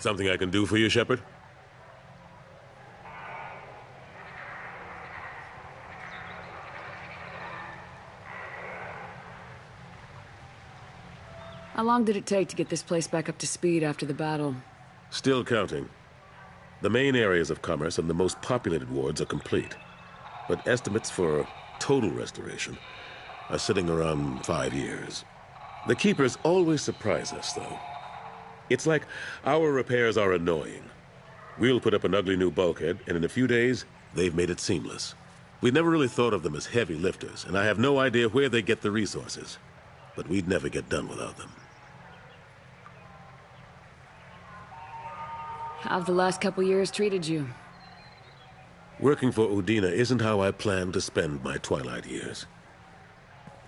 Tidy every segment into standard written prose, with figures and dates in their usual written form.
Something I can do for you, Shepard? How long did it take to get this place back up to speed after the battle? Still counting. The main areas of commerce and the most populated wards are complete. But estimates for total restoration are sitting around 5 years. The Keepers always surprise us, though. It's like our repairs are annoying. We'll put up an ugly new bulkhead, and in a few days, they've made it seamless. We never really thought of them as heavy lifters, and I have no idea where they get the resources. But we'd never get done without them. How have the last couple years treated you? Working for Udina isn't how I plan to spend my twilight years.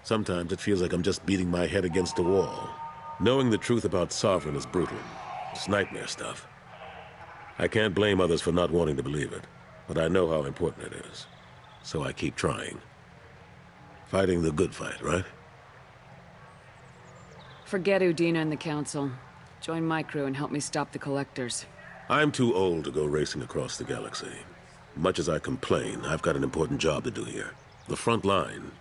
Sometimes it feels like I'm just beating my head against a wall. Knowing the truth about Sovereign is brutal. It's nightmare stuff. I can't blame others for not wanting to believe it, but I know how important it is. So I keep trying. Fighting the good fight, right? Forget Udina and the Council. Join my crew and help me stop the Collectors. I'm too old to go racing across the galaxy. Much as I complain, I've got an important job to do here. The front line,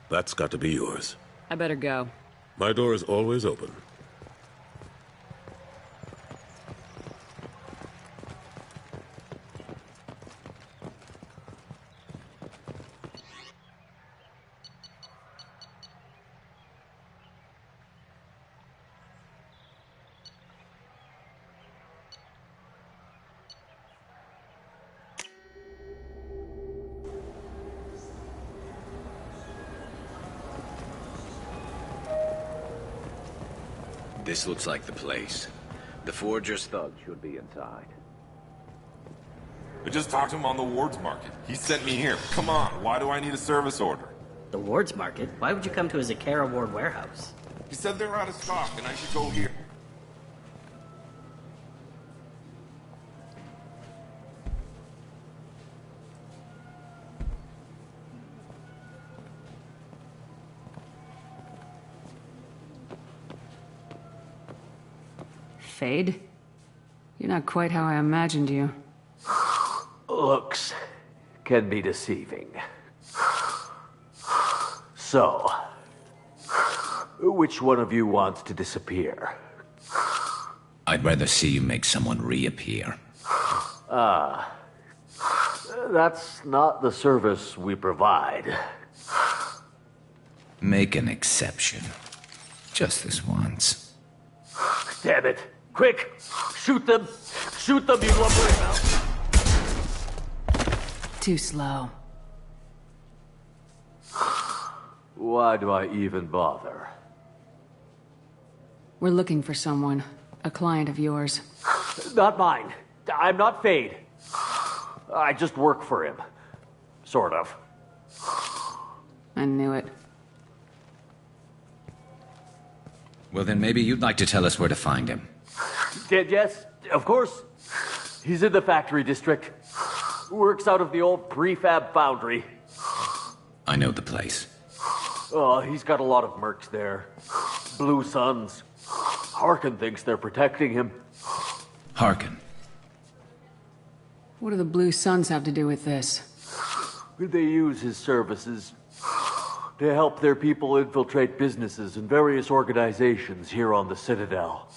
that's got to be yours. I better go. My door is always open. This looks like the place. The Forger's thug should be inside. I just talked to him on the Wards Market. He sent me here. Come on, why do I need a service order? The Wards Market? Why would you come to a Zakara Ward warehouse? He said they're out of stock and I should go here. Fade? You're not quite how I imagined you. Looks can be deceiving. So, which one of you wants to disappear? I'd rather see you make someone reappear. That's not the service we provide. Make an exception. Just this once. Damn it. Quick! Shoot them! Shoot them, you lumbering mouse! Too slow. Why do I even bother? We're looking for someone. A client of yours. Not mine. I'm not Fade. I just work for him. Sort of. I knew it. Well, then maybe you'd like to tell us where to find him. Yes, of course. He's in the factory district. Works out of the old prefab foundry. I know the place. Oh, he's got a lot of mercs there. Blue Suns. Harkin thinks they're protecting him. Harkin. What do the Blue Suns have to do with this? They use his services to help their people infiltrate businesses and various organizations here on the Citadel.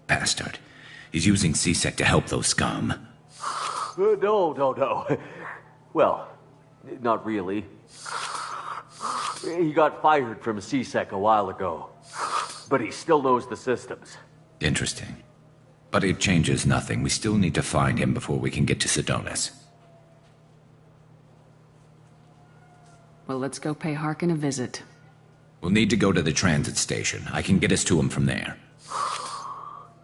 Bastard. He's using C-Sec to help those scum. No. Well, not really. He got fired from C-Sec a while ago. But he still knows the systems. Interesting. But it changes nothing. We still need to find him before we can get to Sidonis. Well, let's go pay Harkin a visit. We'll need to go to the transit station. I can get us to him from there.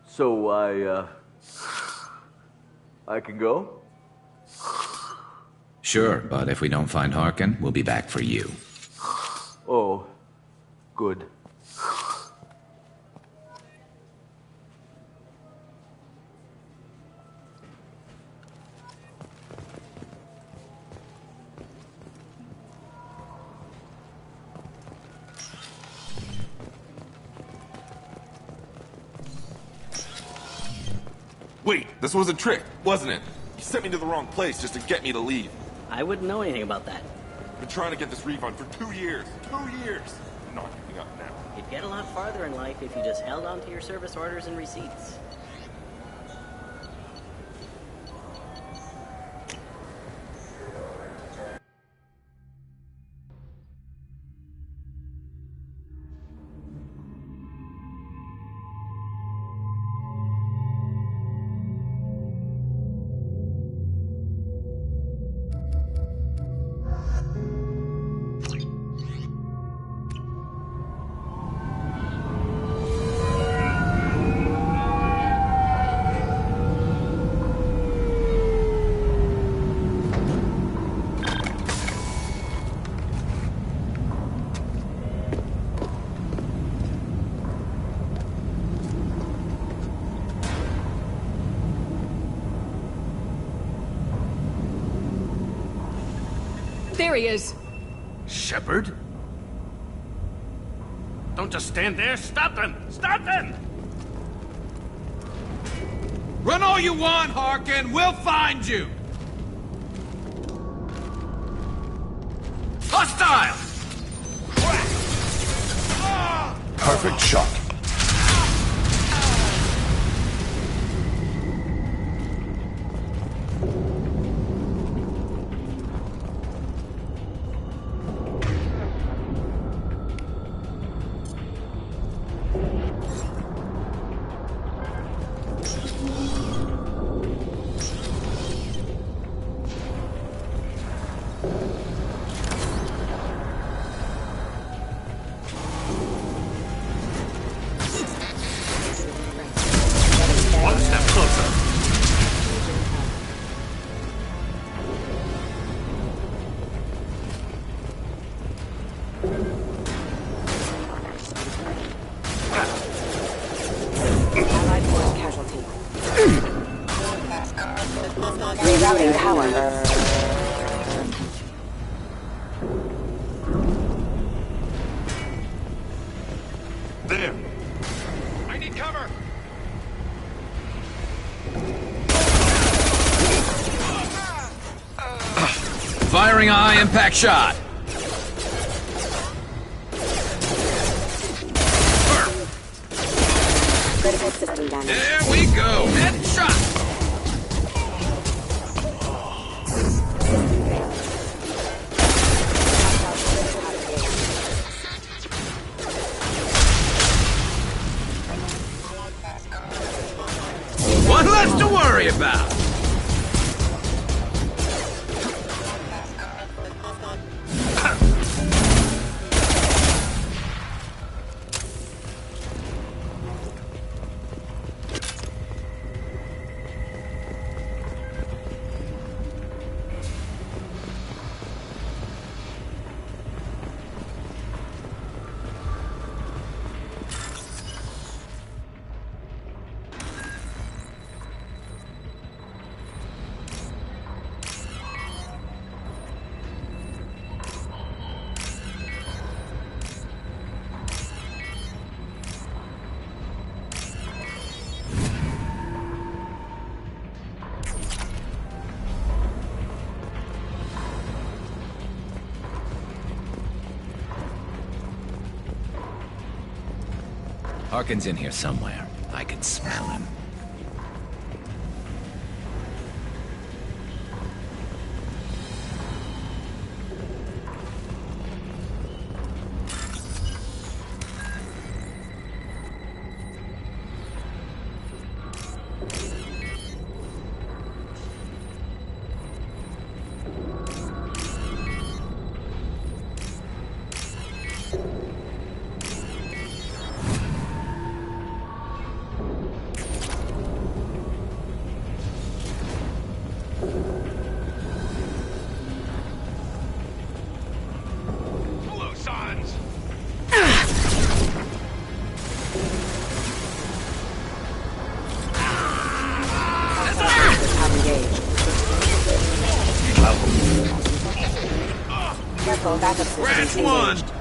So I can go? Sure, but if we don't find Harkin, we'll be back for you. Oh, good. Wait, this was a trick, wasn't it? You sent me to the wrong place just to get me to leave. I wouldn't know anything about that. Been trying to get this refund for 2 years. 2 years! I'm not giving up now. You'd get a lot farther in life if you just held on to your service orders and receipts. There he is. Shepard? Don't just stand there. Stop them! Stop them! Run all you want, Harkin. We'll find you. Hostile! Perfect shot. One step closer. Allied force casualty. Rerouting power. There. I need cover. Firing a high-impact shot. Critical system damage. There we go. Headshot. One less to worry about. Harkin's in here somewhere. I can smell him. Careful, backup system One. engaged.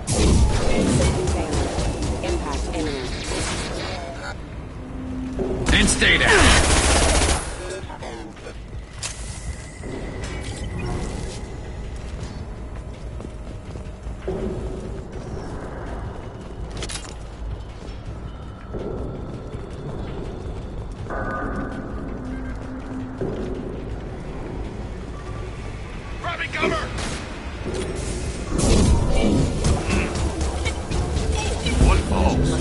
System failure. Impact imminent. And stay down! Grabbing cover! What balls?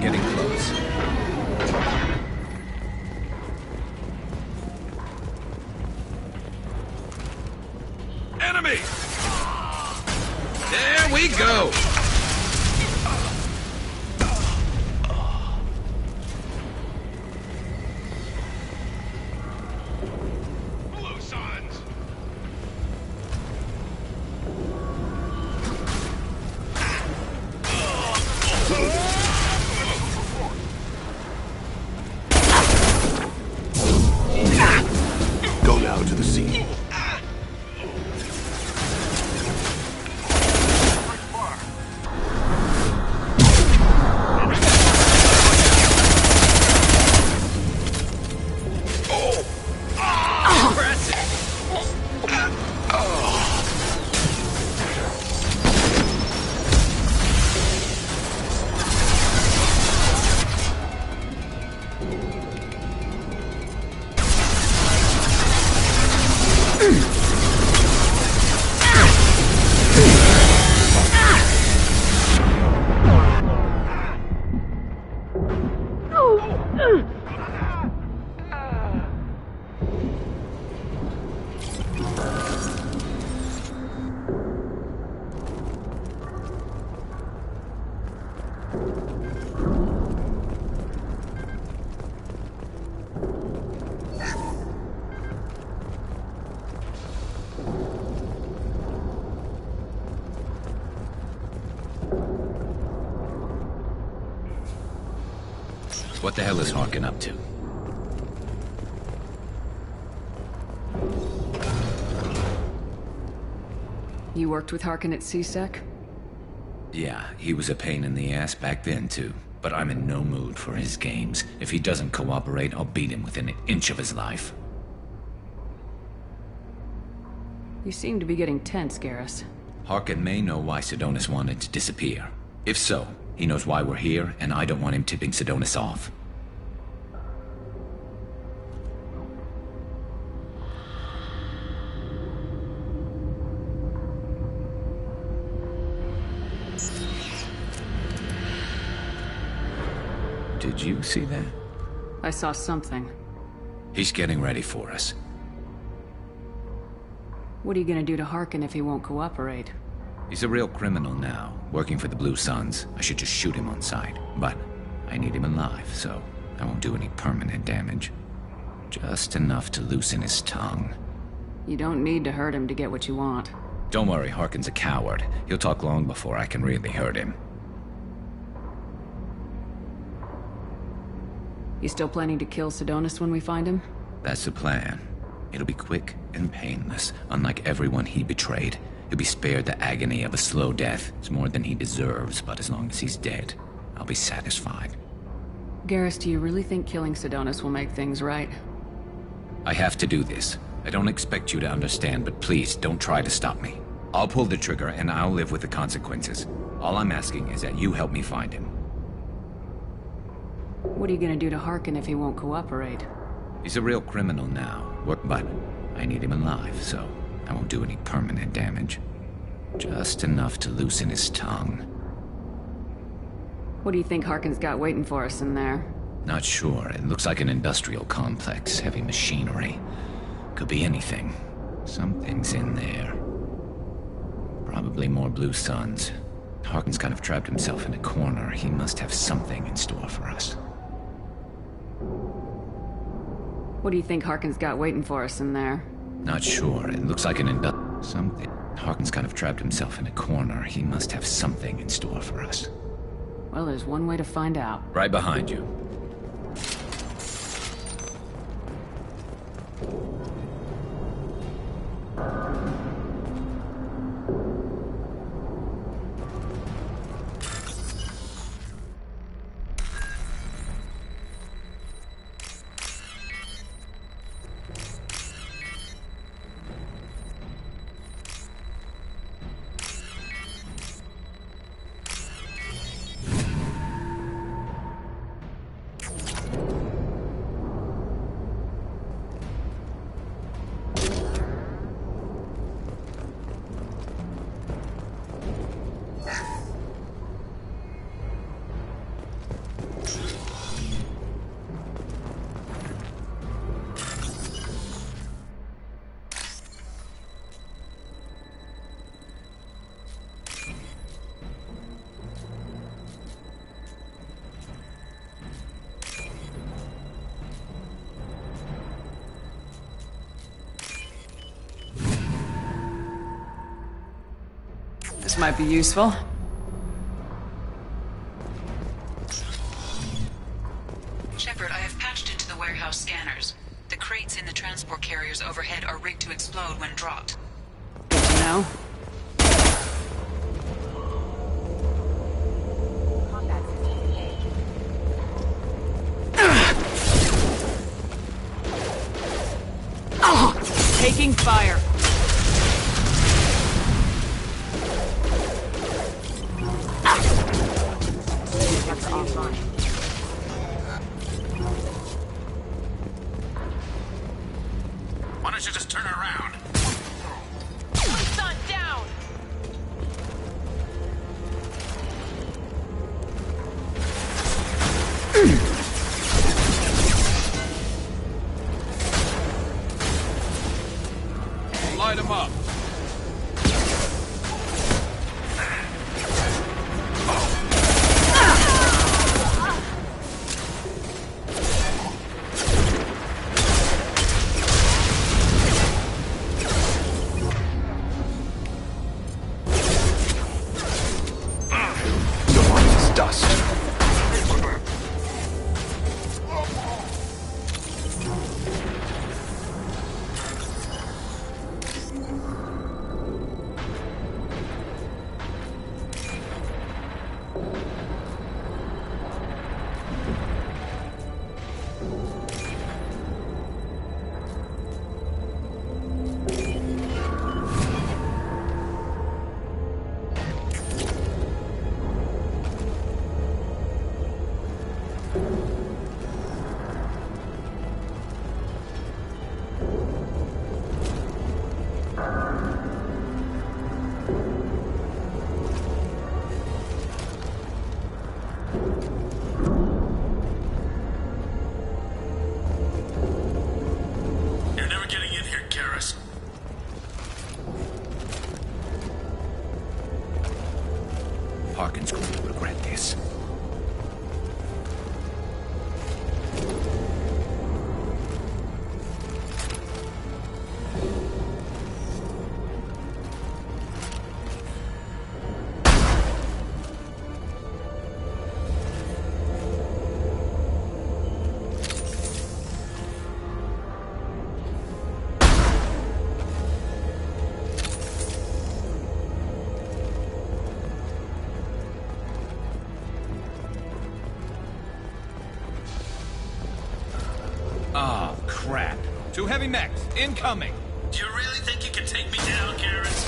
Getting close. Enemy! There we go! Blue Suns! Go now to the scene. What the hell is Harkin up to? You worked with Harkin at CSEC? Yeah, he was a pain in the ass back then, too. But I'm in no mood for his games. If he doesn't cooperate, I'll beat him within an inch of his life. You seem to be getting tense, Garrus. Harkin may know why Sidonis wanted to disappear. If so, he knows why we're here, and I don't want him tipping Sidonis off. Did you see that? I saw something. He's getting ready for us. What are you gonna do to Harkin if he won't cooperate? He's a real criminal now, working for the Blue Suns. I should just shoot him on sight. But I need him alive, so I won't do any permanent damage. Just enough to loosen his tongue. You don't need to hurt him to get what you want. Don't worry, Harkin's a coward. He'll talk long before I can really hurt him. You still planning to kill Sedonis when we find him? That's the plan. It'll be quick and painless, unlike everyone he betrayed. He'll be spared the agony of a slow death. It's more than he deserves, but as long as he's dead, I'll be satisfied. Garrus, do you really think killing Sedonis will make things right? I have to do this. I don't expect you to understand, but please, don't try to stop me. I'll pull the trigger, and I'll live with the consequences. All I'm asking is that you help me find him. What are you gonna do to Harkin if he won't cooperate? He's a real criminal now, but I need him alive, so I won't do any permanent damage. Just enough to loosen his tongue. What do you think Harkin's got waiting for us in there? Not sure. It looks like an industrial complex, heavy machinery. Could be anything. Something's in there. Probably more Blue Suns. Harkin's kind of trapped himself in a corner. He must have something in store for us. What do you think Harkin's got waiting for us in there? Not sure. It looks like an something. Harkin's kind of trapped himself in a corner. He must have something in store for us. Well, there's one way to find out. Right behind you. This might be useful. Shepard, I have patched into the warehouse scanners. The crates in the transport carriers overhead are rigged to explode when dropped. Good to know. Taking fire. Why don't you just turn around? Sun down! Light him up. Harkin's going to regret this. heavy mechs, incoming. Do you really think you can take me down, Garrus?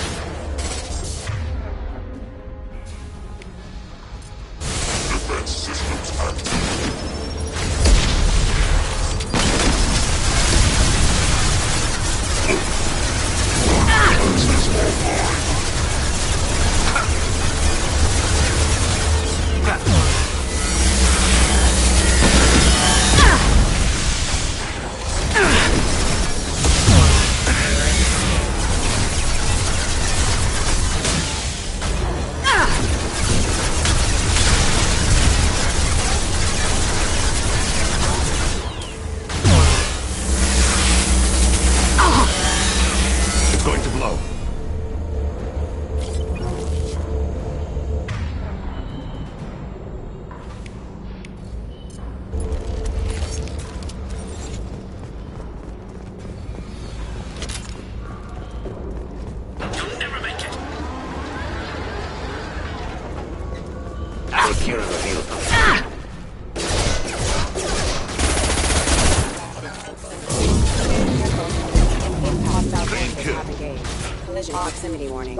Defense systems active. It's going to blow. You'll never make it. Secure the vehicle. Collision proximity warning.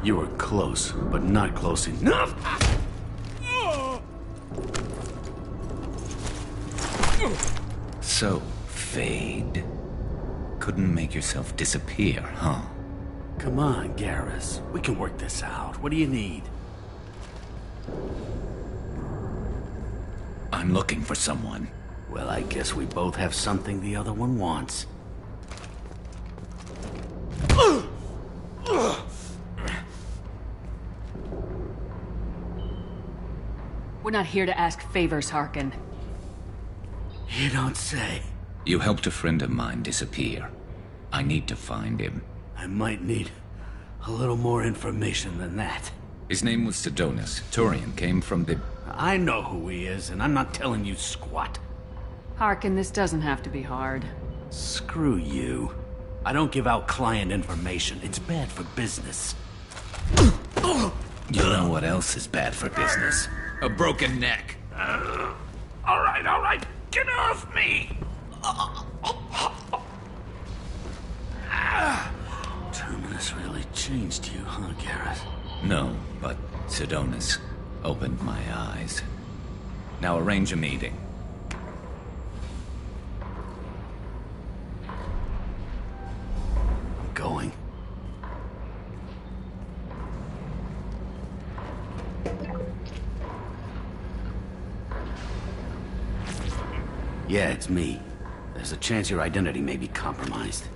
You were close, but not close enough. So, Fade. Couldn't make yourself disappear, huh? Come on, Garrus. We can work this out. What do you need? I'm looking for someone. Well, I guess we both have something the other one wants. We're not here to ask favors, Harkin. You don't say. You helped a friend of mine disappear. I need to find him. I might need a little more information than that. His name was Sidonis. Turian came from the... I know who he is, and I'm not telling you squat. Harkin, this doesn't have to be hard. Screw you. I don't give out client information. It's bad for business. You know what else is bad for business? A broken neck. All right. Get off me! Terminus really changed you, huh, Garrus? No, but Sidonis opened my eyes. Now arrange a meeting. I'm going. Yeah, it's me. There's a chance your identity may be compromised.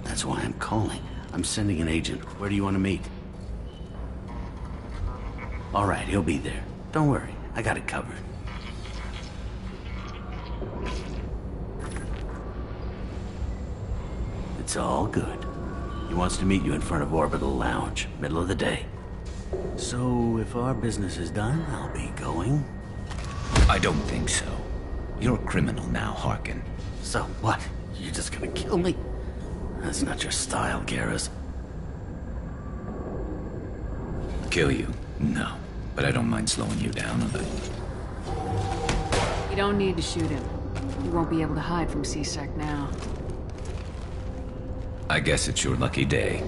That's why I'm calling. I'm sending an agent. Where do you want to meet? All right, he'll be there. Don't worry, I got it covered. It's all good. He wants to meet you in front of Orbital Lounge, middle of the day. So, if our business is done, I'll be going. I don't think so. You're a criminal now, Harkin. So what? You're just gonna kill me? That's not your style, Garrus. Kill you? No. But I don't mind slowing you down a little. You don't need to shoot him. You won't be able to hide from C-Sec now. I guess it's your lucky day.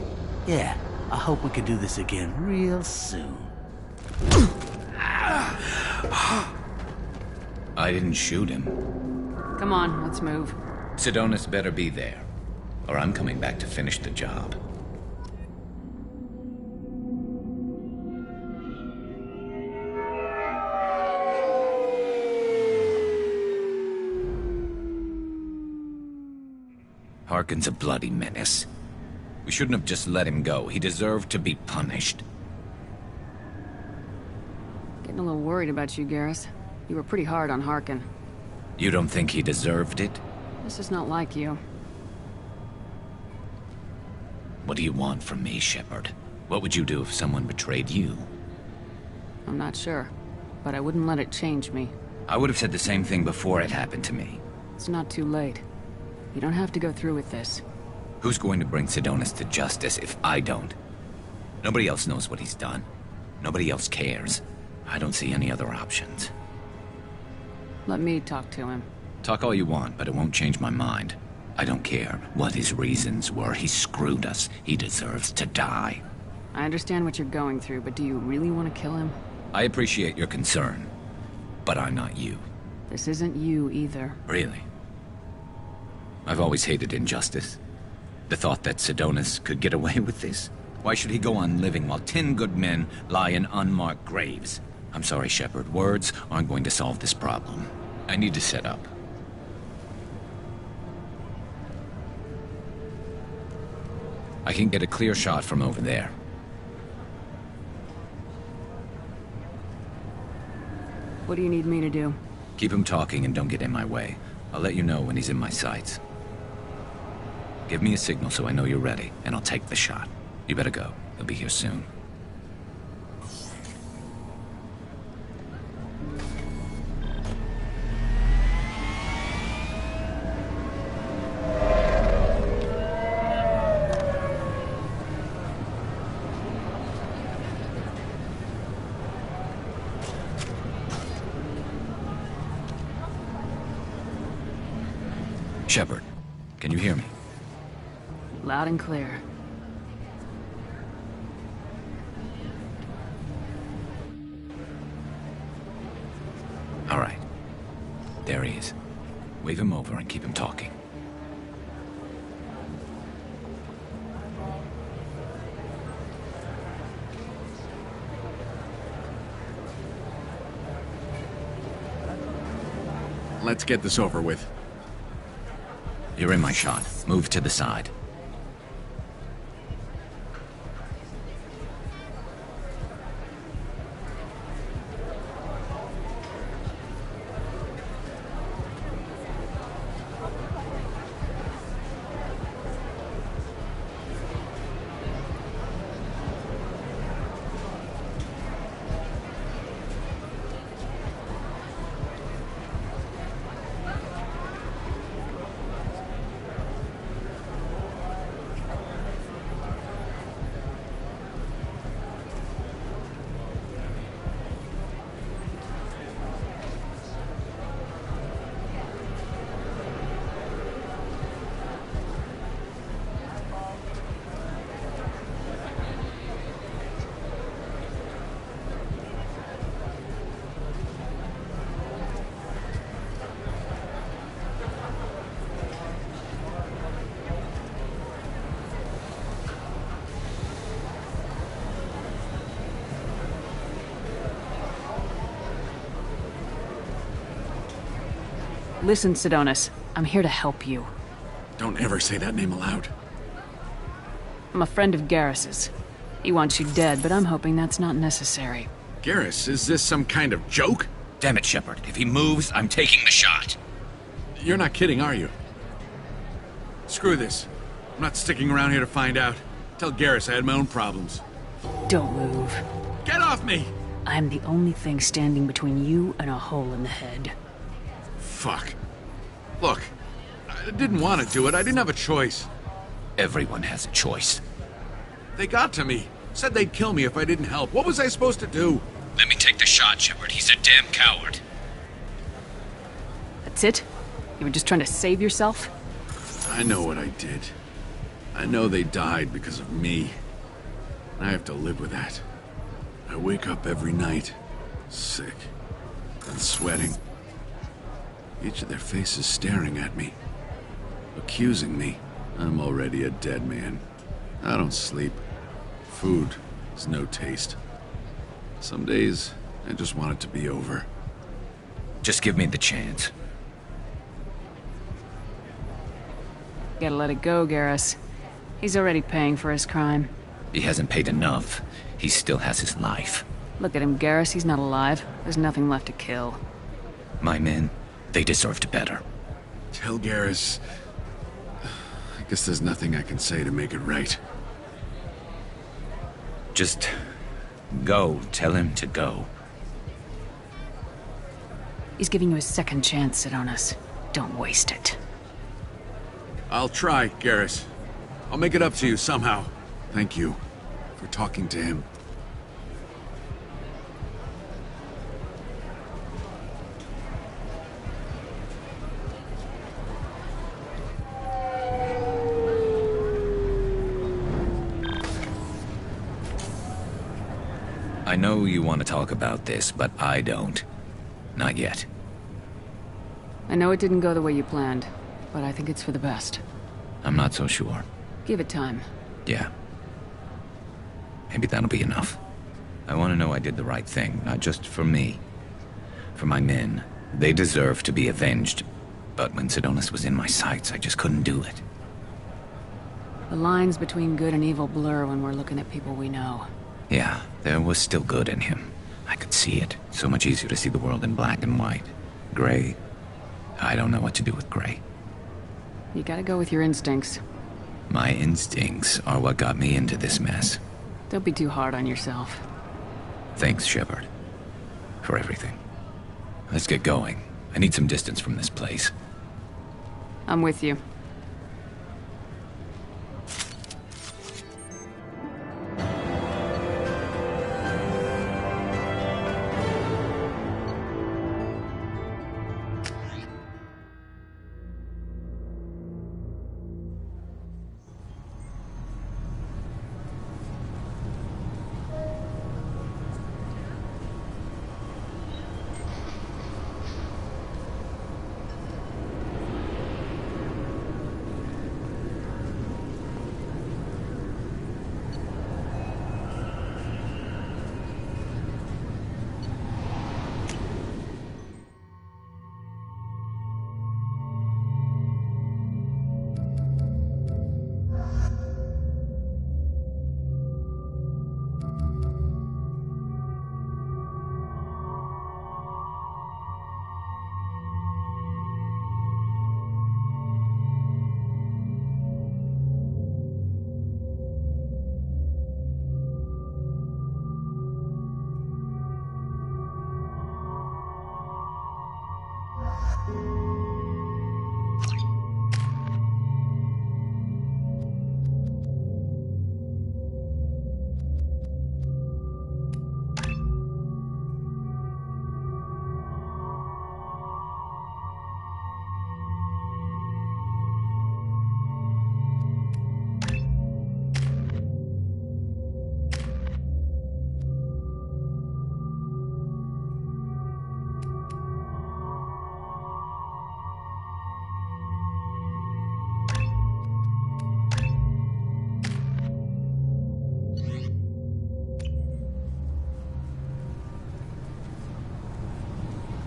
Yeah, I hope we can do this again real soon. I didn't shoot him. Come on, let's move. Sidonis better be there, or I'm coming back to finish the job. Harkin's a bloody menace. We shouldn't have just let him go. He deserved to be punished. Getting a little worried about you, Garrus. You were pretty hard on Harkin. You don't think he deserved it? This is not like you. What do you want from me, Shepard? What would you do if someone betrayed you? I'm not sure, but I wouldn't let it change me. I would have said the same thing before it happened to me. It's not too late. You don't have to go through with this. Who's going to bring Sidonis to justice if I don't? Nobody else knows what he's done. Nobody else cares. I don't see any other options. Let me talk to him. Talk all you want, but it won't change my mind. I don't care what his reasons were. He screwed us. He deserves to die. I understand what you're going through, but do you really want to kill him? I appreciate your concern, but I'm not you. This isn't you either. Really? I've always hated injustice. The thought that Sidonis could get away with this? Why should he go on living while 10 good men lie in unmarked graves? I'm sorry, Shepard. Words aren't going to solve this problem. I need to set up. I can get a clear shot from over there. What do you need me to do? Keep him talking and don't get in my way. I'll let you know when he's in my sights. Give me a signal so I know you're ready, and I'll take the shot. You better go. He'll be here soon. Shepard, can you hear me? Loud and clear. All right. There he is. Wave him over and keep him talking. Let's get this over with. You're in my shot. Move to the side. Listen, Sidonis. I'm here to help you. Don't ever say that name aloud. I'm a friend of Garrus's. He wants you dead, but I'm hoping that's not necessary. Garrus, is this some kind of joke? Damn it, Shepard. If he moves, I'm taking the shot. You're not kidding, are you? Screw this. I'm not sticking around here to find out. Tell Garrus I had my own problems. Don't move. Get off me! I'm the only thing standing between you and a hole in the head. Fuck. Look, I didn't want to do it. I didn't have a choice. Everyone has a choice. They got to me. Said they'd kill me if I didn't help. What was I supposed to do? Let me take the shot, Shepard. He's a damn coward. That's it? You were just trying to save yourself? I know what I did. I know they died because of me. I have to live with that. I wake up every night, sick and sweating. Each of their faces staring at me, accusing me. I'm already a dead man. I don't sleep. Food has no taste. Some days, I just want it to be over. Just give me the chance. Gotta let it go, Garrus. He's already paying for his crime. He hasn't paid enough. He still has his life. Look at him, Garrus. He's not alive. There's nothing left to kill. My men, they deserved better. Tell Garrus... I guess there's nothing I can say to make it right. Just... go. Tell him to go. He's giving you a second chance, Sidonis. Don't waste it. I'll try, Garrus. I'll make it up to you somehow. Thank you for talking to him. I know you want to talk about this, but I don't. Not yet. I know it didn't go the way you planned, but I think it's for the best. I'm not so sure. Give it time. Yeah. Maybe that'll be enough. I want to know I did the right thing, not just for me. For my men. They deserve to be avenged. But when Sidonis was in my sights, I just couldn't do it. The lines between good and evil blur when we're looking at people we know. Yeah, there was still good in him. I could see it. So much easier to see the world in black and white. Gray. I don't know what to do with gray. You gotta go with your instincts. My instincts are what got me into this mess. Don't be too hard on yourself. Thanks, Shepard. For everything. Let's get going. I need some distance from this place. I'm with you.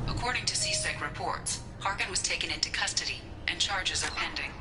According to CSEC reports, Harkin was taken into custody, and charges are pending.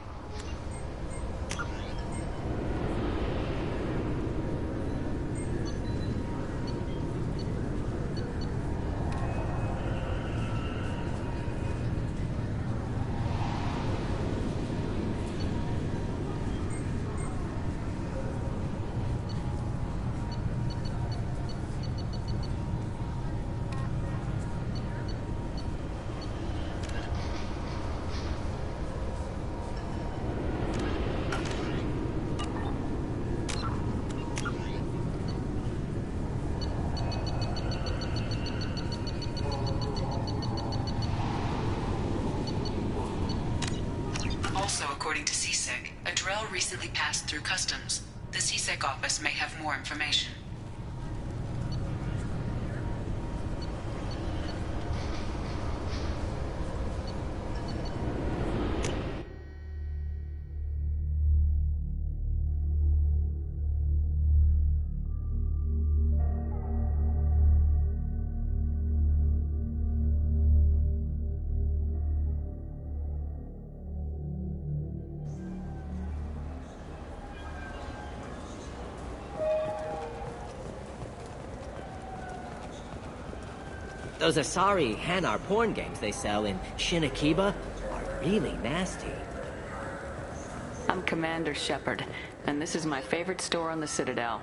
Also, according to CSEC, a drill recently passed through customs. The CSEC office may have more information. Those Asari Hanar porn games they sell in Shinakiba are really nasty. I'm Commander Shepard, and this is my favorite store on the Citadel.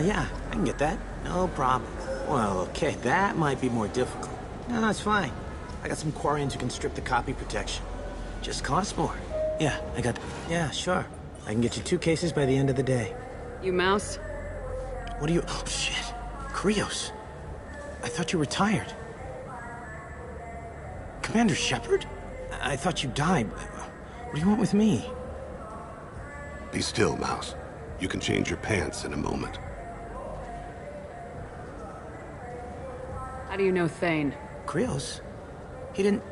Yeah, I can get that. No problem. Well, okay, that might be more difficult. No, it's fine. I got some Quarians who can strip the copy protection. Just costs more. Yeah, I got... Yeah, sure. I can get you 2 cases by the end of the day. You Mouse? What are you... Oh, shit. Krios. I thought you were retired. Commander Shepard? I thought you died. What do you want with me? Be still, Mouse. You can change your pants in a moment. How do you know Thane? Krios? He didn't...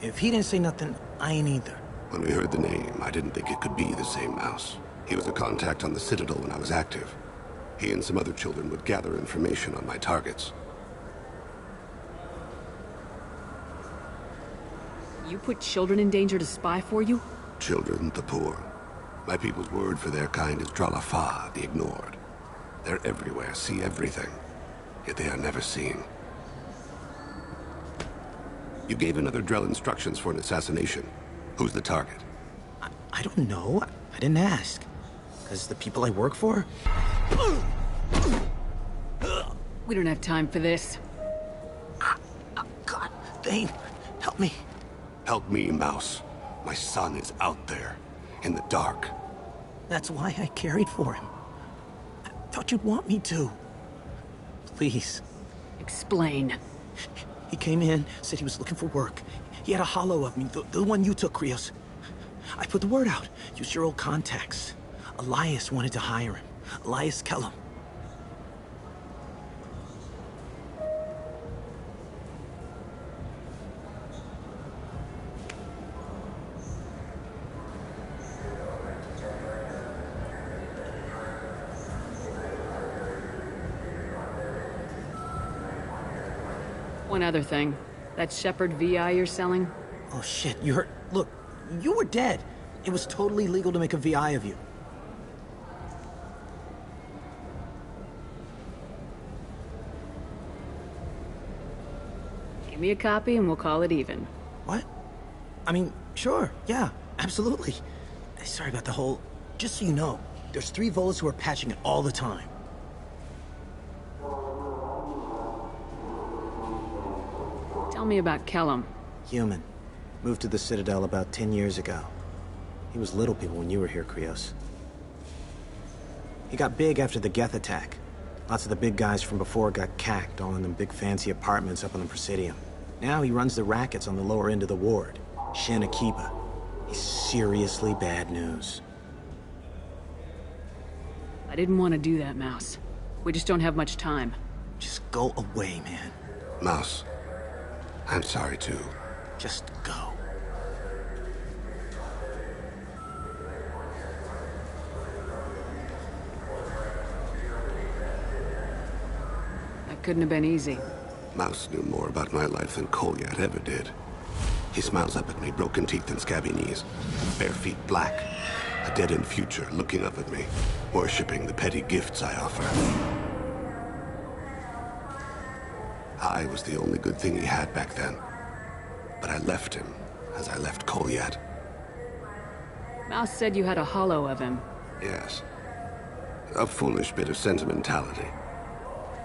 If he didn't say nothing, I ain't either. When we heard the name, I didn't think it could be the same Mouse. He was a contact on the Citadel when I was active. He and some other children would gather information on my targets. You put children in danger to spy for you? Children, the poor. My people's word for their kind is Dralafa, the ignored. They're everywhere, see everything. Yet they are never seen. You gave another Drell instructions for an assassination. Who's the target? I don't know. I didn't ask. Because the people I work for? We don't have time for this. God, Thane, help me. Help me, Mouse. My son is out there, in the dark. That's why I carried for him. I thought you'd want me to. Please. Explain. He came in, said he was looking for work. He had a hollow of me, the one you took, Krios. I put the word out. Use your old contacts. Elias wanted to hire him. Elias Kellum. One other thing. That Shepard VI you're selling? Oh shit, you heard... Look, you were dead. It was totally legal to make a VI of you. Give me a copy and we'll call it even. What? I mean, sure, yeah, absolutely. Sorry about the whole... Just so you know, there's 3 Volas who are patching it all the time. Tell me about Kellum. Human. Moved to the Citadel about 10 years ago. He was little people when you were here, Krios. He got big after the Geth attack. Lots of the big guys from before got cacked, all in them big fancy apartments up on the Presidium. Now he runs the rackets on the lower end of the ward. Shinakiba. He's seriously bad news. I didn't want to do that, Mouse. We just don't have much time. Just go away, man. Mouse. I'm sorry, too. Just go. That couldn't have been easy. Mouse knew more about my life than Kolyat ever did. He smiles up at me, broken teeth and scabby knees. Bare feet black. A dead-end future looking up at me, worshipping the petty gifts I offer. I was the only good thing he had back then. But I left him, as I left Kolyat. Mouse said you had a hollow of him. Yes. A foolish bit of sentimentality.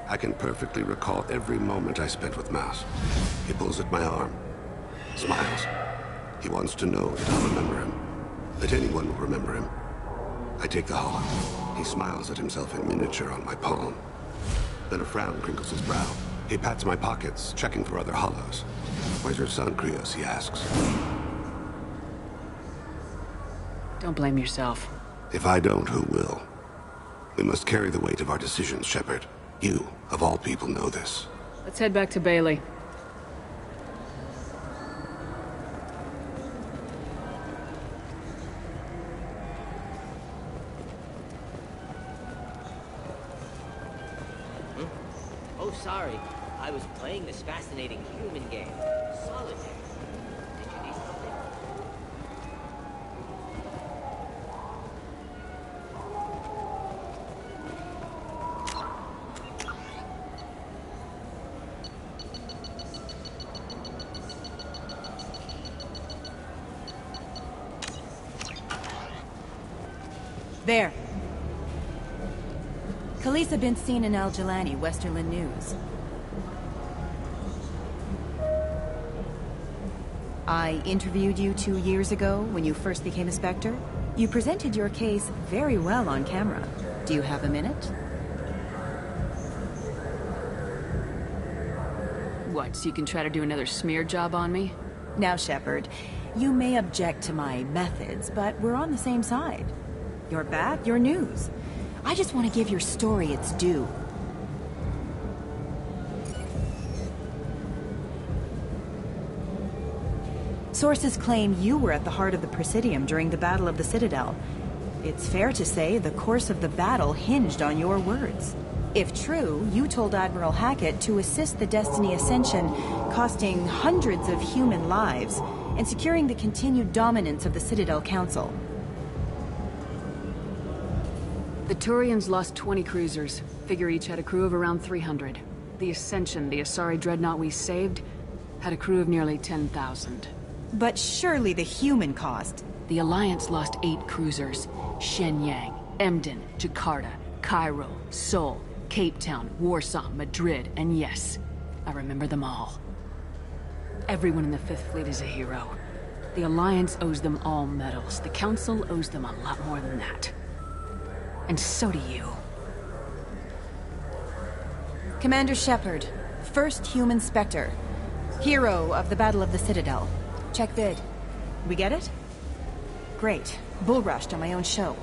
I can perfectly recall every moment I spent with Mouse. He pulls at my arm, smiles. He wants to know that I'll remember him, that anyone will remember him. I take the hollow. He smiles at himself in miniature on my palm. Then a frown crinkles his brow. He pats my pockets, checking for other hollows. Where's your son, Krios? He asks. Don't blame yourself. If I don't, who will? We must carry the weight of our decisions, Shepard. You, of all people, know this. Let's head back to Bailey. Oh, sorry. I was playing this fascinating human game. Solitaire. Did you need something? There. Khaleesa been seen in Al Jalani, Westerland News. I interviewed you 2 years ago when you first became a Spectre. You presented your case very well on camera. Do you have a minute? What, so you can try to do another smear job on me? Now, Shepard, you may object to my methods, but we're on the same side. You're back, you're news. I just want to give your story its due. Sources claim you were at the heart of the Presidium during the Battle of the Citadel. It's fair to say the course of the battle hinged on your words. If true, you told Admiral Hackett to assist the Destiny Ascension, costing hundreds of human lives, and securing the continued dominance of the Citadel Council. The Turians lost 20 cruisers. Figure each had a crew of around 300. The Ascension, the Asari dreadnought we saved, had a crew of nearly 10,000. But surely the human cost. The Alliance lost 8 cruisers. Shenyang, Emden, Jakarta, Cairo, Seoul, Cape Town, Warsaw, Madrid, and yes, I remember them all. Everyone in the Fifth Fleet is a hero. The Alliance owes them all medals. The Council owes them a lot more than that. And so do you. Commander Shepard, first human Spectre. Hero of the Battle of the Citadel. Check vid. We get it? Great. Bull rushed on my own show.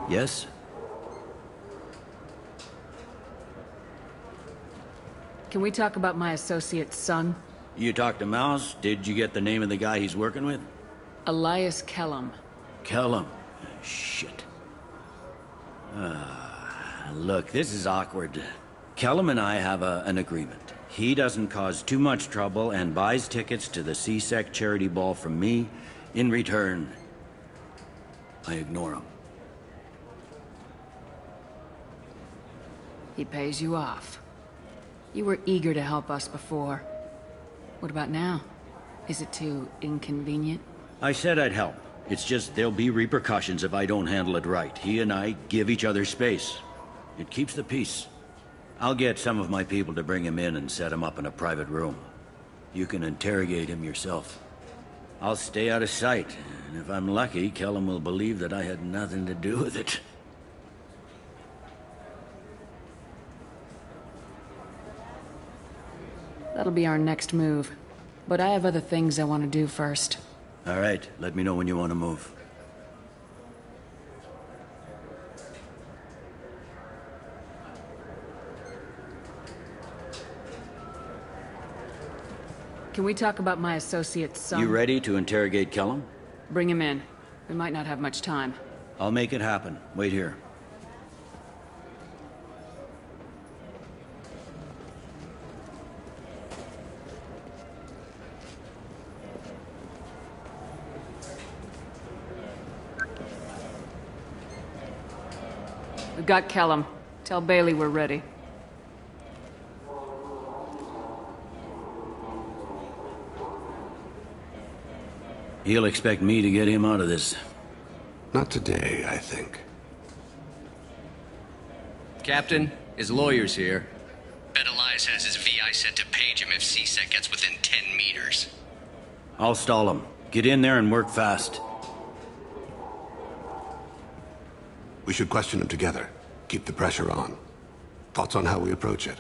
Yes? Can we talk about my associate's son? You talked to Mouse? Did you get the name of the guy he's working with? Elias Kellum. Kellum. Shit. Look, this is awkward. Kellum and I have an agreement. He doesn't cause too much trouble and buys tickets to the C-Sec charity ball from me. In return, I ignore him. He pays you off. You were eager to help us before. What about now? Is it too inconvenient? I said I'd help. It's just there'll be repercussions if I don't handle it right. He and I give each other space. It keeps the peace. I'll get some of my people to bring him in and set him up in a private room. You can interrogate him yourself. I'll stay out of sight, and if I'm lucky, Kellum will believe that I had nothing to do with it. That'll be our next move. But I have other things I want to do first. All right, let me know when you want to move. Can we talk about my associate's son? You ready to interrogate Kellum? Bring him in. We might not have much time. I'll make it happen. Wait here. We've got Kellum. Tell Bailey we're ready. He'll expect me to get him out of this. Not today, I think. Captain, his lawyer's here. Bet Elias has his VI set to page him if CSEC gets within 10 meters. I'll stall him. Get in there and work fast. We should question him together. Keep the pressure on. Thoughts on how we approach it?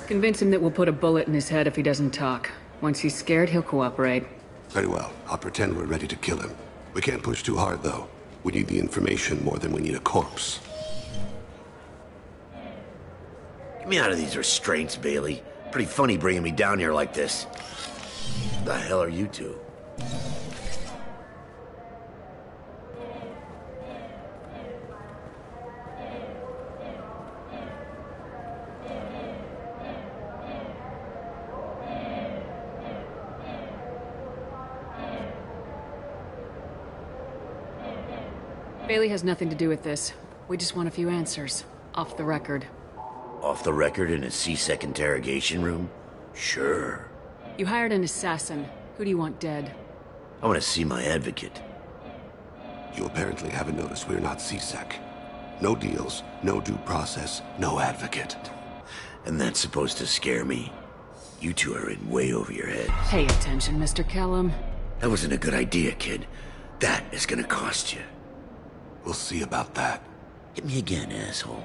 Convince him that we'll put a bullet in his head if he doesn't talk. Once he's scared, he'll cooperate. Very well. I'll pretend we're ready to kill him. We can't push too hard, though. We need the information more than we need a corpse. Get me out of these restraints, Bailey. Pretty funny bringing me down here like this. The hell are you two? Bailey has nothing to do with this. We just want a few answers. Off the record. Off the record in a CSEC interrogation room? Sure. You hired an assassin. Who do you want dead? I want to see my advocate. You apparently haven't noticed we're not CSEC. No deals, no due process, no advocate. And that's supposed to scare me? You two are in way over your heads. Pay attention, Mr. Kellum. That wasn't a good idea, kid. That is gonna cost you. We'll see about that. Hit me again, asshole.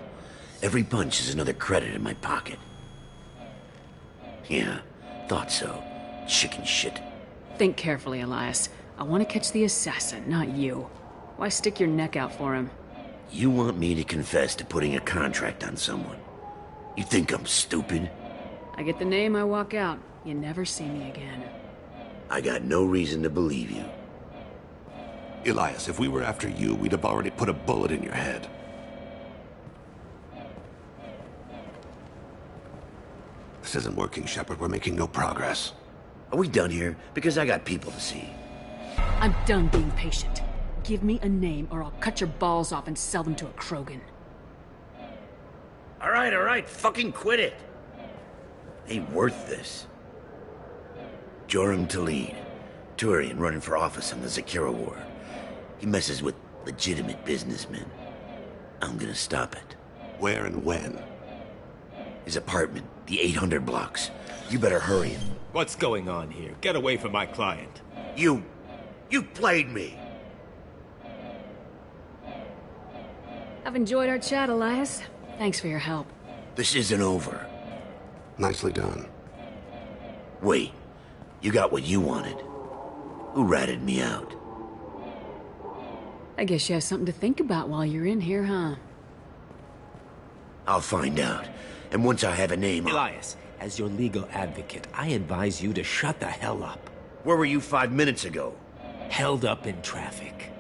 Every punch is another credit in my pocket. Yeah, thought so. Chicken shit. Think carefully, Elias. I want to catch the assassin, not you. Why stick your neck out for him? You want me to confess to putting a contract on someone? You think I'm stupid? I get the name, I walk out. You never see me again. I got no reason to believe you. Elias, if we were after you, we'd have already put a bullet in your head. This isn't working, Shepard. We're making no progress. Are we done here? Because I got people to see. I'm done being patient. Give me a name or I'll cut your balls off and sell them to a Krogan. All right, fucking quit it. Ain't worth this. Joram Talid, Turian running for office on the Zakira Ward. He messes with legitimate businessmen. I'm gonna stop it. Where and when? His apartment, the 800 blocks. You better hurry him. What's going on here? Get away from my client. You played me. I've enjoyed our chat, Elias. Thanks for your help. This isn't over. Nicely done. Wait, you got what you wanted. Who ratted me out? I guess you have something to think about while you're in here, huh? I'll find out. And once I have a name... Elias, as your legal advocate, I advise you to shut the hell up. Where were you 5 minutes ago? Held up in traffic.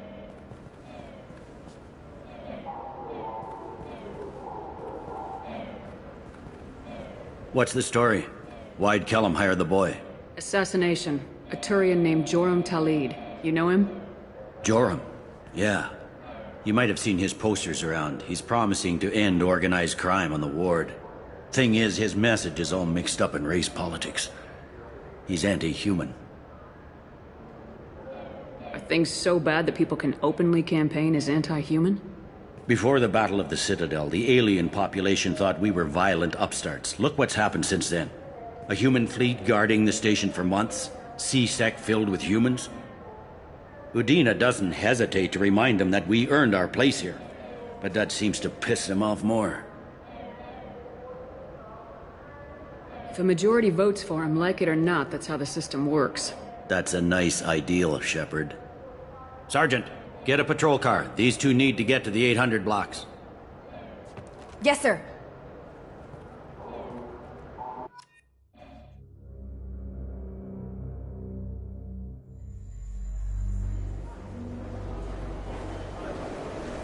What's the story? Why'd Kellum hire the boy? Assassination. A Turian named Joram Talid. You know him? Joram? Yeah. You might have seen his posters around. He's promising to end organized crime on the ward. Thing is, his message is all mixed up in race politics. He's anti-human. Are things so bad that people can openly campaign as anti-human? Before the Battle of the Citadel, the alien population thought we were violent upstarts. Look what's happened since then. A human fleet guarding the station for months. CSEC filled with humans. Udina doesn't hesitate to remind them that we earned our place here. But that seems to piss them off more. If a majority votes for him, like it or not, that's how the system works. That's a nice ideal, Shepard. Sergeant, get a patrol car. These two need to get to the 800 blocks. Yes, sir.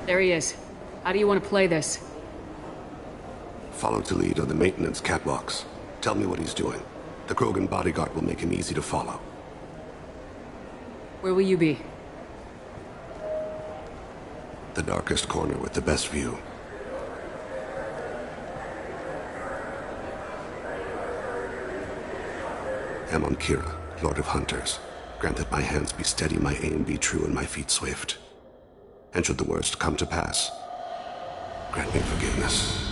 There he is. How do you want to play this? Follow Talid on the maintenance catwalks. Tell me what he's doing. The Krogan bodyguard will make him easy to follow. Where will you be? The darkest corner with the best view. Amon Kira, Lord of Hunters. Grant that my hands be steady, my aim be true, and my feet swift. And should the worst come to pass, grant me forgiveness.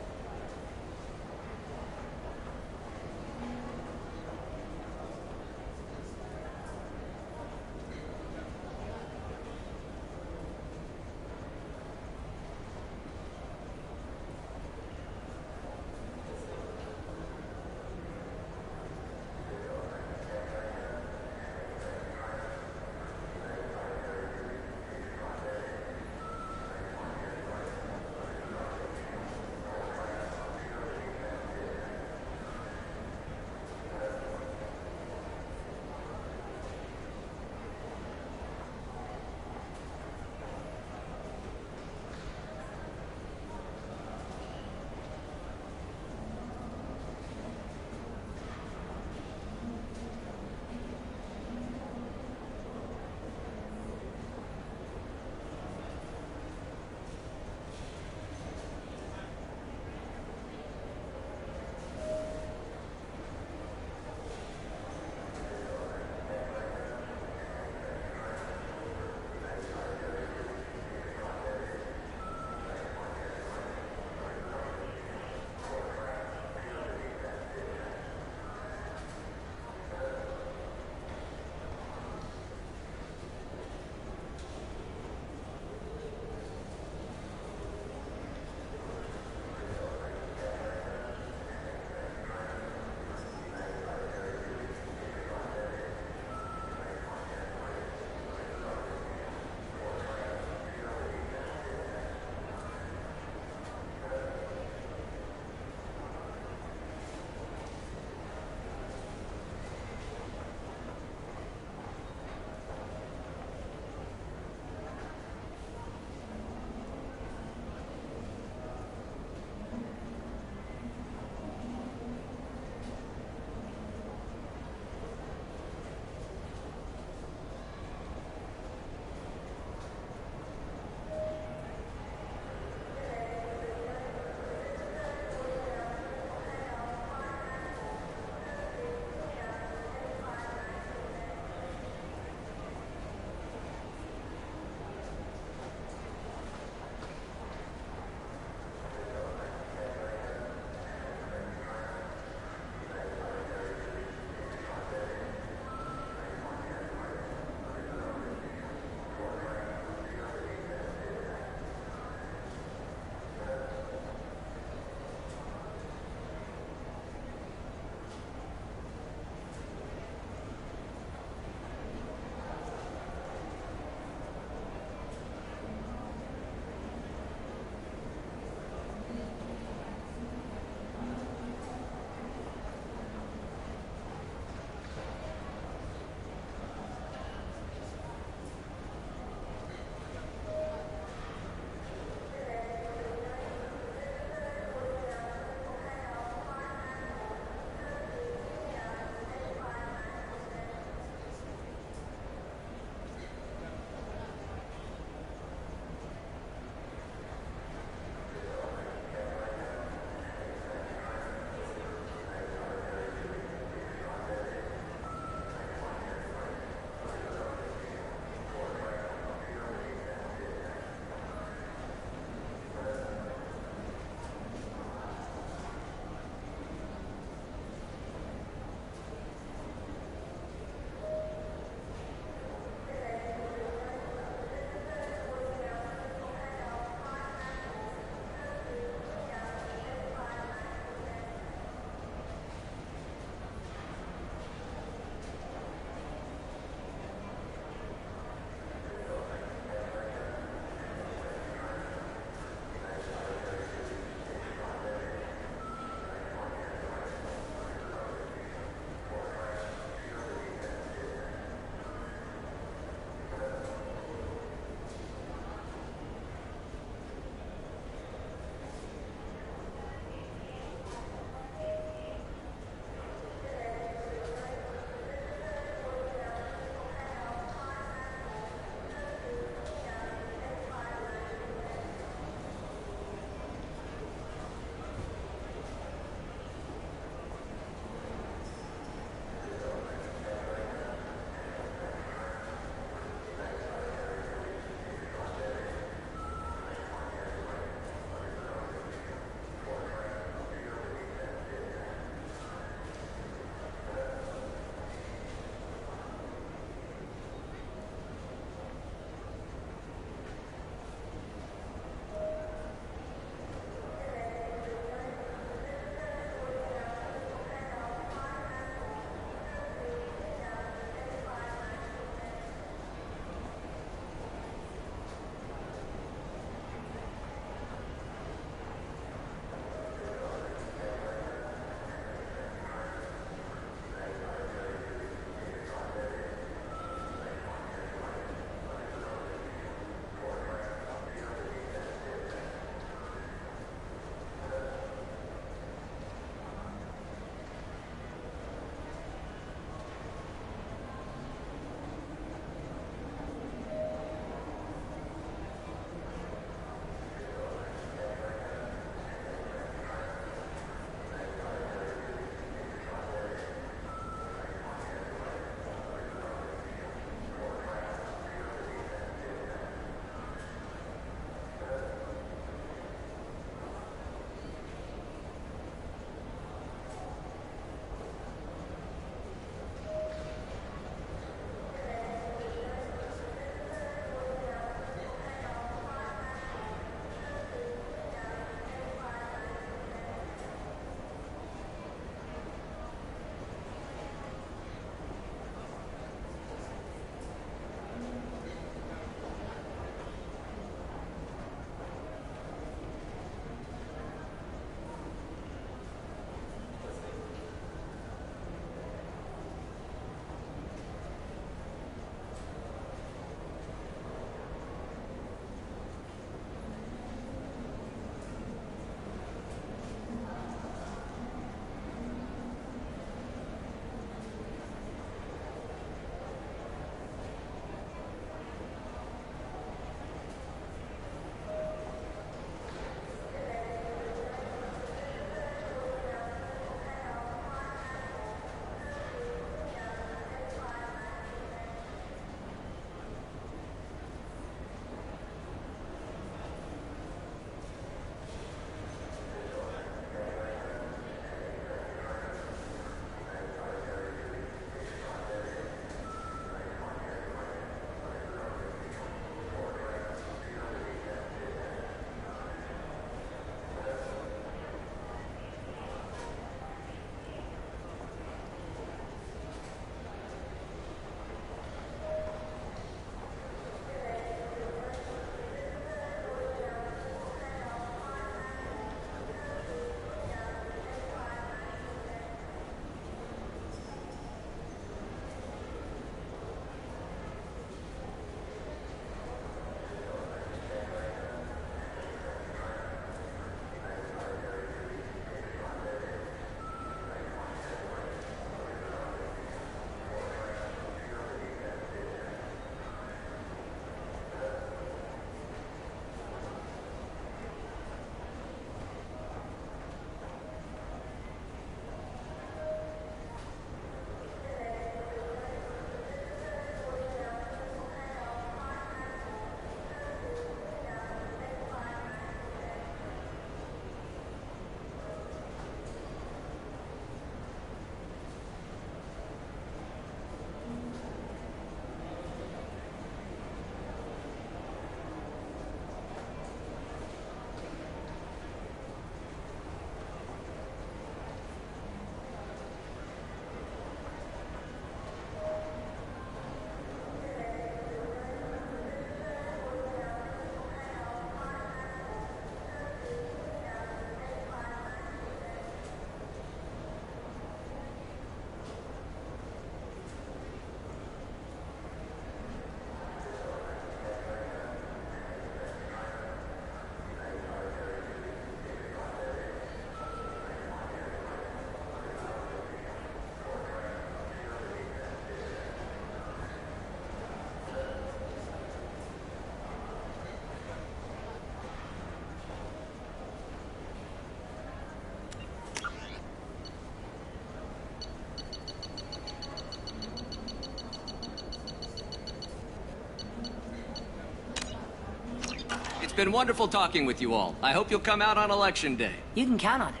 been wonderful talking with you all. I hope you'll come out on Election Day. You can count on it.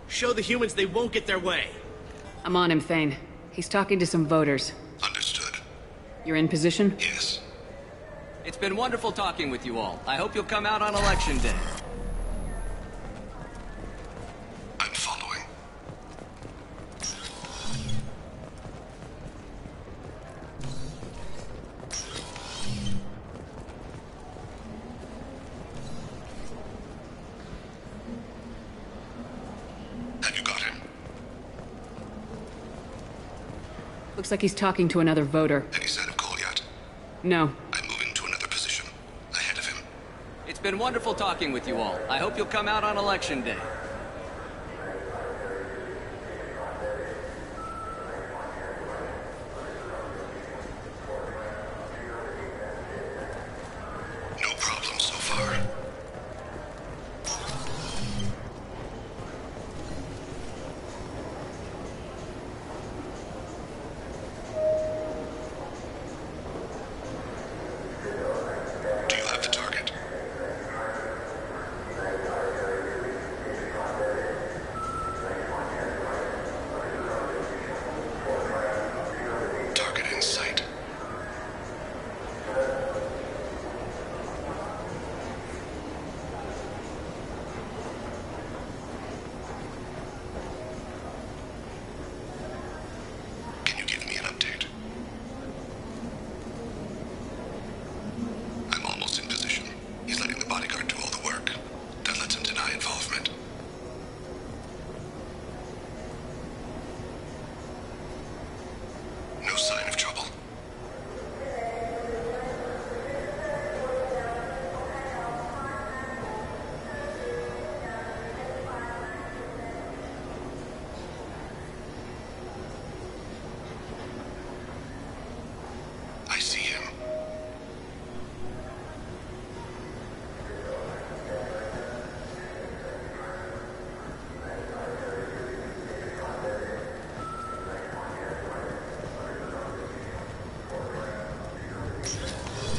Show the humans they won't get their way. I'm on him, Thane. He's talking to some voters. Understood. You're in position? Yes. It's been wonderful talking with you all. I hope you'll come out on Election Day. I'm following. Have you got him? Looks like he's talking to another voter. Any sign of Cole yet? No. I'm moving to another position. Ahead of him. It's been wonderful talking with you all. I hope you'll come out on Election Day. No problem so far. Do you have the target? Target in sight. Can you give me an update? I'm almost in position. He's letting the bodyguard do all the work. That lets him deny involvement. No sign of trouble. I see him.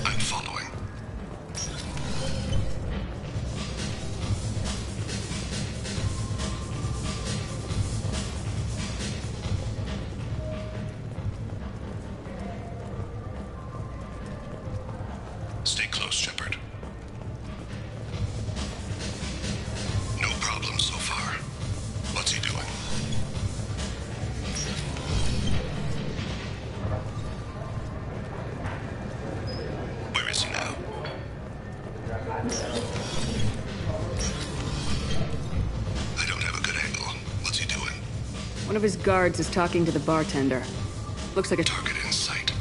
I'm following. Stay close, Shepard. No problem so far. What's he doing? Where is he now? I don't have a good angle. What's he doing? One of his guards is talking to the bartender. Looks like a Target in sight.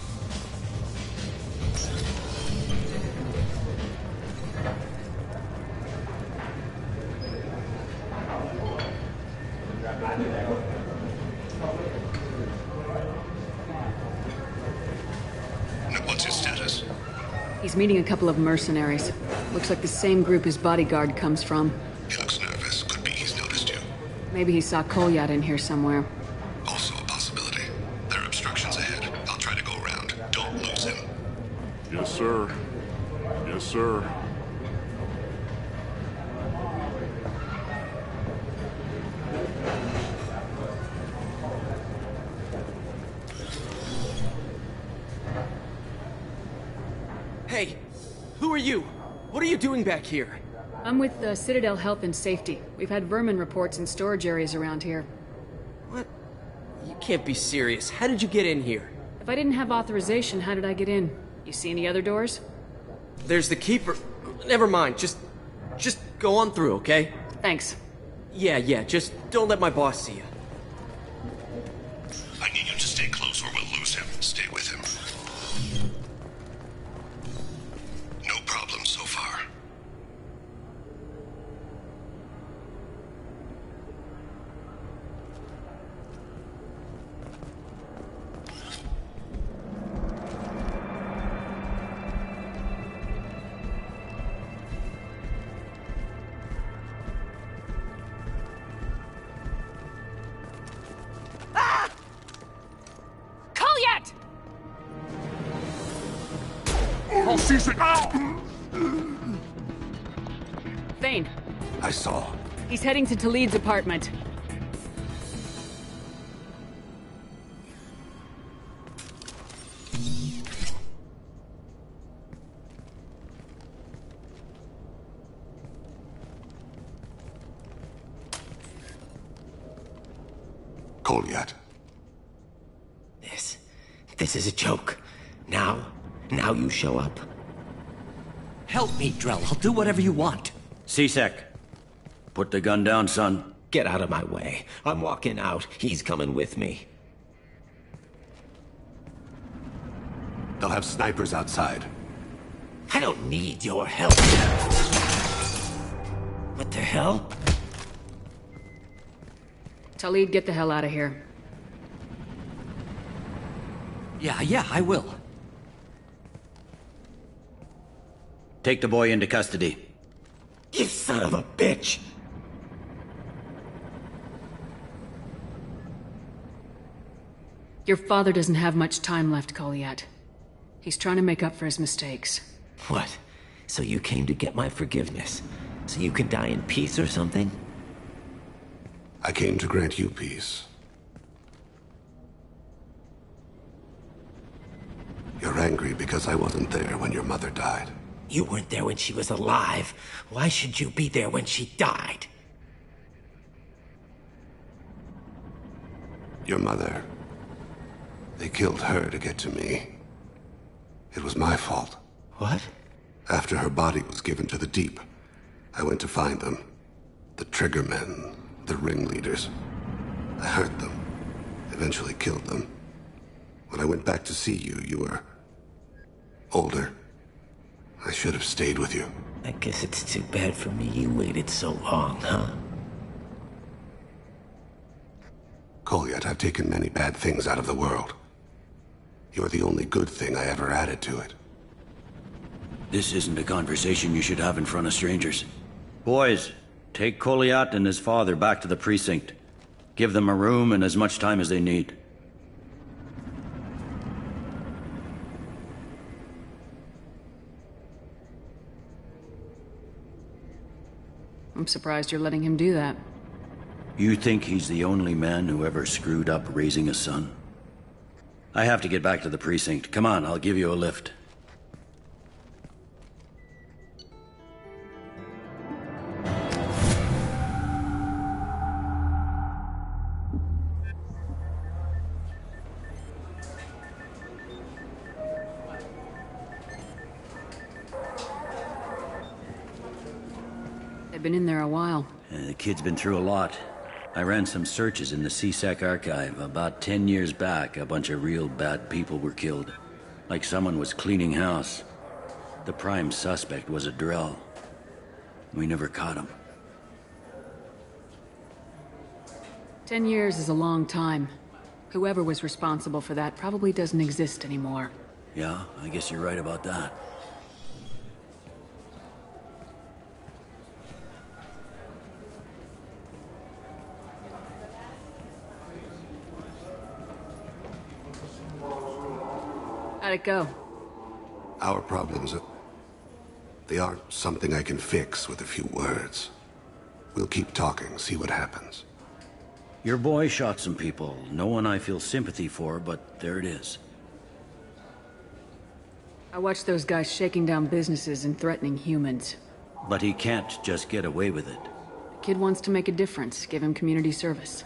Now, what's his status? He's meeting a couple of mercenaries. Looks like the same group his bodyguard comes from. He looks nervous. Could be he's noticed you. Maybe he saw Kolyat in here somewhere. Also a possibility. There are obstructions ahead. I'll try to go around. Don't lose him. Yes, sir. Yes, sir. Hey, who are you? What are you doing back here? I'm with Citadel Health and Safety. We've had vermin reports in storage areas around here. What? You can't be serious. How did you get in here? If I didn't have authorization, how did I get in? You see any other doors? There's the keeper. Never mind. Just go on through, okay? Thanks. Yeah. Just don't let my boss see you. I need you to stay close or we'll lose him. Stay with him. No problem so far. Kolyat! I'll seize it. plane. I saw. He's heading to Talid's apartment. Kolyat. This is a joke. Now you show up. Help me, Drell. I'll do whatever you want. C-Sec. Put the gun down, son. Get out of my way. I'm walking out. He's coming with me. They'll have snipers outside. I don't need your help. What the hell? Talid, get the hell out of here. Yeah, I will. Take the boy into custody. You son of a bitch! Your father doesn't have much time left, Kolyat. He's trying to make up for his mistakes. What? So you came to get my forgiveness? So you can die in peace or something? I came to grant you peace. You're angry because I wasn't there when your mother died. You weren't there when she was alive. Why should you be there when she died? Your mother. They killed her to get to me. It was my fault. What? After her body was given to the Deep, I went to find them. The Triggermen, the ringleaders. I hurt them. Eventually killed them. When I went back to see you, you were older. I should have stayed with you. I guess it's too bad for me you waited so long, huh? Kolyat, I've taken many bad things out of the world. You're the only good thing I ever added to it. This isn't a conversation you should have in front of strangers. Boys, take Kolyat and his father back to the precinct. Give them a room and as much time as they need. I'm surprised you're letting him do that. You think he's the only man who ever screwed up raising a son? I have to get back to the precinct. Come on, I'll give you a lift. They've been in there a while. The kid's been through a lot. I ran some searches in the C-Sec archive. About 10 years back, a bunch of real bad people were killed. Like someone was cleaning house. The prime suspect was a Drell. We never caught him. 10 years is a long time. Whoever was responsible for that probably doesn't exist anymore. Yeah, I guess you're right about that. How'd it go? Our problems they aren't something I can fix with a few words. We'll keep talking, see what happens. Your boy shot some people. No one I feel sympathy for, but there it is. I watched those guys shaking down businesses and threatening humans. But he can't just get away with it. The kid wants to make a difference. Give him community service.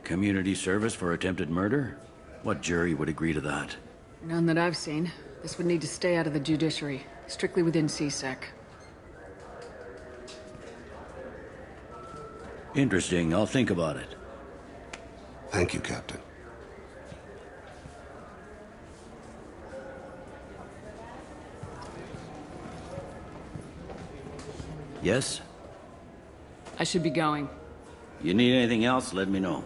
Community service for attempted murder? What jury would agree to that? None that I've seen. This would need to stay out of the judiciary. Strictly within C-Sec. Interesting. I'll think about it. Thank you, Captain. Yes? I should be going. You need anything else, let me know.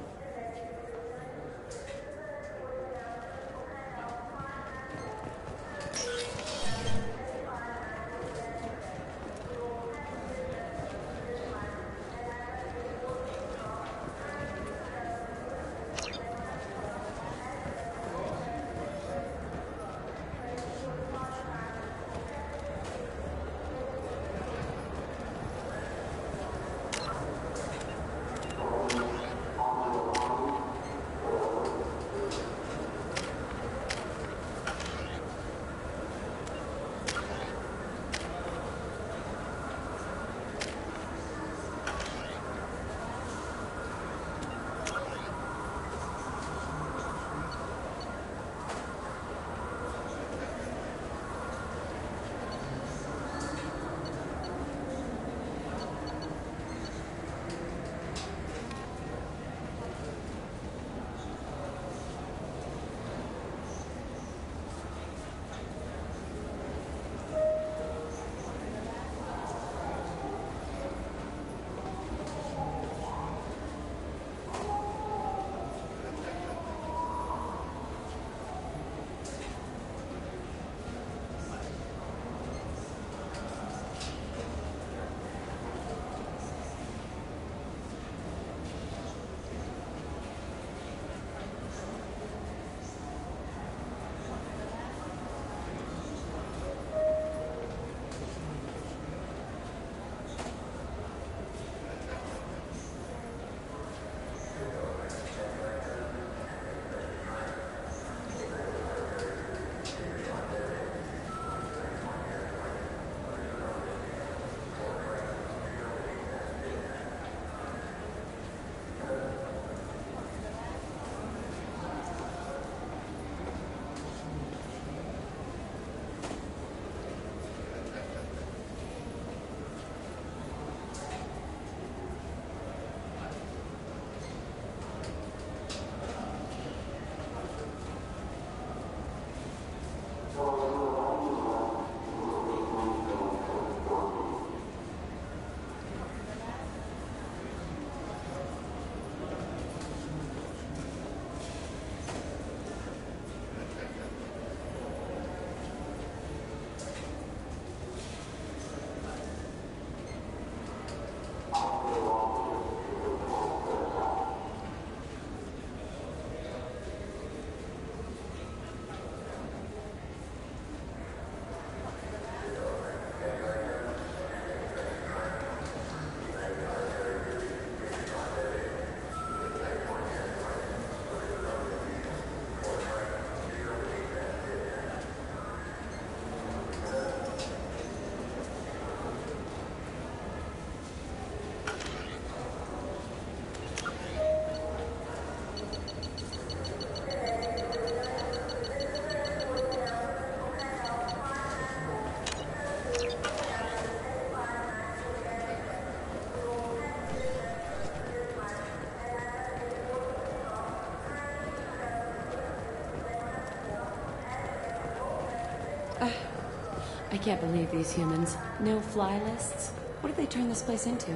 can't believe these humans. No fly lists? What have they turned this place into?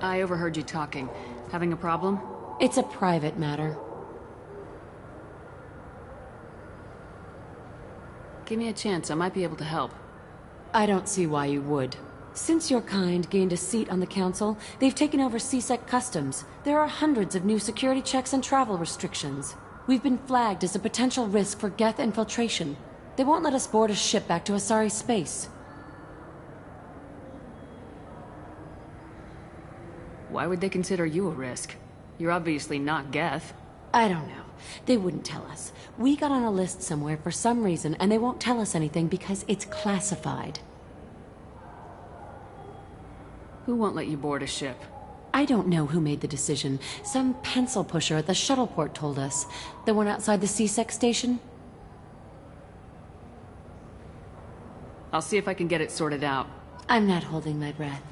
I overheard you talking. Having a problem? It's a private matter. Give me a chance, I might be able to help. I don't see why you would. Since your kind gained a seat on the council, they've taken over CSEC customs. There are hundreds of new security checks and travel restrictions. We've been flagged as a potential risk for Geth infiltration. They won't let us board a ship back to Asari space. Why would they consider you a risk? You're obviously not Geth. I don't know. They wouldn't tell us. We got on a list somewhere for some reason, and they won't tell us anything because it's classified. Who won't let you board a ship? I don't know who made the decision. Some pencil pusher at the shuttle port told us. The one outside the CSEC station? I'll see if I can get it sorted out. I'm not holding my breath.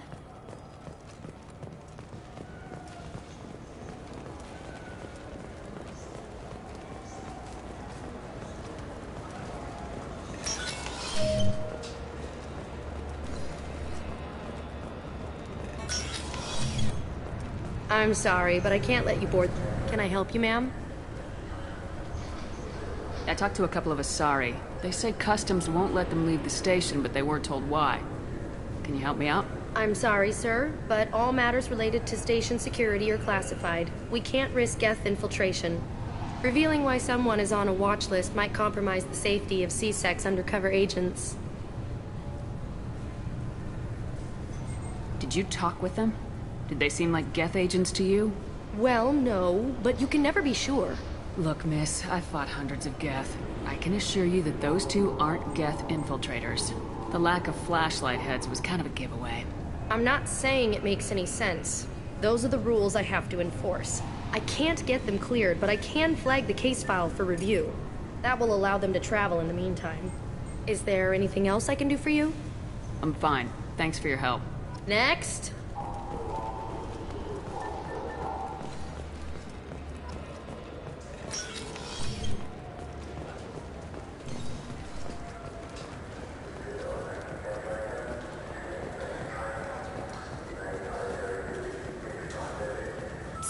I'm sorry, but I can't let you board. Can I help you, ma'am? I talked to a couple of Asari. They say customs won't let them leave the station, but they weren't told why. Can you help me out? I'm sorry, sir, but all matters related to station security are classified. We can't risk Geth infiltration. Revealing why someone is on a watch list might compromise the safety of CSEC's undercover agents. Did you talk with them? Did they seem like Geth agents to you? Well, no, but you can never be sure. Look, miss, I've fought hundreds of Geth. I can assure you that those two aren't Geth infiltrators. The lack of flashlight heads was kind of a giveaway. I'm not saying it makes any sense. Those are the rules I have to enforce. I can't get them cleared, but I can flag the case file for review. That will allow them to travel in the meantime. Is there anything else I can do for you? I'm fine. Thanks for your help. Next!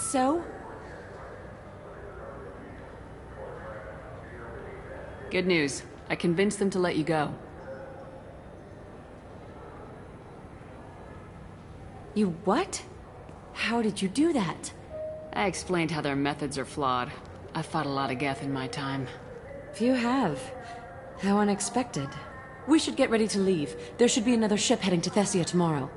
So? Good news. I convinced them to let you go. You what? How did you do that? I explained how their methods are flawed. I've fought a lot of Geth in my time. Few have. How unexpected. We should get ready to leave. There should be another ship heading to Thessia tomorrow.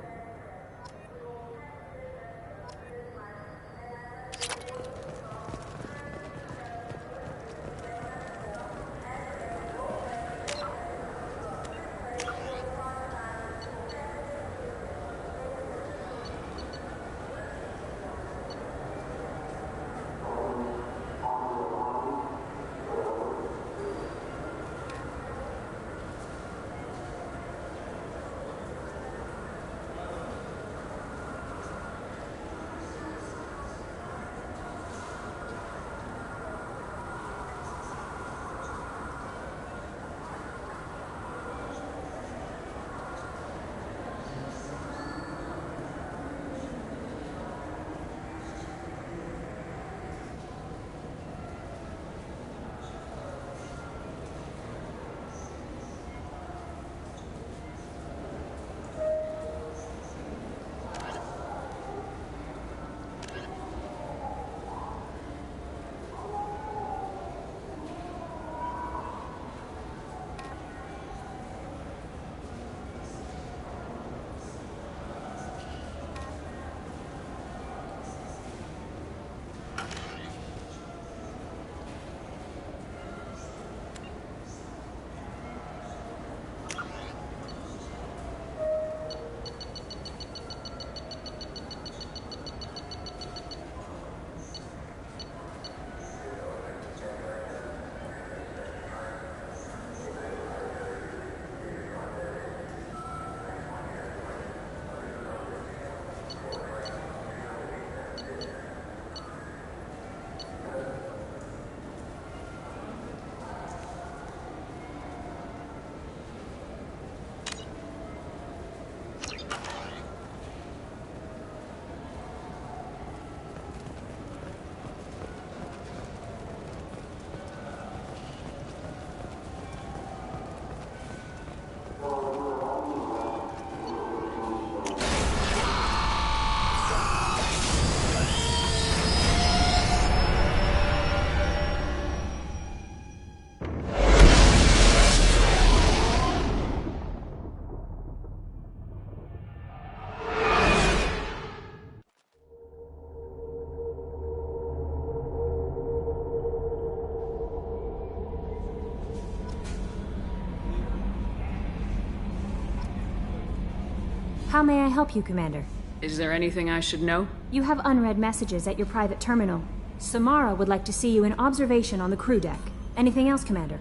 How may I help you, Commander? Is there anything I should know? You have unread messages at your private terminal. Samara would like to see you in observation on the crew deck. Anything else, Commander?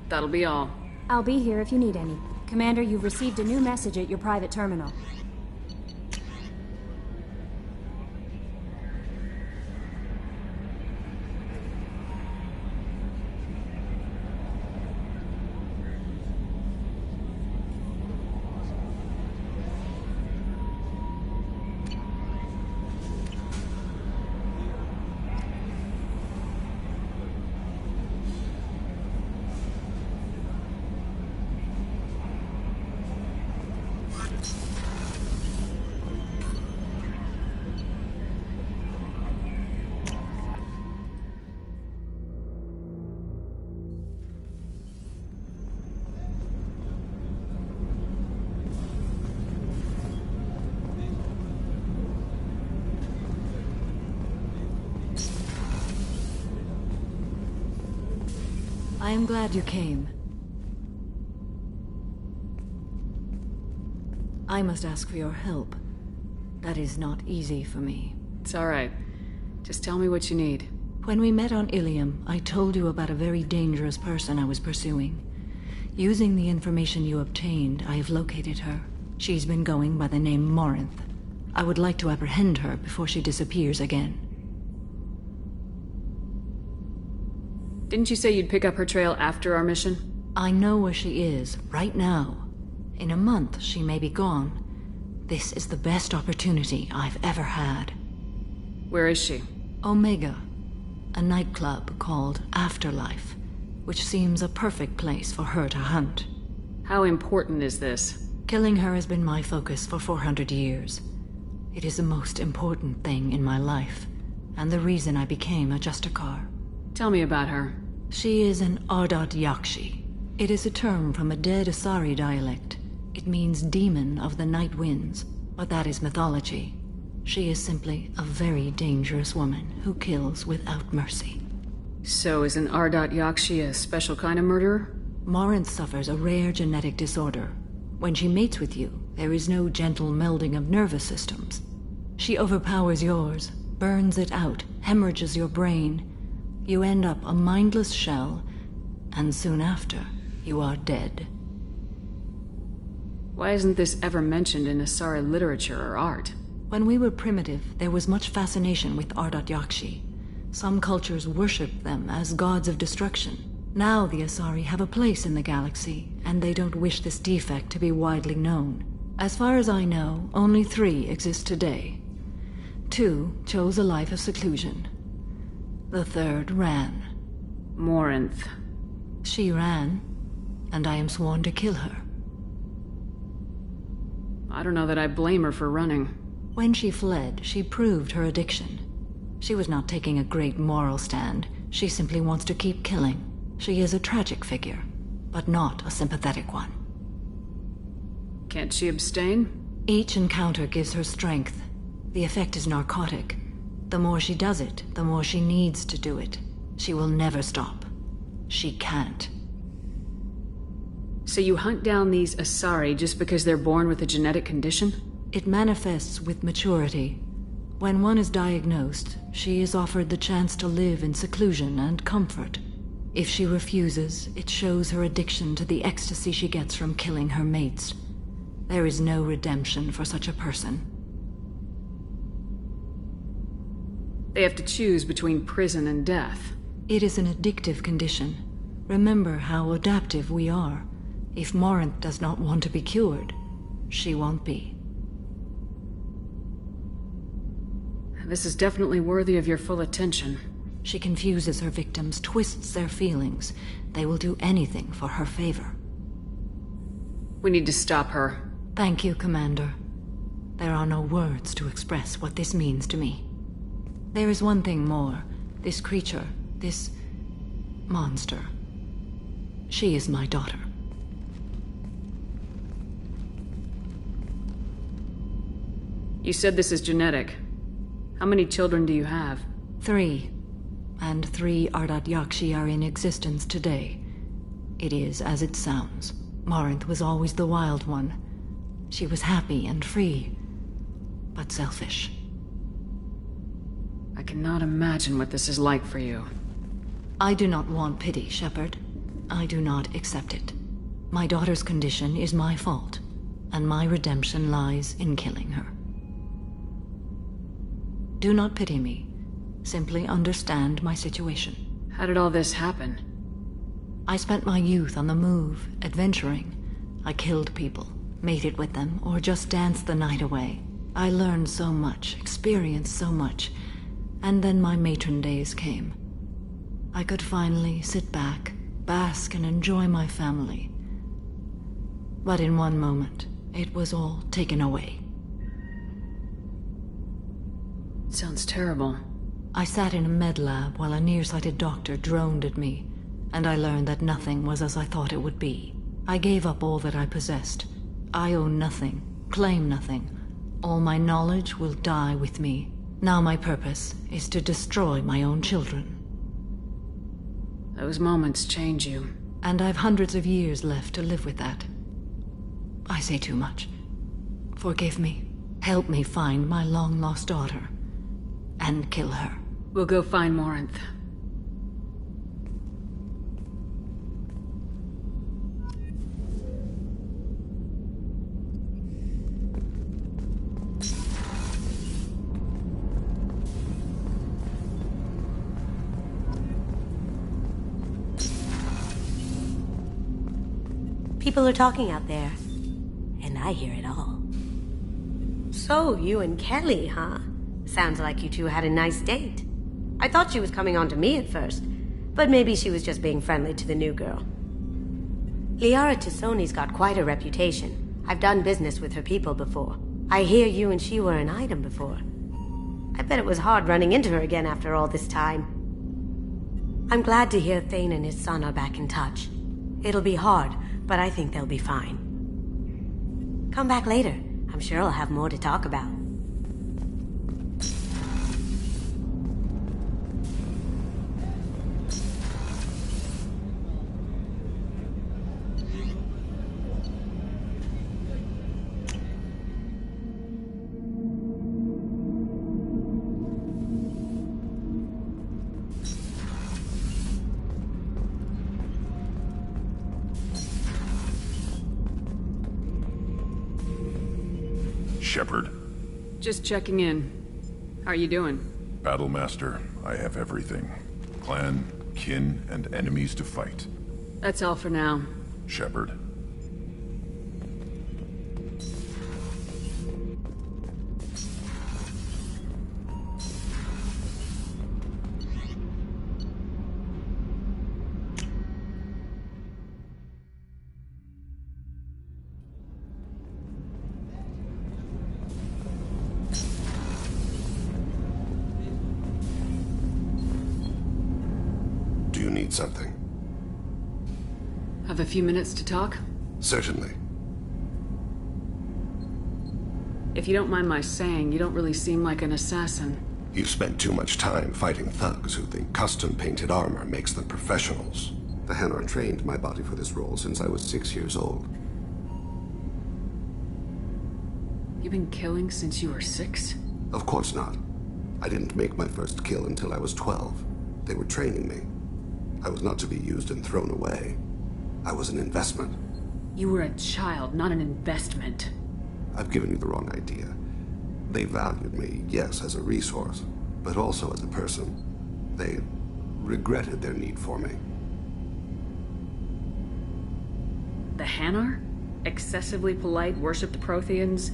That'll be all. I'll be here if you need any. Commander, you've received a new message at your private terminal. I am glad you came. I must ask for your help. That is not easy for me. It's all right. Just tell me what you need. When we met on Ilium, I told you about a very dangerous person I was pursuing. Using the information you obtained, I have located her. She's been going by the name Morinth. I would like to apprehend her before she disappears again. Didn't you say you'd pick up her trail after our mission? I know where she is, right now. In a month, she may be gone. This is the best opportunity I've ever had. Where is she? Omega, a nightclub called Afterlife, which seems a perfect place for her to hunt. How important is this? Killing her has been my focus for 400 years. It is the most important thing in my life, and the reason I became a Justicar. Tell me about her. She is an Ardat Yakshi. It is a term from a dead Asari dialect. It means demon of the night winds, but that is mythology. She is simply a very dangerous woman who kills without mercy. So is an Ardat Yakshi a special kind of murderer? Morinth suffers a rare genetic disorder. When she mates with you, there is no gentle melding of nervous systems. She overpowers yours, burns it out, hemorrhages your brain. You end up a mindless shell, and soon after, you are dead. Why isn't this ever mentioned in Asari literature or art? When we were primitive, there was much fascination with Ardat Yakshi. Some cultures worshipped them as gods of destruction. Now the Asari have a place in the galaxy, and they don't wish this defect to be widely known. As far as I know, only 3 exist today. 2 chose a life of seclusion. The 3rd ran. Morinth. She ran, and I am sworn to kill her. I don't know that I blame her for running. When she fled, she proved her addiction. She was not taking a great moral stand. She simply wants to keep killing. She is a tragic figure, but not a sympathetic one. Can't she abstain? Each encounter gives her strength. The effect is narcotic. The more she does it, the more she needs to do it. She will never stop. She can't. So you hunt down these Asari just because they're born with a genetic condition? It manifests with maturity. When one is diagnosed, she is offered the chance to live in seclusion and comfort. If she refuses, it shows her addiction to the ecstasy she gets from killing her mates. There is no redemption for such a person. They have to choose between prison and death. It is an addictive condition. Remember how adaptive we are. If Morinth does not want to be cured, she won't be. This is definitely worthy of your full attention. She confuses her victims, twists their feelings. They will do anything for her favor. We need to stop her. Thank you, Commander. There are no words to express what this means to me. There is one thing more. This creature, this monster. She is my daughter. You said this is genetic. How many children do you have? 3. And 3 Ardat Yakshi are in existence today. It is as it sounds. Morinth was always the wild one. She was happy and free, but selfish. I cannot imagine what this is like for you. I do not want pity, Shepard. I do not accept it. My daughter's condition is my fault, and my redemption lies in killing her. Do not pity me. Simply understand my situation. How did all this happen? I spent my youth on the move, adventuring. I killed people, mated with them, or just danced the night away. I learned so much, experienced so much, and then my matron days came. I could finally sit back, bask and enjoy my family. But in one moment, it was all taken away. Sounds terrible. I sat in a med lab while a nearsighted doctor droned at me, and I learned that nothing was as I thought it would be. I gave up all that I possessed. I own nothing, claim nothing. All my knowledge will die with me. Now my purpose is to destroy my own children. Those moments change you. And I've hundreds of years left to live with that. I say too much. Forgive me. Help me find my long-lost daughter. And kill her. We'll go find Morinth. People are talking out there, and I hear it all. So, you and Kelly, huh? Sounds like you two had a nice date. I thought she was coming on to me at first, but maybe she was just being friendly to the new girl. Liara Tassoni's got quite a reputation. I've done business with her people before. I hear you and she were an item before. I bet it was hard running into her again after all this time. I'm glad to hear Thane and his son are back in touch. It'll be hard, but I think they'll be fine. Come back later. I'm sure I'll have more to talk about. Shepard. Just checking in. How are you doing? Battlemaster, I have everything. Clan, kin, and enemies to fight. That's all for now. Shepard. Do you need something? Have a few minutes to talk? Certainly. If you don't mind my saying, you don't really seem like an assassin. You've spent too much time fighting thugs who think custom-painted armor makes them professionals. The Hanar trained my body for this role since I was 6 years old. You've been killing since you were 6? Of course not. I didn't make my first kill until I was 12. They were training me. I was not to be used and thrown away. I was an investment. You were a child, not an investment. I've given you the wrong idea. They valued me, yes, as a resource, but also as a person. They regretted their need for me. The Hanar? Excessively polite, worship the Protheans?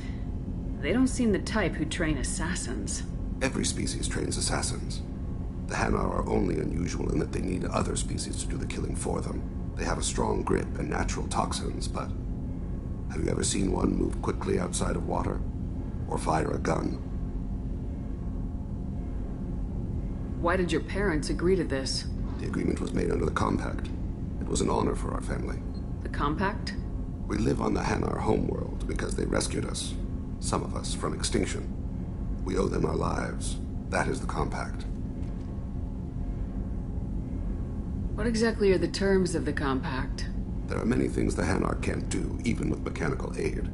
They don't seem the type who train assassins. Every species trains assassins. The Hanar are only unusual in that they need other species to do the killing for them. They have a strong grip and natural toxins, but have you ever seen one move quickly outside of water? Or fire a gun? Why did your parents agree to this? The agreement was made under the Compact. It was an honor for our family. The Compact? We live on the Hanar homeworld because they rescued us. Some of us from extinction. We owe them our lives. That is the Compact. What exactly are the terms of the Compact? There are many things the Hanar can't do, even with mechanical aid.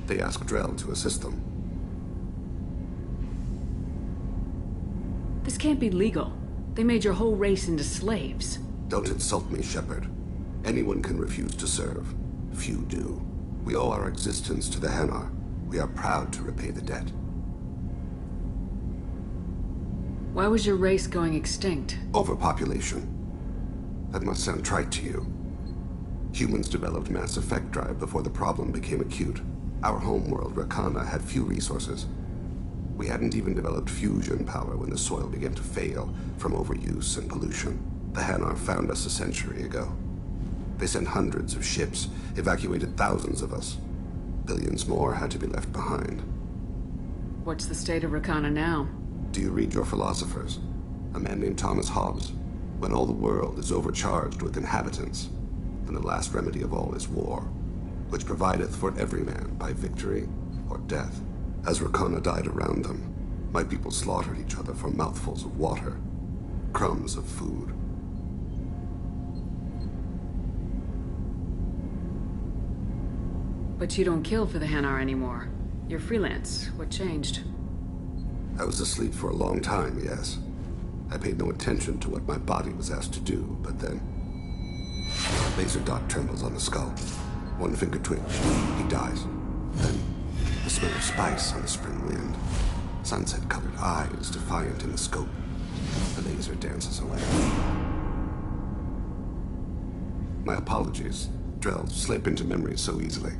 They ask Drell to assist them. This can't be legal. They made your whole race into slaves. Don't insult me, Shepard. Anyone can refuse to serve. Few do. We owe our existence to the Hanar. We are proud to repay the debt. Why was your race going extinct? Overpopulation. That must sound trite to you. Humans developed mass effect drive before the problem became acute. Our homeworld, Rakana, had few resources. We hadn't even developed fusion power when the soil began to fail from overuse and pollution. The Hanar found us a century ago. They sent hundreds of ships, evacuated thousands of us. Billions more had to be left behind. What's the state of Rakana now? Do you read your philosophers? A man named Thomas Hobbes. When all the world is overcharged with inhabitants, then the last remedy of all is war, which provideth for every man by victory or death. As Rakana died around them, my people slaughtered each other for mouthfuls of water, crumbs of food. But you don't kill for the Hanar anymore. You're freelance. What changed? I was asleep for a long time, yes. I paid no attention to what my body was asked to do, but then... Laser dot trembles on the skull. One finger twitch. He dies. Then, the smell of spice on the spring wind. Sunset-colored eyes defiant in the scope. The laser dances away. My apologies. Drell slip into memory so easily.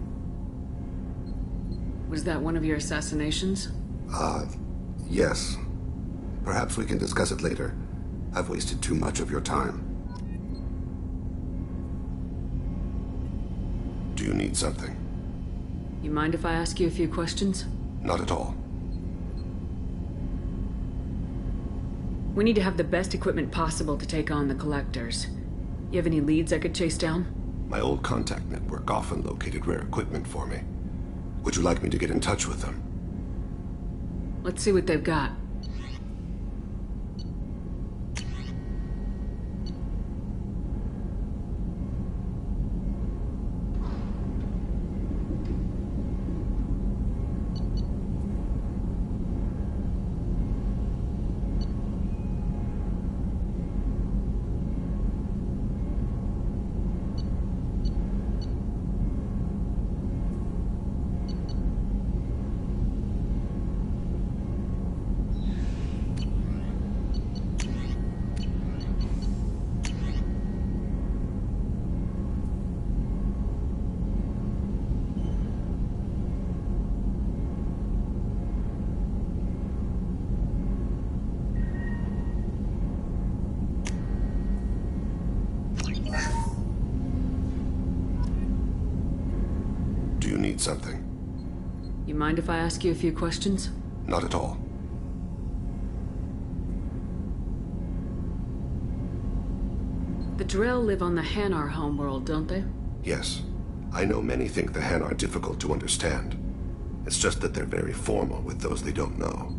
Was that one of your assassinations? Yes. Perhaps we can discuss it later. I've wasted too much of your time. Do you need something? You mind if I ask you a few questions? Not at all. We need to have the best equipment possible to take on the Collectors. You have any leads I could chase down? My old contact network often located rare equipment for me. Would you like me to get in touch with them? Let's see what they've got. Something. You mind if I ask you a few questions? Not at all. The Drell live on the Hanar homeworld, don't they? Yes. I know many think the Hanar are difficult to understand. It's just that they're very formal with those they don't know.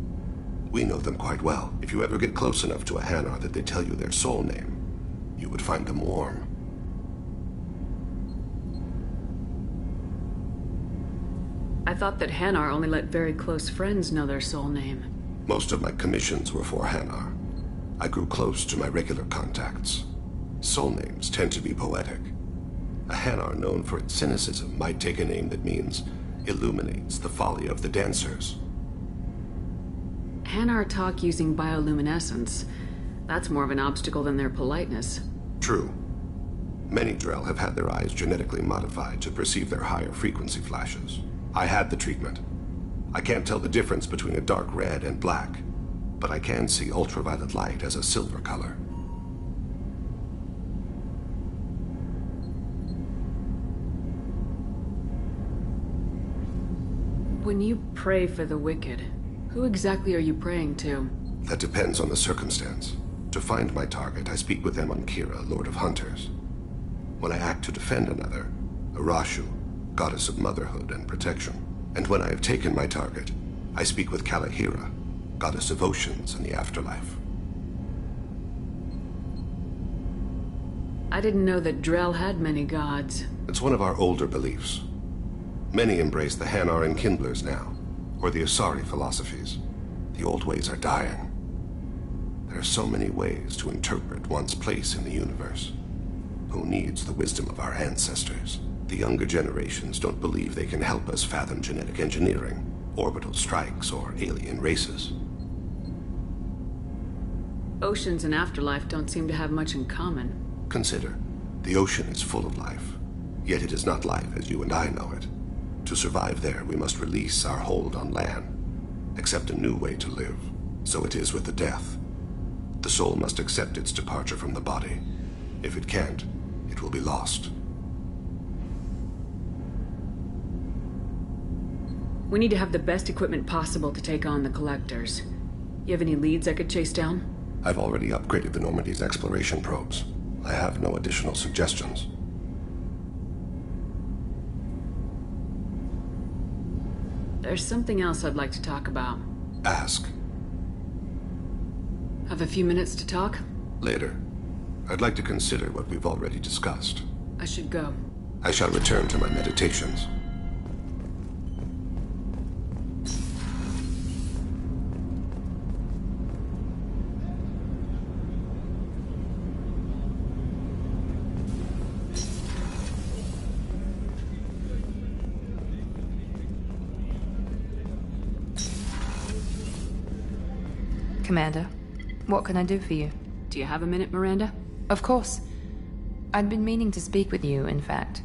We know them quite well. If you ever get close enough to a Hanar that they tell you their soul name, you would find them warm. I thought that Hanar only let very close friends know their soul name. Most of my commissions were for Hanar. I grew close to my regular contacts. Soul names tend to be poetic. A Hanar known for its cynicism might take a name that means illuminates the folly of the dancers. Hanar talk using bioluminescence. That's more of an obstacle than their politeness. True. Many Drell have had their eyes genetically modified to perceive their higher frequency flashes. I had the treatment. I can't tell the difference between a dark red and black, but I can see ultraviolet light as a silver color. When you pray for the wicked, who exactly are you praying to? That depends on the circumstance. To find my target, I speak with them on Kira, Lord of Hunters. When I act to defend another, Arashu, goddess of motherhood and protection. And when I have taken my target, I speak with Kalahira, goddess of oceans and the afterlife. I didn't know that Drell had many gods. It's one of our older beliefs. Many embrace the Hanar and Kindlers now, or the Asari philosophies. The old ways are dying. There are so many ways to interpret one's place in the universe. Who needs the wisdom of our ancestors? The younger generations don't believe they can help us fathom genetic engineering, orbital strikes, or alien races. Oceans and afterlife don't seem to have much in common. Consider, the ocean is full of life, yet it is not life as you and I know it. To survive there, we must release our hold on land, accept a new way to live. So it is with the death. The soul must accept its departure from the body. If it can't, it will be lost. We need to have the best equipment possible to take on the Collectors. You have any leads I could chase down? I've already upgraded the Normandy's exploration probes. I have no additional suggestions. There's something else I'd like to talk about. Ask. Have a few minutes to talk? Later. I'd like to consider what we've already discussed. I should go. I shall return to my meditations. Commander, what can I do for you? Do you have a minute, Miranda? Of course. I'd been meaning to speak with you, in fact.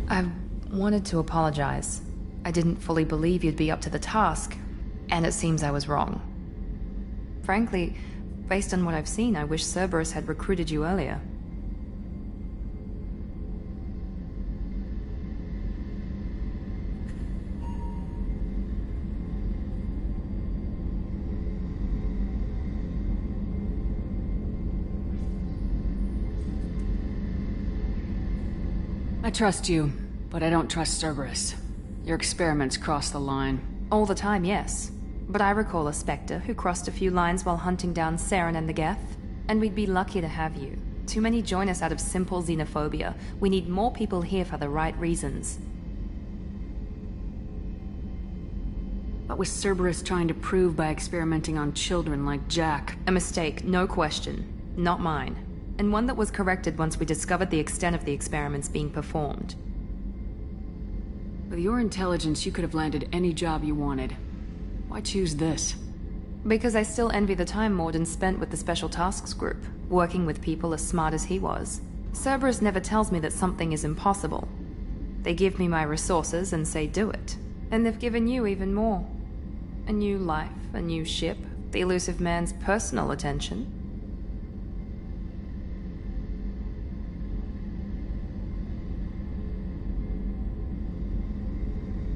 I wanted to apologize. I didn't fully believe you'd be up to the task, and it seems I was wrong. Frankly, based on what I've seen, I wish Cerberus had recruited you earlier. I trust you, but I don't trust Cerberus. Your experiments cross the line. All the time, yes. But I recall a Spectre who crossed a few lines while hunting down Saren and the Geth. And we'd be lucky to have you. Too many join us out of simple xenophobia. We need more people here for the right reasons. What was Cerberus trying to prove by experimenting on children like Jack? A mistake, no question. Not mine. And one that was corrected once we discovered the extent of the experiments being performed. With your intelligence, you could have landed any job you wanted. Why choose this? Because I still envy the time Morden spent with the Special Tasks Group, working with people as smart as he was. Cerberus never tells me that something is impossible. They give me my resources and say do it. And they've given you even more. A new life, a new ship, the elusive man's personal attention.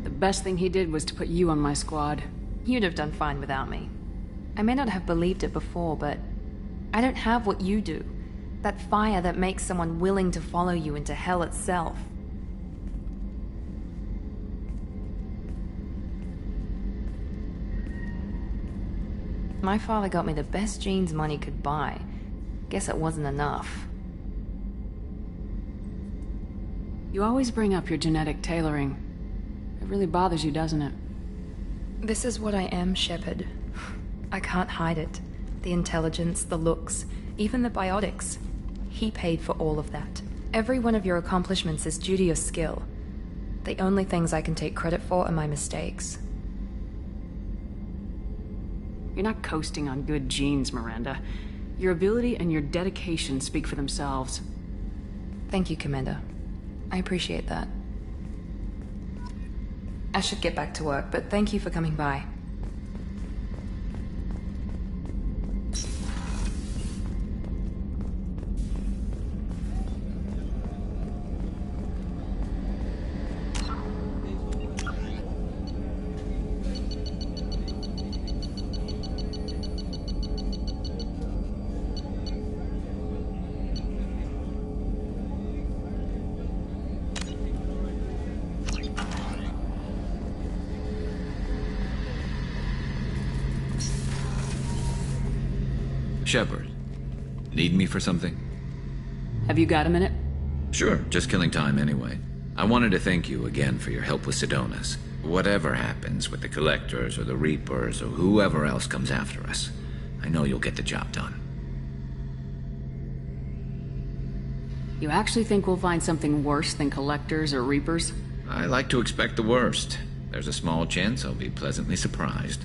The best thing he did was to put you on my squad. You'd have done fine without me. I may not have believed it before, but I don't have what you do. That fire that makes someone willing to follow you into hell itself. My father got me the best jeans money could buy. Guess it wasn't enough. You always bring up your genetic tailoring. It really bothers you, doesn't it? This is what I am, Shepard. I can't hide it. The intelligence, the looks, even the biotics. He paid for all of that. Every one of your accomplishments is due to your skill. The only things I can take credit for are my mistakes. You're not coasting on good genes, Miranda. Your ability and your dedication speak for themselves. Thank you, Commander. I appreciate that. I should get back to work, but thank you for coming by. Shepard, need me for something? Have you got a minute? Sure, just killing time anyway. I wanted to thank you again for your help with Sidonis. Whatever happens with the Collectors or the Reapers or whoever else comes after us, I know you'll get the job done. You actually think we'll find something worse than Collectors or Reapers? I like to expect the worst. There's a small chance I'll be pleasantly surprised.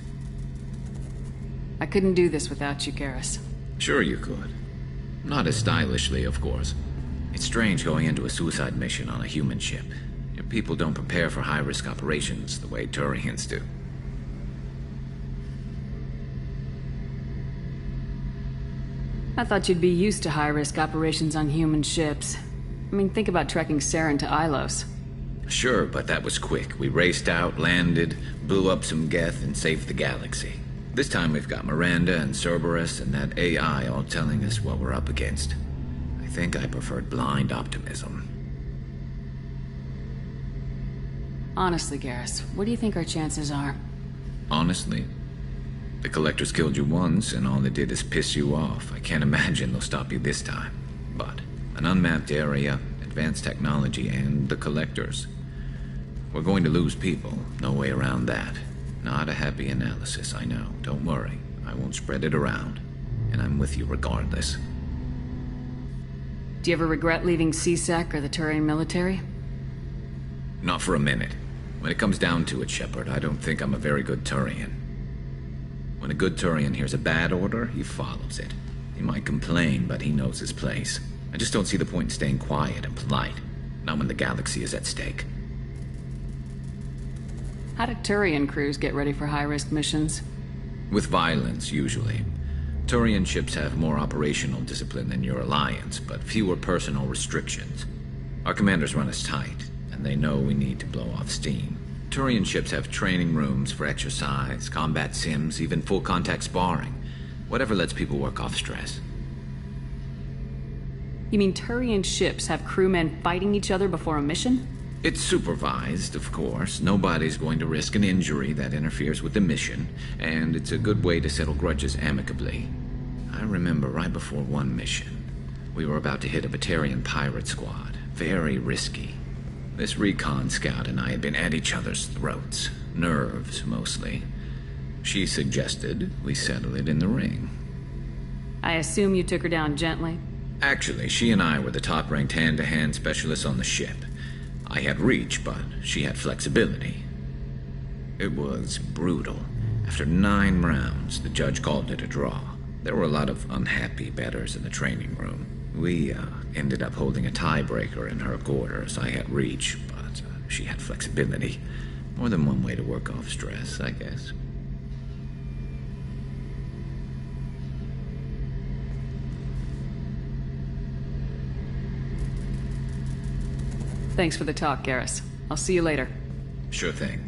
I couldn't do this without you, Garrus. Sure you could. Not as stylishly, of course. It's strange going into a suicide mission on a human ship. Your people don't prepare for high-risk operations the way Turians do. I thought you'd be used to high-risk operations on human ships. I mean, think about trekking Saren to Ilos. Sure, but that was quick. We raced out, landed, blew up some Geth, and saved the galaxy. This time we've got Miranda and Cerberus and that AI all telling us what we're up against. I think I preferred blind optimism. Honestly, Garrus, what do you think our chances are? Honestly, the Collectors killed you once, and all they did is piss you off. I can't imagine they'll stop you this time. But an unmapped area, advanced technology, and the Collectors. We're going to lose people. No way around that. Not a happy analysis, I know. Don't worry. I won't spread it around. And I'm with you regardless. Do you ever regret leaving CSEC or the Turian military? Not for a minute. When it comes down to it, Shepard, I don't think I'm a very good Turian. When a good Turian hears a bad order, he follows it. He might complain, but he knows his place. I just don't see the point in staying quiet and polite. Not when the galaxy is at stake. How do Turian crews get ready for high-risk missions? With violence, usually. Turian ships have more operational discipline than your alliance, but fewer personal restrictions. Our commanders run us tight, and they know we need to blow off steam. Turian ships have training rooms for exercise, combat sims, even full-contact sparring. Whatever lets people work off stress. You mean Turian ships have crewmen fighting each other before a mission? It's supervised, of course. Nobody's going to risk an injury that interferes with the mission, and it's a good way to settle grudges amicably. I remember right before one mission, we were about to hit a Batarian pirate squad. Very risky. This recon scout and I had been at each other's throats. Nerves, mostly. She suggested we settle it in the ring. I assume you took her down gently? Actually, she and I were the top-ranked hand-to-hand specialists on the ship. I had reach, but she had flexibility. It was brutal. After 9 rounds, the judge called it a draw. There were a lot of unhappy bettors in the training room. We ended up holding a tiebreaker in her quarters. I had reach, but she had flexibility. More than one way to work off stress, I guess. Thanks for the talk, Garrus. I'll see you later. Sure thing.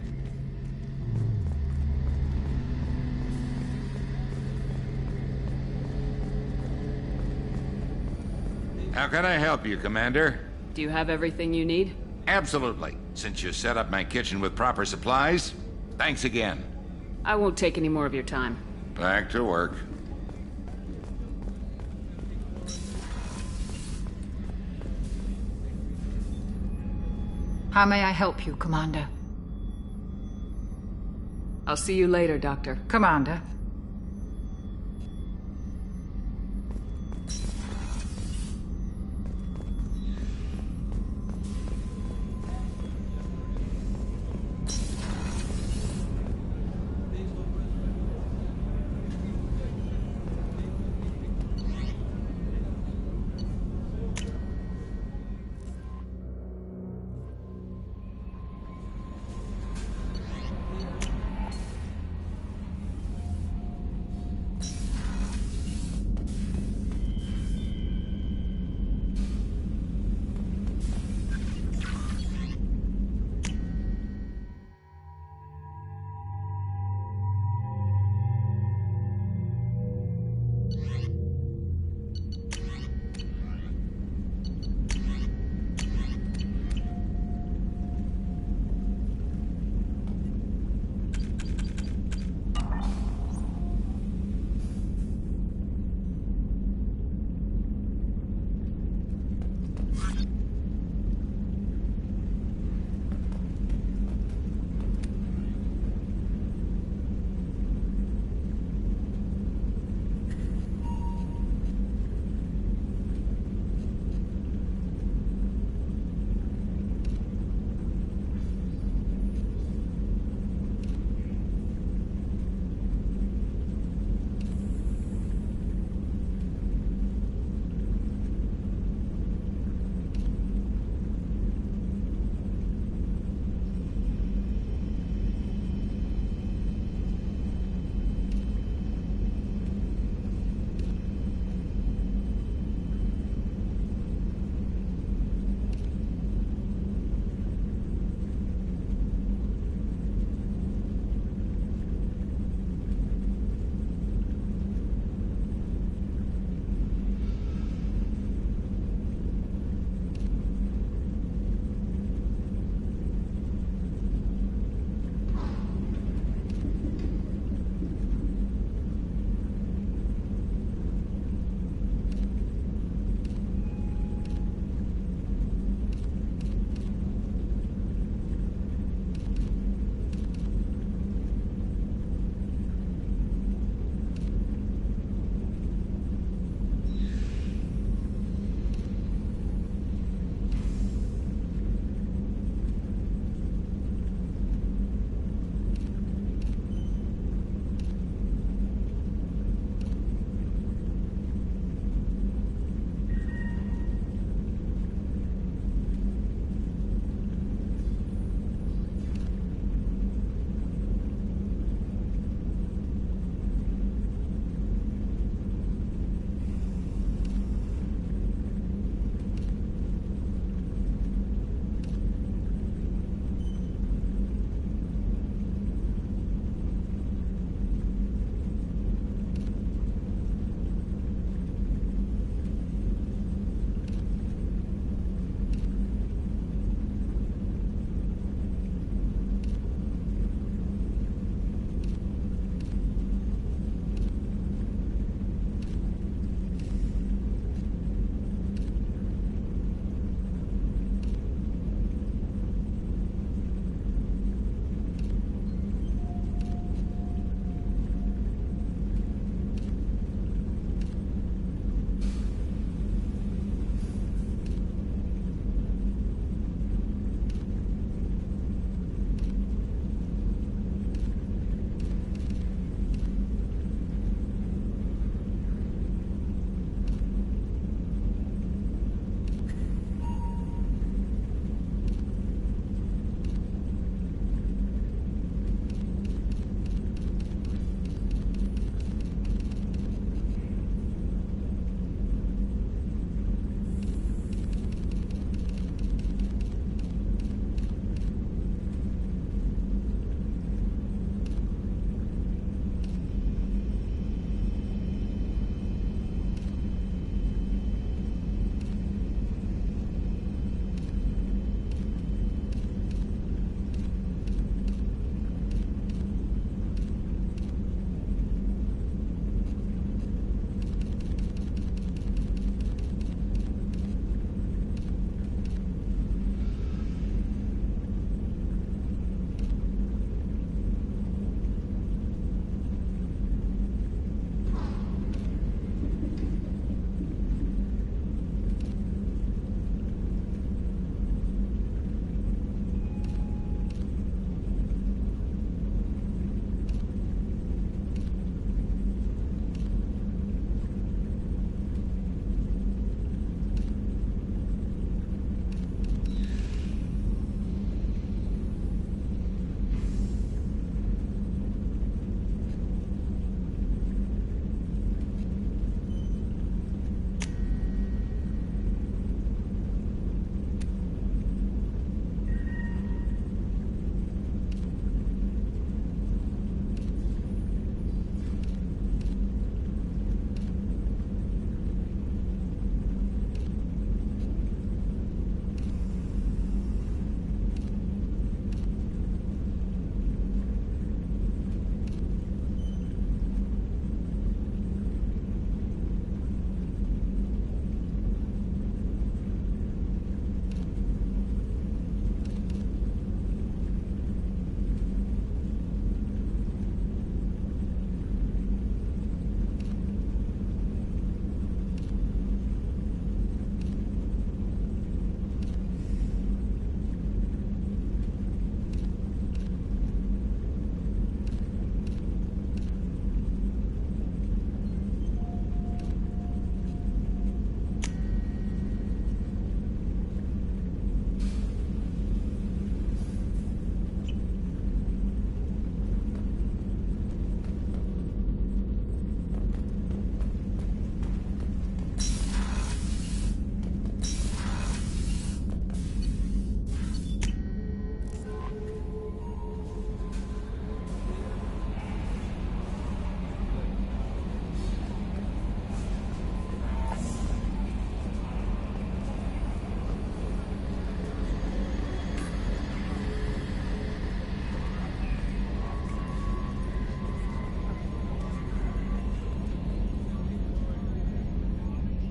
How can I help you, Commander? Do you have everything you need? Absolutely. Since you set up my kitchen with proper supplies, thanks again. I won't take any more of your time. Back to work. How may I help you, Commander? I'll see you later, Doctor. Commander.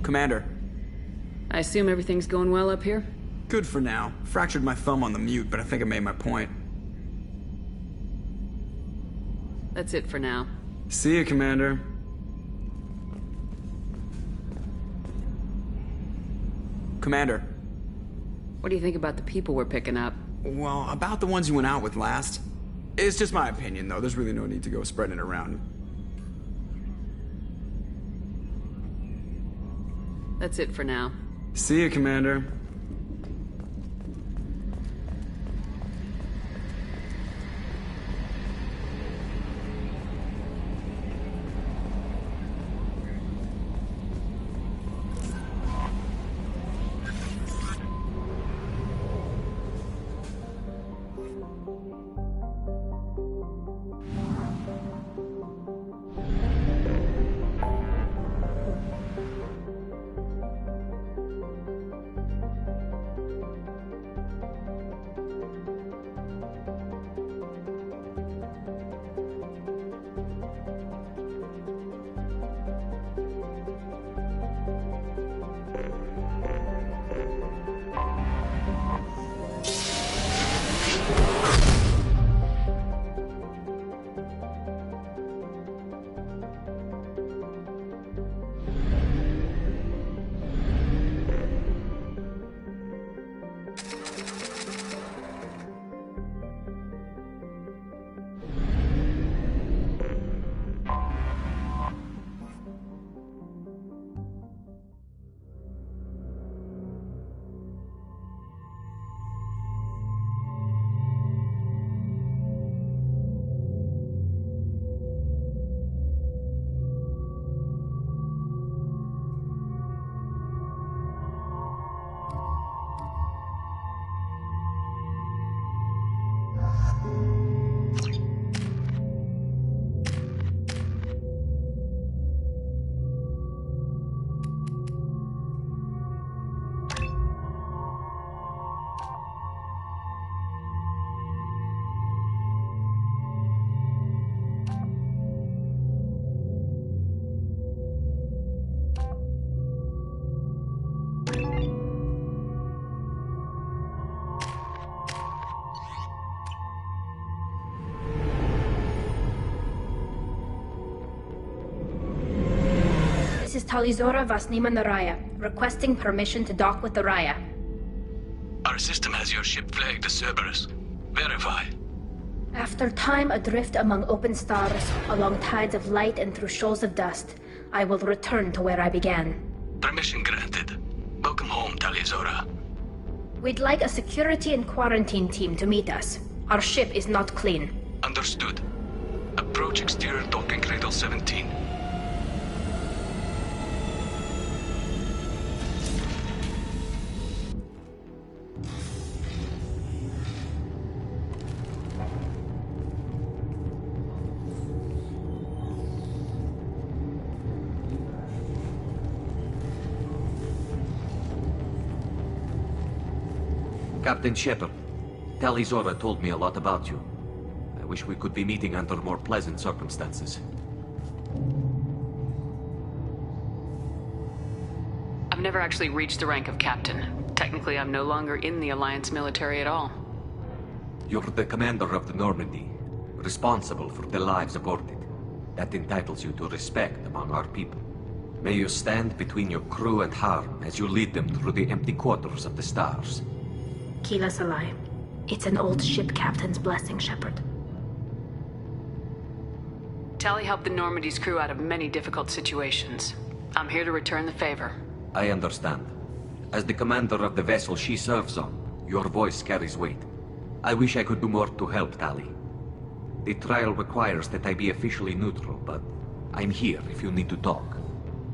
Commander. I assume everything's going well up here? Good for now. Fractured my thumb on the mute, but I think I made my point. That's it for now. See you, Commander. Commander. What do you think about the people we're picking up? Well, about the ones you went out with last. It's just my opinion, though. There's really no need to go spreading it around. That's it for now. See you, Commander. This is Talizora Vasnima Naraya, requesting permission to dock with the Raya. Our system has your ship flagged as Cerberus. Verify. After time adrift among open stars, along tides of light and through shoals of dust, I will return to where I began. Permission granted. Welcome home, Talizora. We'd like a security and quarantine team to meet us. Our ship is not clean. Understood. Approach exterior docking cradle 17. Captain Shepard, Talizora told me a lot about you. I wish we could be meeting under more pleasant circumstances. I've never actually reached the rank of captain. Technically, I'm no longer in the Alliance military at all. You're the commander of the Normandy, responsible for the lives aborted. That entitles you to respect among our people. May you stand between your crew and harm as you lead them through the empty quarters of the stars. Kila Salai. It's an old ship captain's blessing, Shepard. Tali helped the Normandy's crew out of many difficult situations. I'm here to return the favor. I understand. As the commander of the vessel she serves on, your voice carries weight. I wish I could do more to help Tali. The trial requires that I be officially neutral, but I'm here if you need to talk.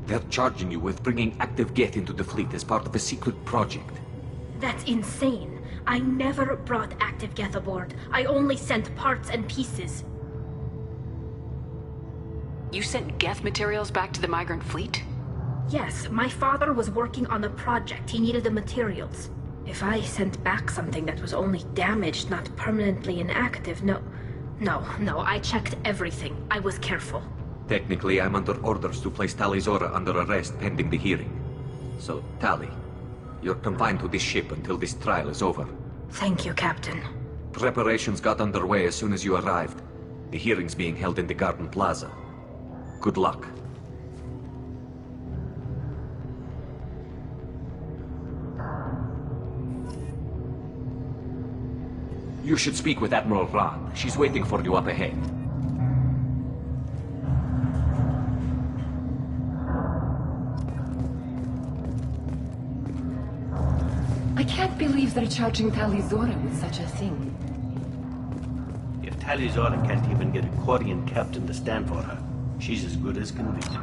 They're charging you with bringing active Geth into the fleet as part of a secret project. That's insane. I never brought active Geth aboard. I only sent parts and pieces. You sent Geth materials back to the migrant fleet? Yes, my father was working on a project. He needed the materials. If I sent back something that was only damaged, not permanently inactive, no, I checked everything. I was careful. Technically, I'm under orders to place Talizora under arrest pending the hearing. So, Tali, you're confined to this ship until this trial is over. Thank you, Captain. Preparations got underway as soon as you arrived. The hearing's being held in the Garden Plaza. Good luck. You should speak with Admiral Ran. She's waiting for you up ahead. I can't believe they're charging Tali Zora with such a thing. If Tali Zora can't even get a Quarian captain to stand for her, she's as good as convicted.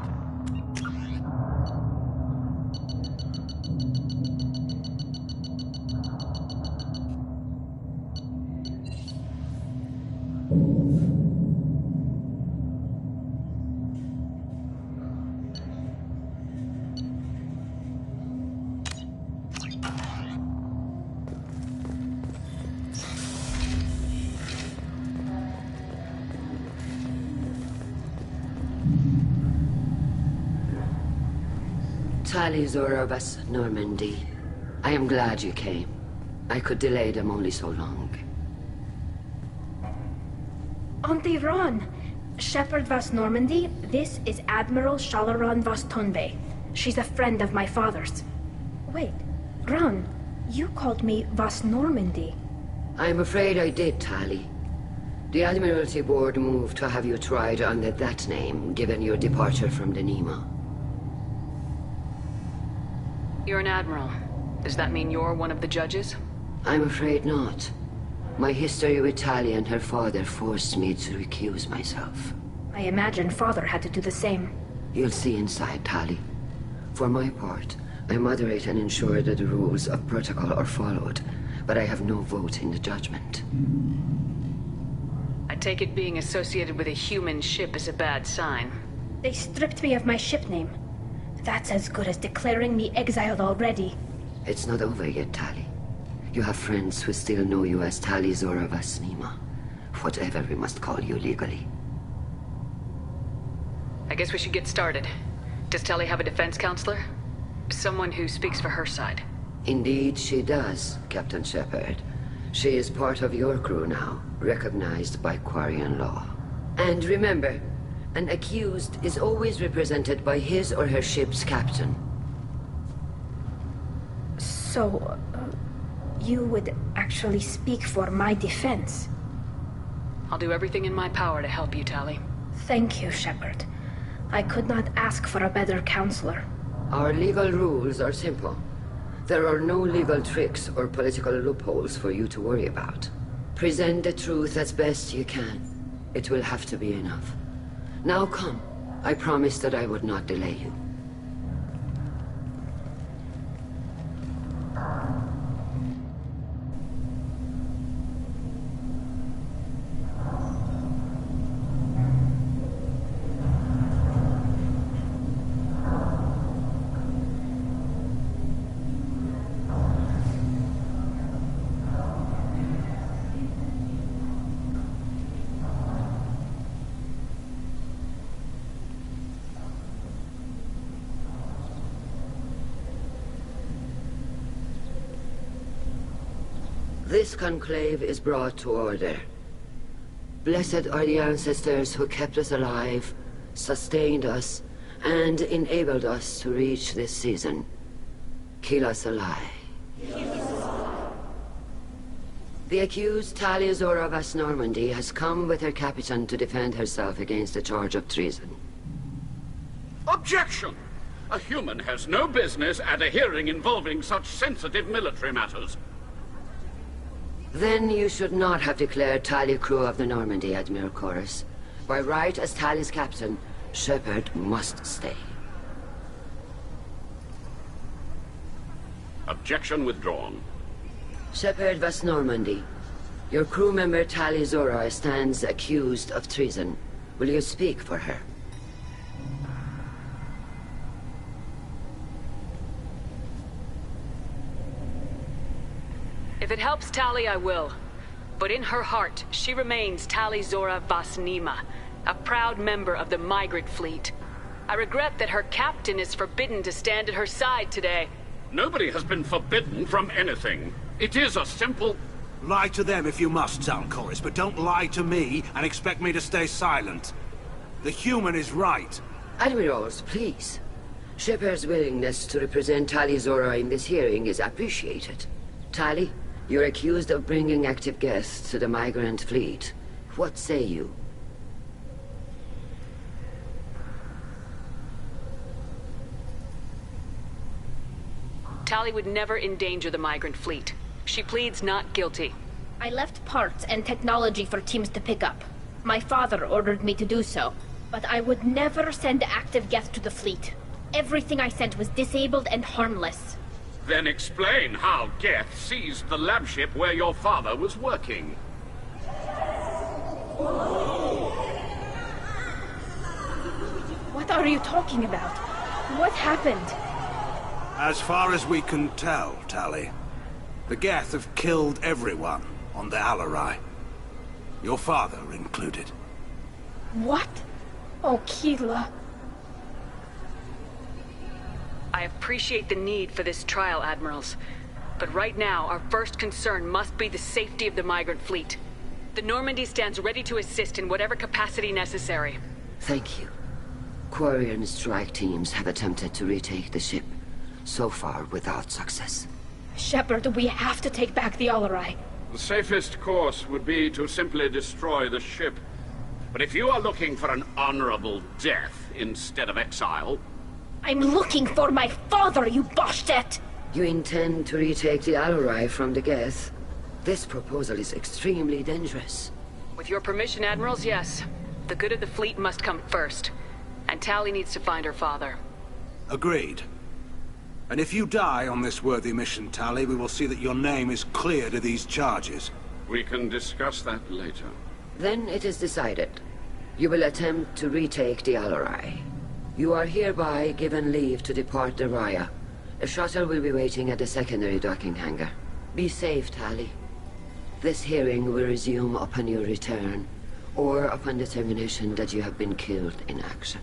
Tali Zora Vas Normandy. I am glad you came. I could delay them only so long. Auntie Ron! Shepherd Vas Normandy, this is Admiral Shalaran Vas Tonbe. She's a friend of my father's. Wait, Ron, you called me Vas Normandy. I'm afraid I did, Tali. The Admiralty Board moved to have you tried under that name, given your departure from the Nima. You're an admiral. Does that mean you're one of the judges? I'm afraid not. My history with Tali and her father forced me to recuse myself. I imagine father had to do the same. You'll see inside, Tali. For my part, I moderate and ensure that the rules of protocol are followed, but I have no vote in the judgment. I take it being associated with a human ship is a bad sign. They stripped me of my ship name. That's as good as declaring me exiled already. It's not over yet, Tali. You have friends who still know you as Tali Zora Vas Nima. Whatever we must call you legally. I guess we should get started. Does Tali have a defense counselor? Someone who speaks for her side. Indeed she does, Captain Shepard. She is part of your crew now, recognized by Quarian law. And remember, an accused is always represented by his or her ship's captain. So, you would actually speak for my defense? I'll do everything in my power to help you, Tali. Thank you, Shepard. I could not ask for a better counselor. Our legal rules are simple. There are no legal tricks or political loopholes for you to worry about. Present the truth as best you can. It will have to be enough. Now come. I promised that I would not delay you. This conclave is brought to order. Blessed are the ancestors who kept us alive, sustained us, and enabled us to reach this season. Keep us alive. The accused Tali Zora Vas Normandy has come with her captain to defend herself against a charge of treason. Objection! A human has no business at a hearing involving such sensitive military matters. Then you should not have declared Tali crew of the Normandy, Admiral Chorus. By right as Tali's captain, Shepard must stay. Objection withdrawn. Shepard Vas Normandy, your crew member Tali Zora stands accused of treason. Will you speak for her? If it helps Tali, I will. But in her heart, she remains Tali Zora Vas Nima, a proud member of the migrant fleet. I regret that her captain is forbidden to stand at her side today. Nobody has been forbidden from anything. It is a simple... Lie to them if you must, Zalcoris, but don't lie to me and expect me to stay silent. The human is right. Admirals, please. Shepard's willingness to represent Tali Zora in this hearing is appreciated. Tali, you're accused of bringing active guests to the migrant fleet. What say you? Tali would never endanger the migrant fleet. She pleads not guilty. I left parts and technology for teams to pick up. My father ordered me to do so, but I would never send active guests to the fleet. Everything I sent was disabled and harmless. Then explain how Geth seized the lab ship where your father was working. What are you talking about? What happened? As far as we can tell, Tali, the Geth have killed everyone on the Alarai. Your father included. What? Oh, Keela. I appreciate the need for this trial, Admirals. But right now, our first concern must be the safety of the migrant fleet. The Normandy stands ready to assist in whatever capacity necessary. Thank you. Quarian strike teams have attempted to retake the ship, so far without success. Shepard, we have to take back the Alarai. The safest course would be to simply destroy the ship. But if you are looking for an honorable death instead of exile... I'm looking for my father, you Boshtet! You intend to retake the Alarai from the Geth? This proposal is extremely dangerous. With your permission, Admirals, yes. The good of the fleet must come first. And Tali needs to find her father. Agreed. And if you die on this worthy mission, Tali, we will see that your name is cleared of these charges. We can discuss that later. Then it is decided. You will attempt to retake the Alarai. You are hereby given leave to depart the Raya. A shuttle will be waiting at the secondary docking hangar. Be safe, Tali. This hearing will resume upon your return, or upon determination that you have been killed in action.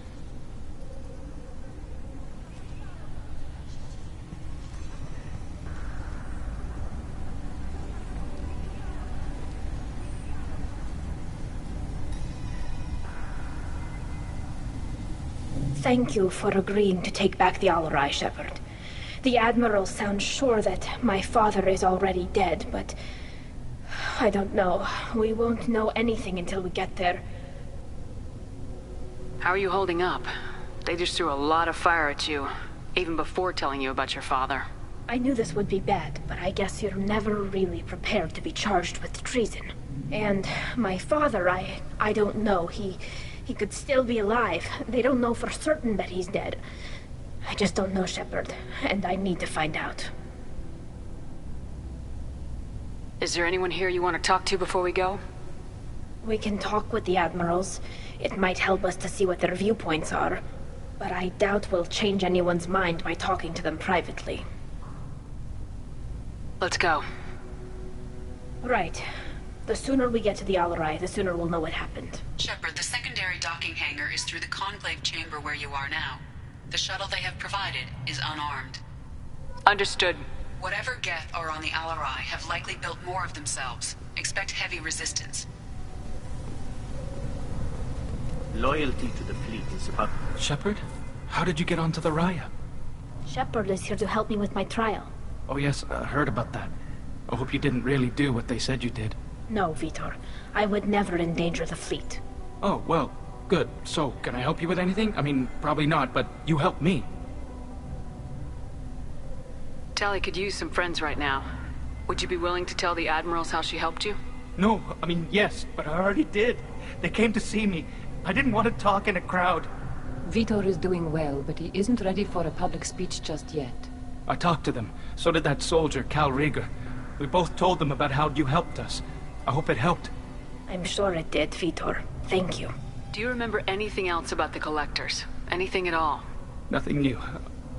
Thank you for agreeing to take back the Alarai, Shepard. The Admiral sounds sure that my father is already dead, but... I don't know. We won't know anything until we get there. How are you holding up? They just threw a lot of fire at you, even before telling you about your father. I knew this would be bad, but I guess you're never really prepared to be charged with treason. And my father, I don't know. He could still be alive. They don't know for certain that he's dead. I just don't know, Shepard, and I need to find out. Is there anyone here you want to talk to before we go? We can talk with the Admirals. It might help us to see what their viewpoints are. But I doubt we'll change anyone's mind by talking to them privately. Let's go. Right. The sooner we get to the Alarai, the sooner we'll know what happened. Shepard, the secondary docking hangar is through the conclave chamber where you are now. The shuttle they have provided is unarmed. Understood. Whatever Geth are on the Alarai have likely built more of themselves. Expect heavy resistance. Loyalty to the fleet is about... Shepard? How did you get onto the Raya? Shepard is here to help me with my trial. Oh yes, I heard about that. I hope you didn't really do what they said you did. No, Vitor. I would never endanger the fleet. Oh, well, good. So, can I help you with anything? I mean, probably not, but you helped me. Tali could use some friends right now. Would you be willing to tell the Admirals how she helped you? No, I mean, yes, but I already did. They came to see me. I didn't want to talk in a crowd. Vitor is doing well, but he isn't ready for a public speech just yet. I talked to them. So did that soldier, Cal Rieger. We both told them about how you helped us. I hope it helped. I'm sure it did, Vitor. Thank you. Do you remember anything else about the Collectors? Anything at all? Nothing new.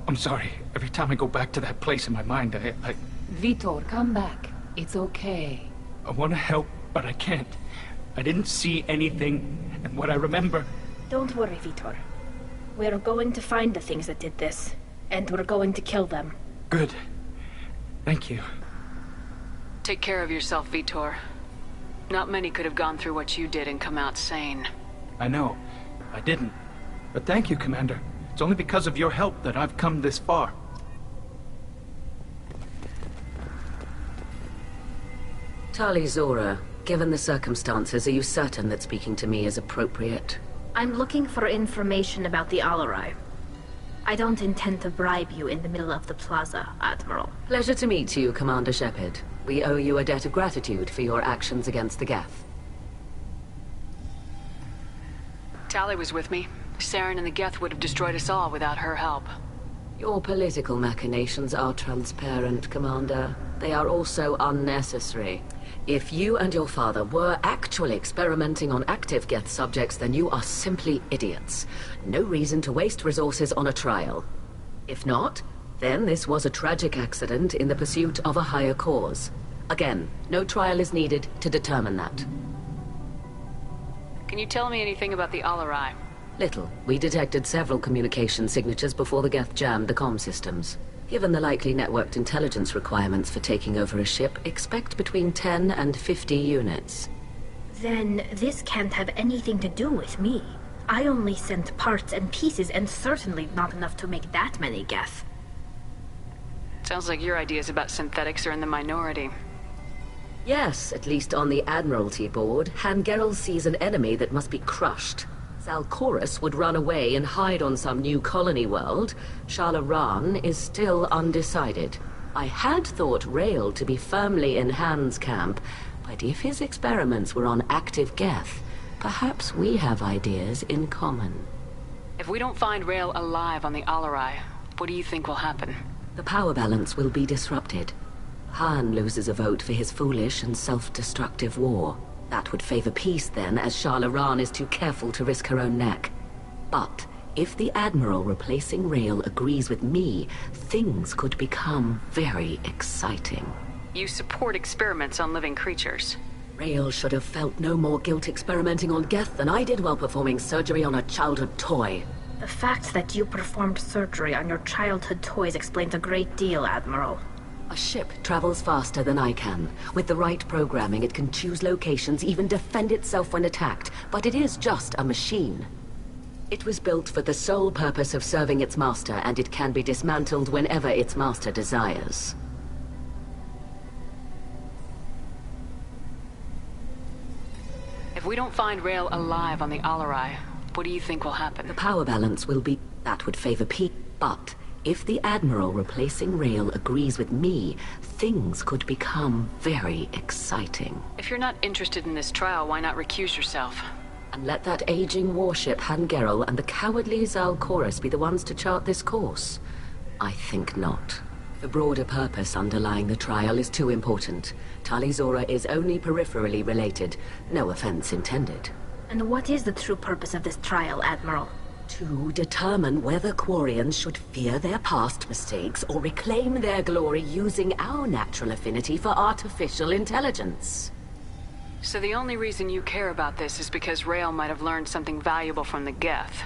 I'm sorry. Every time I go back to that place in my mind, I... Vitor, come back. It's okay. I want to help, but I can't. I didn't see anything, and what I remember... Don't worry, Vitor. We're going to find the things that did this, and we're going to kill them. Good. Thank you. Take care of yourself, Vitor. Not many could have gone through what you did and come out sane. I know. I didn't. But thank you, Commander. It's only because of your help that I've come this far. Tali Zora, given the circumstances, are you certain that speaking to me is appropriate? I'm looking for information about the Alarai. I don't intend to bribe you in the middle of the plaza, Admiral. Pleasure to meet you, Commander Shepard. We owe you a debt of gratitude for your actions against the Geth. Tali was with me. Saren and the Geth would have destroyed us all without her help. Your political machinations are transparent, Commander. They are also unnecessary. If you and your father were actually experimenting on active Geth subjects, then you are simply idiots. No reason to waste resources on a trial. If not, then this was a tragic accident in the pursuit of a higher cause. Again, no trial is needed to determine that. Can you tell me anything about the Alarai? Little. We detected several communication signatures before the Geth jammed the comm systems. Given the likely networked intelligence requirements for taking over a ship, expect between 10 and 50 units. Then this can't have anything to do with me. I only sent parts and pieces, and certainly not enough to make that many Geth. Sounds like your ideas about synthetics are in the minority. Yes, at least on the Admiralty board, Hangerel sees an enemy that must be crushed. Zalcorus would run away and hide on some new colony world. Shalaran is still undecided. I had thought Rael to be firmly in Han's camp, but if his experiments were on active Geth, perhaps we have ideas in common. If we don't find Rael alive on the Alarai, what do you think will happen? The power balance will be disrupted. Han loses a vote for his foolish and self-destructive war. That would favor peace then, as Shalaran is too careful to risk her own neck. But if the Admiral replacing Rael agrees with me, things could become very exciting. You support experiments on living creatures. Rael should have felt no more guilt experimenting on Geth than I did while performing surgery on a childhood toy. The fact that you performed surgery on your childhood toys explains a great deal, Admiral. A ship travels faster than I can. With the right programming, it can choose locations, even defend itself when attacked. But it is just a machine. It was built for the sole purpose of serving its master, and it can be dismantled whenever its master desires. If we don't find Rael alive on the Alarai, what do you think will happen? The power balance will be... that would favor Pete, but... if the Admiral replacing Rael agrees with me, things could become very exciting. If you're not interested in this trial, why not recuse yourself? And let that aging warship Hangerel and the cowardly Zalcorus be the ones to chart this course? I think not. The broader purpose underlying the trial is too important. Tali Zora is only peripherally related. No offense intended. And what is the true purpose of this trial, Admiral? To determine whether Quarians should fear their past mistakes or reclaim their glory using our natural affinity for artificial intelligence. So the only reason you care about this is because Rael might have learned something valuable from the Geth.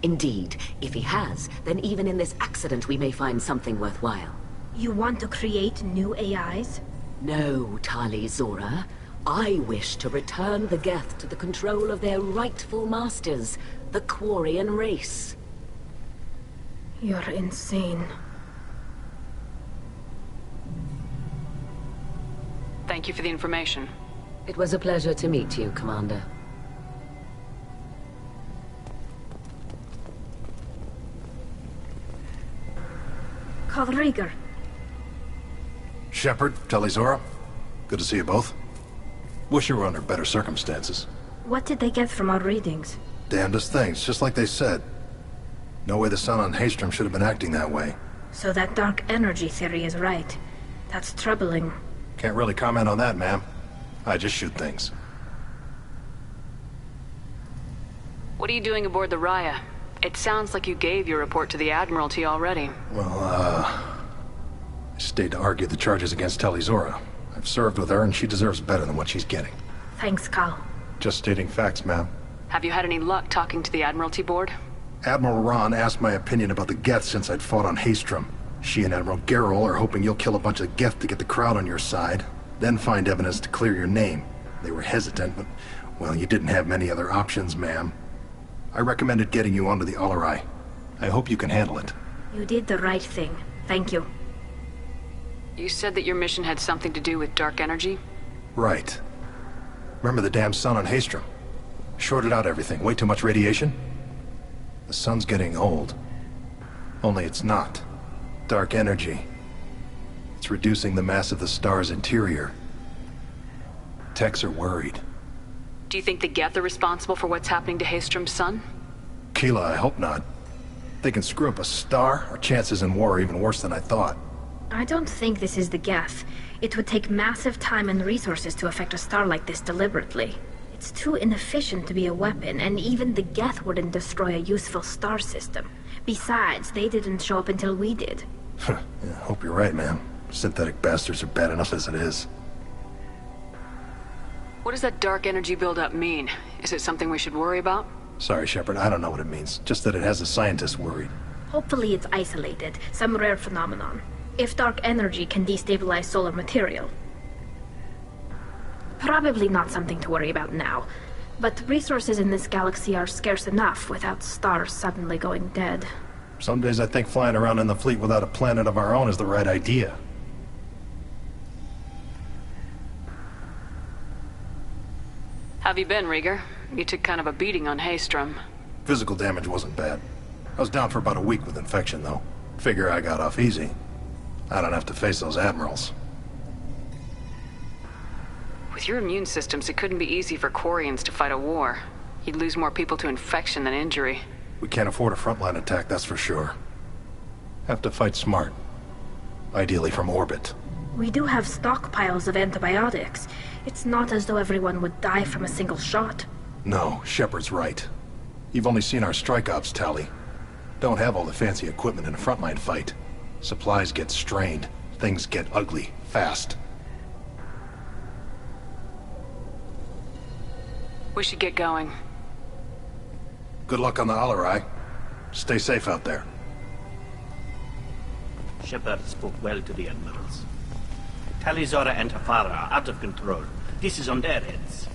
Indeed. If he has, then even in this accident we may find something worthwhile. You want to create new AIs? No, Tali Zora. I wish to return the Geth to the control of their rightful masters, the Quarian race. You're insane. Thank you for the information. It was a pleasure to meet you, Commander. Calriger. Shepard, Tali Zora. Good to see you both. Wish you were under better circumstances. What did they get from our readings? Damnedest things, just like they said. No way the sun on Haystrom should have been acting that way. So that dark energy theory is right. That's troubling. Can't really comment on that, ma'am. I just shoot things. What are you doing aboard the Raya? It sounds like you gave your report to the Admiralty already. Well, I stayed to argue the charges against Tali Zora. I've served with her, and she deserves better than what she's getting. Thanks, Cal. Just stating facts, ma'am. Have you had any luck talking to the Admiralty board? Admiral Ron asked my opinion about the Geth since I'd fought on Haestrom. She and Admiral Gerrel are hoping you'll kill a bunch of Geth to get the crowd on your side, then find evidence to clear your name. They were hesitant, but, well, you didn't have many other options, ma'am. I recommended getting you onto the Alarai. I hope you can handle it. You did the right thing. Thank you. You said that your mission had something to do with dark energy? Right. Remember the damn sun on Haestrom? Shorted out everything. Way too much radiation? The sun's getting old. Only it's not. Dark energy. It's reducing the mass of the star's interior. Techs are worried. Do you think the Geth are responsible for what's happening to Haestrom's sun? Keela, I hope not. If they can screw up a star, our chances in war are even worse than I thought. I don't think this is the Geth. It would take massive time and resources to affect a star like this deliberately. It's too inefficient to be a weapon, and even the Geth wouldn't destroy a useful star system. Besides, they didn't show up until we did. Yeah, hope you're right, man. Synthetic bastards are bad enough as it is. What does that dark energy buildup mean? Is it something we should worry about? Sorry, Shepard, I don't know what it means. Just that it has the scientists worried. Hopefully it's isolated, some rare phenomenon. If dark energy can destabilize solar material. Probably not something to worry about now. But resources in this galaxy are scarce enough without stars suddenly going dead. Some days I think flying around in the fleet without a planet of our own is the right idea. Have you been, Rieger? You took kind of a beating on Haestrom. Physical damage wasn't bad. I was down for about a week with infection, though. Figure I got off easy. I don't have to face those admirals. With your immune systems, it couldn't be easy for Quarians to fight a war. You'd lose more people to infection than injury. We can't afford a frontline attack, that's for sure. Have to fight smart. Ideally from orbit. We do have stockpiles of antibiotics. It's not as though everyone would die from a single shot. No, Shepard's right. You've only seen our strike ops tally. Don't have all the fancy equipment in a frontline fight. Supplies get strained. Things get ugly, fast. We should get going. Good luck on the Alarai. Stay safe out there. Shepard spoke well to the admirals. Talizora and Tafara are out of control. This is on their heads.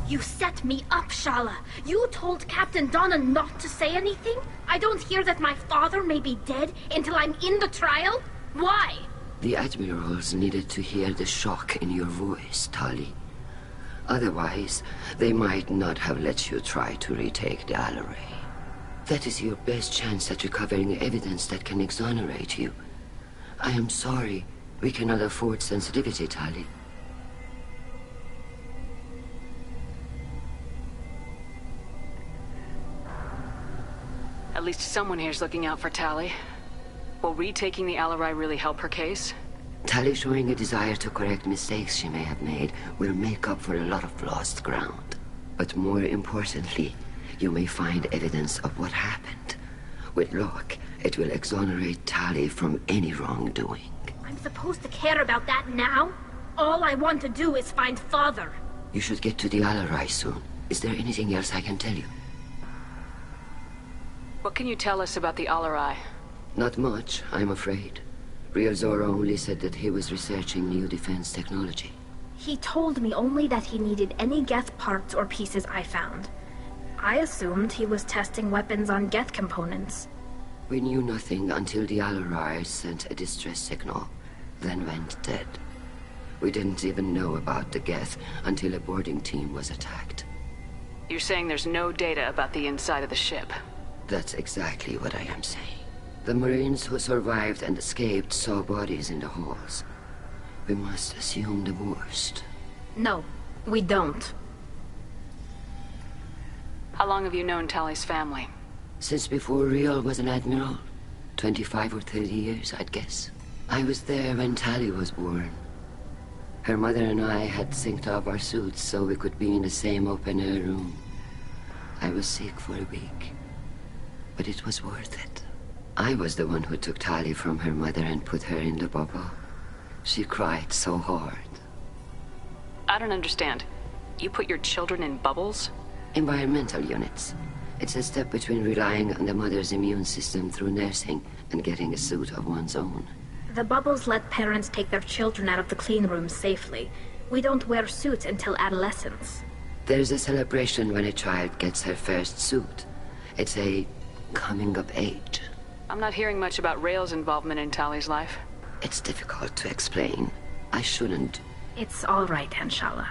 You set me up, Shala. You told Captain Donna not to say anything? I don't hear that my father may be dead until I'm in the trial? Why? The admirals needed to hear the shock in your voice, Tali. Otherwise, they might not have let you try to retake the Alarai. That is your best chance at recovering evidence that can exonerate you. I am sorry. We cannot afford sensitivity, Tali. At least someone here's looking out for Tali. Will retaking the Alarai really help her case? Tali showing a desire to correct mistakes she may have made will make up for a lot of lost ground. But more importantly, you may find evidence of what happened. With luck, it will exonerate Tali from any wrongdoing. I'm supposed to care about that now? All I want to do is find Father. You should get to the Alarai soon. Is there anything else I can tell you? What can you tell us about the Alarai? Not much, I'm afraid. Real Zora only said that he was researching new defense technology. He told me only that he needed any Geth parts or pieces I found. I assumed he was testing weapons on Geth components. We knew nothing until the Alarai sent a distress signal, then went dead. We didn't even know about the Geth until a boarding team was attacked. You're saying there's no data about the inside of the ship? That's exactly what I am saying. The Marines who survived and escaped saw bodies in the halls. We must assume the worst. No, we don't. How long have you known Tali's family? Since before Real was an admiral. 25 or 30 years, I'd guess. I was there when Tali was born. Her mother and I had synced up our suits so we could be in the same open-air room. I was sick for a week, but it was worth it. I was the one who took Tali from her mother and put her in the bubble. She cried so hard. I don't understand. You put your children in bubbles? Environmental units. It's a step between relying on the mother's immune system through nursing and getting a suit of one's own. The bubbles let parents take their children out of the clean rooms safely. We don't wear suits until adolescence. There's a celebration when a child gets her first suit. It's a coming of age. I'm not hearing much about Rael's involvement in Tali's life. It's difficult to explain. I shouldn't. It's all right, Anshala.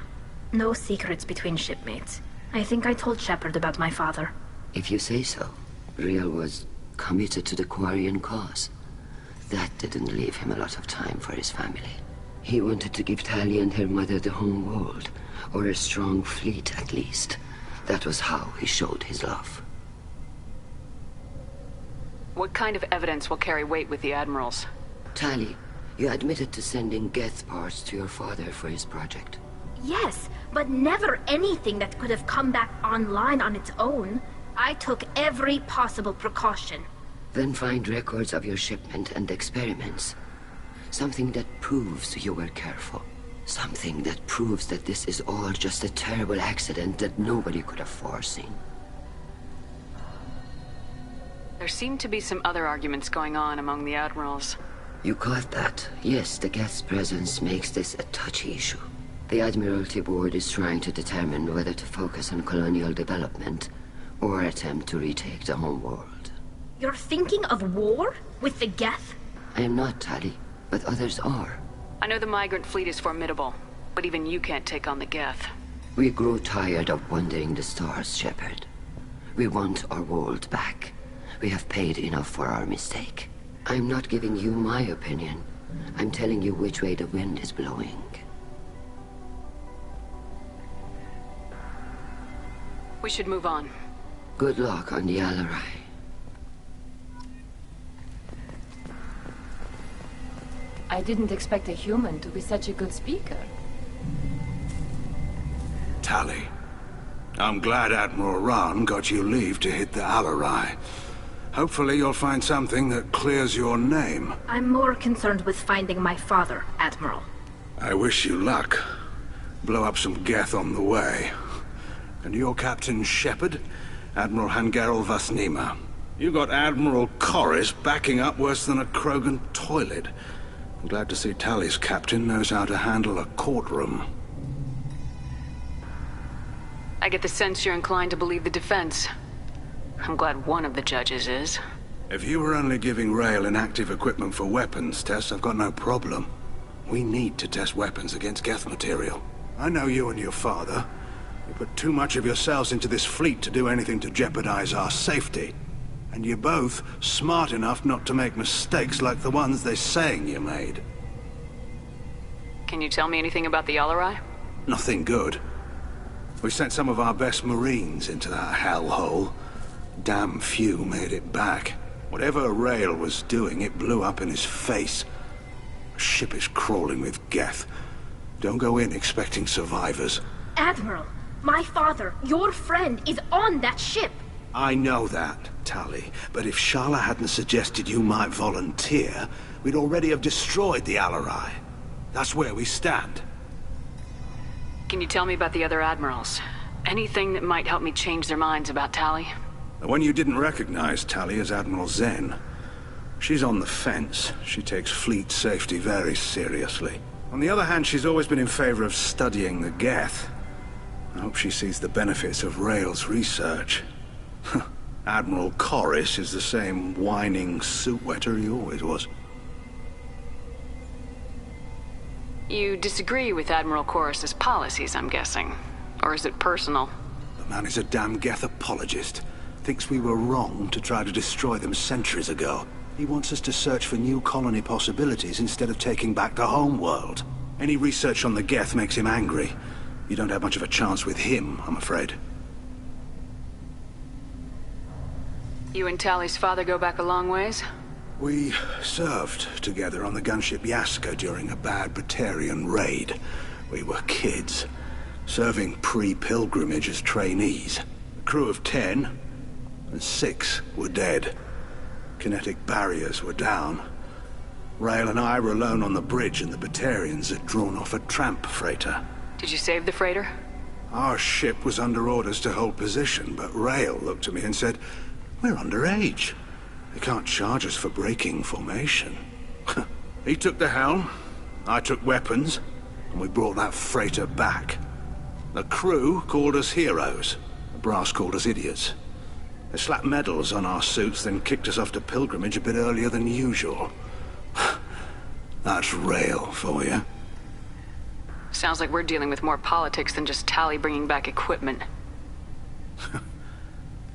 No secrets between shipmates. I think I told Shepard about my father. If you say so. Rael was committed to the Quarian cause. That didn't leave him a lot of time for his family. He wanted to give Tali and her mother the home world, or a strong fleet at least. That was how he showed his love. What kind of evidence will carry weight with the admirals? Tali, you admitted to sending Geth parts to your father for his project. Yes, but never anything that could have come back online on its own. I took every possible precaution. Then find records of your shipment and experiments. Something that proves you were careful. Something that proves that this is all just a terrible accident that nobody could have foreseen. There seem to be some other arguments going on among the admirals. You caught that. Yes, the Geth's presence makes this a touchy issue. The Admiralty Board is trying to determine whether to focus on colonial development or attempt to retake the home world. You're thinking of war? With the Geth? I am not, Tali, but others are. I know the migrant fleet is formidable, but even you can't take on the Geth. We grow tired of wandering the stars, Shepard. We want our world back. We have paid enough for our mistake. I'm not giving you my opinion. I'm telling you which way the wind is blowing. We should move on. Good luck on the Alarai. I didn't expect a human to be such a good speaker. Tali, I'm glad Admiral Rahn got you leave to hit the Alarai. Hopefully you'll find something that clears your name. I'm more concerned with finding my father, Admiral. I wish you luck. Blow up some Geth on the way. And you're Captain Shepard, Admiral Hangarel Vasnima. You got Admiral Corris backing up worse than a Krogan toilet. I'm glad to see Tali's captain knows how to handle a courtroom. I get the sense you're inclined to believe the defense. I'm glad one of the judges is. If you were only giving Rael inactive equipment for weapons tests, I've got no problem. We need to test weapons against Geth material. I know you and your father. You put too much of yourselves into this fleet to do anything to jeopardize our safety. And you're both smart enough not to make mistakes like the ones they're saying you made. Can you tell me anything about the Alarai? Nothing good. We sent some of our best Marines into that hellhole. Damn few made it back. Whatever Rael was doing, it blew up in his face. The ship is crawling with Geth. Don't go in expecting survivors. Admiral, my father, your friend, is on that ship. I know that, Tali, but if Shala hadn't suggested you might volunteer, we'd already have destroyed the Alarai. That's where we stand. Can you tell me about the other admirals? Anything that might help me change their minds about Tali? The one you didn't recognize, Tali, is Admiral Zen. She's on the fence. She takes fleet safety very seriously. On the other hand, she's always been in favor of studying the Geth. I hope she sees the benefits of Rael's research. Admiral Corris is the same whining suit wetter he always was. You disagree with Admiral Corris's policies, I'm guessing. Or is it personal? The man is a damn Geth apologist. Thinks we were wrong to try to destroy them centuries ago. He wants us to search for new colony possibilities instead of taking back the home world. Any research on the Geth makes him angry. You don't have much of a chance with him, I'm afraid. You and Tali's father go back a long ways? We served together on the gunship Yaska during a bad Batarian raid. We were kids, serving pre-pilgrimage as trainees. A crew of 10, and 6 were dead. Kinetic barriers were down. Rael and I were alone on the bridge, and the Batarians had drawn off a tramp freighter. Did you save the freighter? Our ship was under orders to hold position, but Rail looked at me and said, "We're underage. They can't charge us for breaking formation." He took the helm, I took weapons, and we brought that freighter back. The crew called us heroes. The brass called us idiots. They slapped medals on our suits, then kicked us off to pilgrimage a bit earlier than usual. That's Rail for you. Sounds like we're dealing with more politics than just Tali bringing back equipment.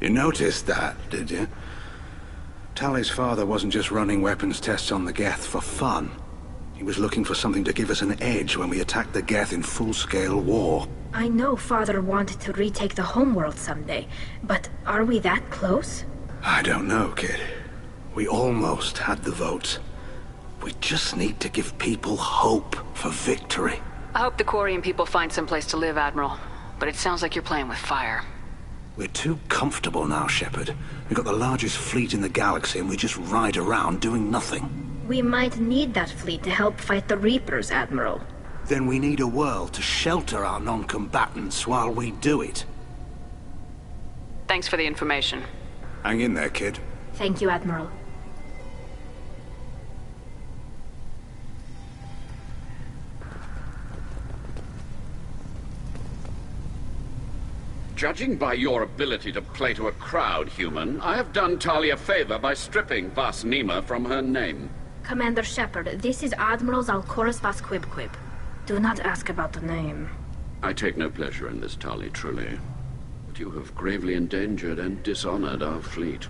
You noticed that, did you? Tali's father wasn't just running weapons tests on the Geth for fun. He was looking for something to give us an edge when we attacked the Geth in full-scale war. I know Father wanted to retake the homeworld someday, but are we that close? I don't know, kid. We almost had the votes. We just need to give people hope for victory. I hope the Quarian people find someplace to live, Admiral. But it sounds like you're playing with fire. We're too comfortable now, Shepard. We've got the largest fleet in the galaxy and we just ride around doing nothing. We might need that fleet to help fight the Reapers, Admiral. Then we need a world to shelter our non-combatants while we do it. Thanks for the information. Hang in there, kid. Thank you, Admiral. Judging by your ability to play to a crowd, human, I have done Tali a favor by stripping Vas Nima from her name. Commander Shepard, this is Admiral Zalcorus Vas Quib. Do not ask about the name. I take no pleasure in this, Tali, truly. But you have gravely endangered and dishonored our fleet.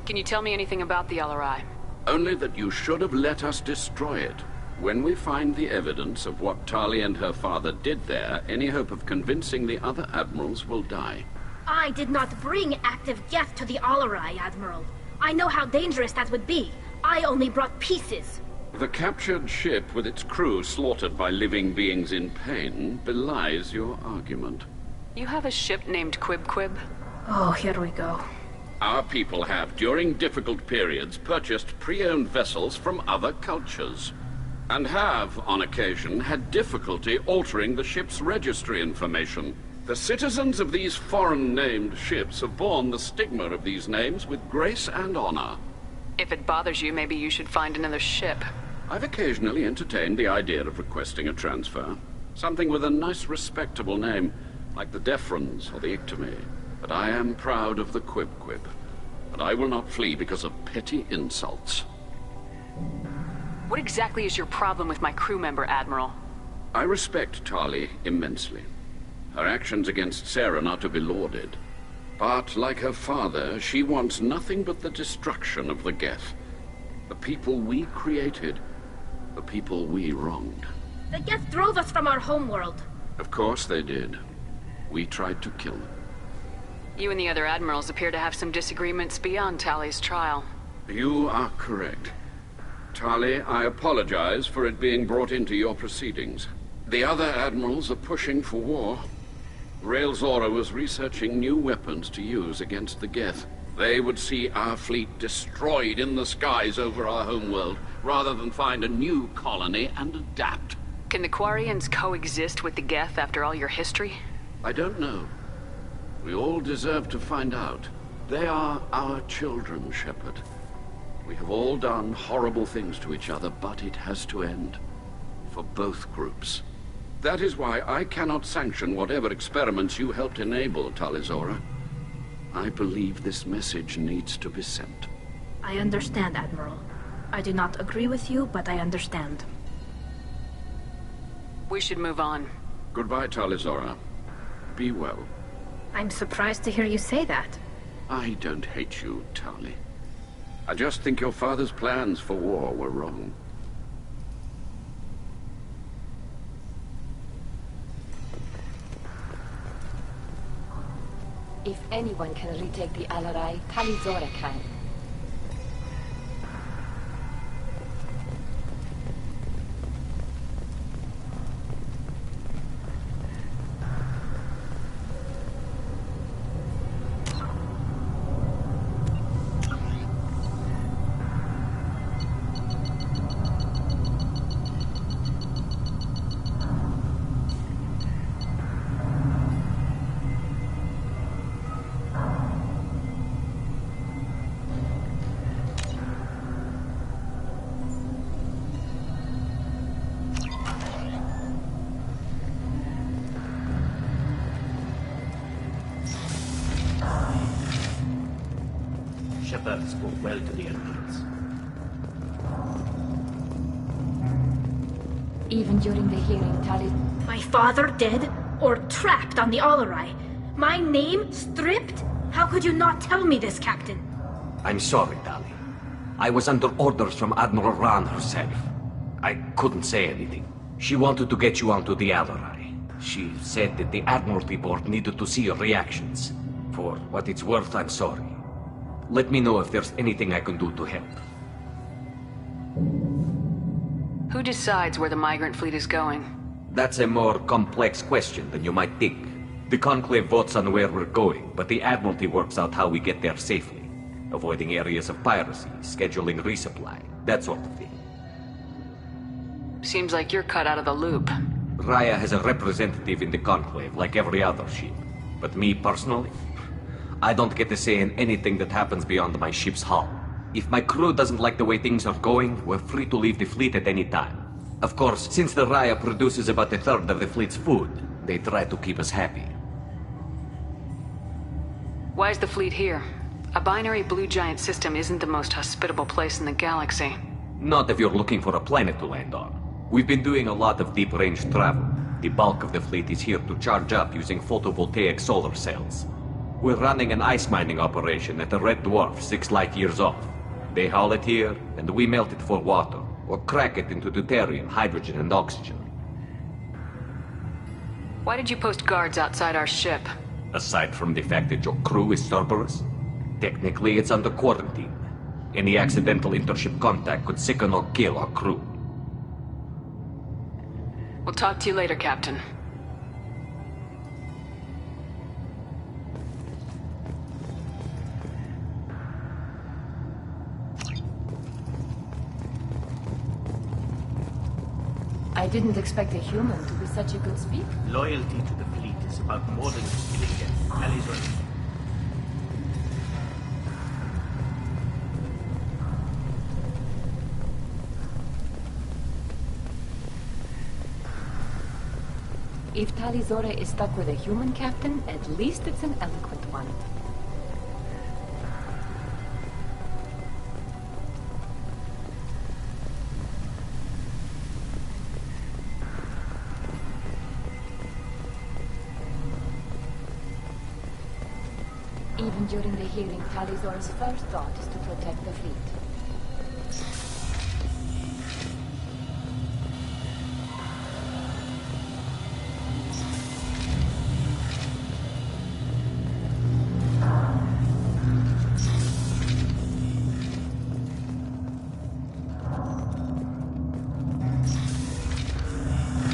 Can you tell me anything about the LRI? Only that you should have let us destroy it. When we find the evidence of what Tali and her father did there, any hope of convincing the other admirals will die. I did not bring active Geth to the Alarai, Admiral. I know how dangerous that would be. I only brought pieces. The captured ship with its crew slaughtered by living beings in pain belies your argument. You have a ship named Quib? Oh, here we go. Our people have, during difficult periods, purchased pre-owned vessels from other cultures. And have, on occasion, had difficulty altering the ship's registry information. The citizens of these foreign-named ships have borne the stigma of these names with grace and honor. If it bothers you, maybe you should find another ship. I've occasionally entertained the idea of requesting a transfer. Something with a nice, respectable name, like the Defrons or the Ictomy. But I am proud of the Quib. And I will not flee because of petty insults. What exactly is your problem with my crew member, Admiral? I respect Tali immensely. Her actions against Saren are to be lauded. But, like her father, she wants nothing but the destruction of the Geth. The people we created. The people we wronged. The Geth drove us from our homeworld. Of course they did. We tried to kill them. You and the other admirals appear to have some disagreements beyond Tali's trial. You are correct. Tali, I apologize for it being brought into your proceedings. The other admirals are pushing for war. Rail Zora was researching new weapons to use against the Geth. They would see our fleet destroyed in the skies over our homeworld, rather than find a new colony and adapt. Can the Quarians coexist with the Geth after all your history? I don't know. We all deserve to find out. They are our children, Shepard. We have all done horrible things to each other, but it has to end. For both groups. That is why I cannot sanction whatever experiments you helped enable, Talizora. I believe this message needs to be sent. I understand, Admiral. I do not agree with you, but I understand. We should move on. Goodbye, Talizora. Be well. I'm surprised to hear you say that. I don't hate you, Tali. I just think your father's plans for war were wrong. If anyone can retake the Alarai, Talizora can. birth spoke well to the Emeralds. Even during the hearing, Tali... My father dead? Or trapped on the Alarai? My name stripped? How could you not tell me this, Captain? I'm sorry, Tali. I was under orders from Admiral Ran herself. I couldn't say anything. She wanted to get you onto the Alarai. She said that the Admiralty Board needed to see your reactions. For what it's worth, I'm sorry. Let me know if there's anything I can do to help. Who decides where the migrant fleet is going? That's a more complex question than you might think. The Conclave votes on where we're going, but the Admiralty works out how we get there safely. Avoiding areas of piracy, scheduling resupply, that sort of thing. Seems like you're cut out of the loop. Raya has a representative in the Conclave, like every other ship. But me, personally, I don't get to say in anything that happens beyond my ship's hull. If my crew doesn't like the way things are going, we're free to leave the fleet at any time. Of course, since the Raya produces about a third of the fleet's food, they try to keep us happy. Why is the fleet here? A binary blue giant system isn't the most hospitable place in the galaxy. Not if you're looking for a planet to land on. We've been doing a lot of deep-range travel. The bulk of the fleet is here to charge up using photovoltaic solar cells. We're running an ice mining operation at the Red Dwarf 6 light years off. They haul it here, and we melt it for water, or crack it into deuterium, hydrogen, and oxygen. Why did you post guards outside our ship? Aside from the fact that your crew is Cerberus, technically it's under quarantine. Any accidental intership contact could sicken or kill our crew. We'll talk to you later, Captain. I didn't expect a human to be such a good speaker. Loyalty to the fleet is about more than just killing them. Tali's right. If Talizora is stuck with a human captain, at least it's an eloquent one. Even during the hearing, Talizora's first thought is to protect the fleet.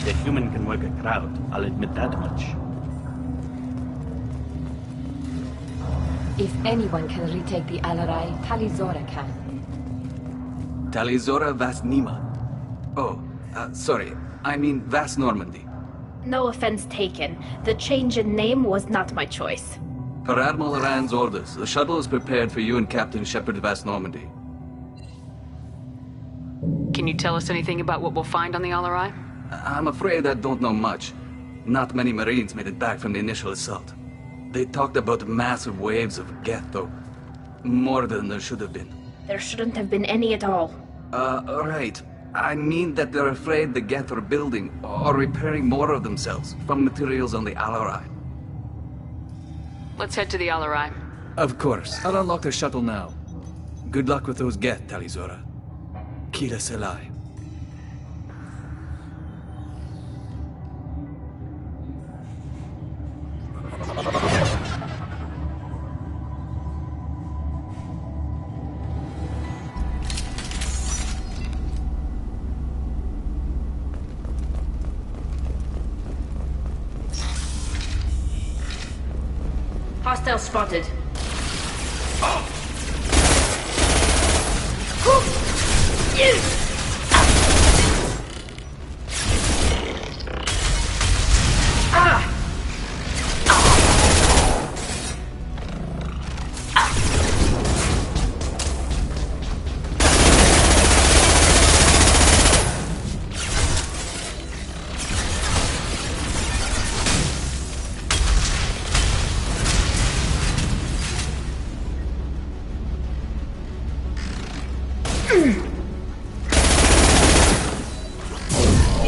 The human can work a crowd, I'll admit that much. If anyone can retake the Alarai, Talizora can. Talizora Vast Nima. Oh, sorry. I mean Vast Normandy. No offense taken. The change in name was not my choice. Per Admiral Rand's orders, the shuttle is prepared for you and Captain Shepard Vast Normandy. Can you tell us anything about what we'll find on the Alarai? I'm afraid I don't know much. Not many Marines made it back from the initial assault. They talked about massive waves of Geth, though. More than there should have been. There shouldn't have been any at all. Right. I mean that they're afraid the Geth are building or repairing more of themselves from materials on the Alarai. Let's head to the Alarai. Of course. I'll unlock the shuttle now. Good luck with those Geth, Talizora. Kira Selai. Hostile spotted.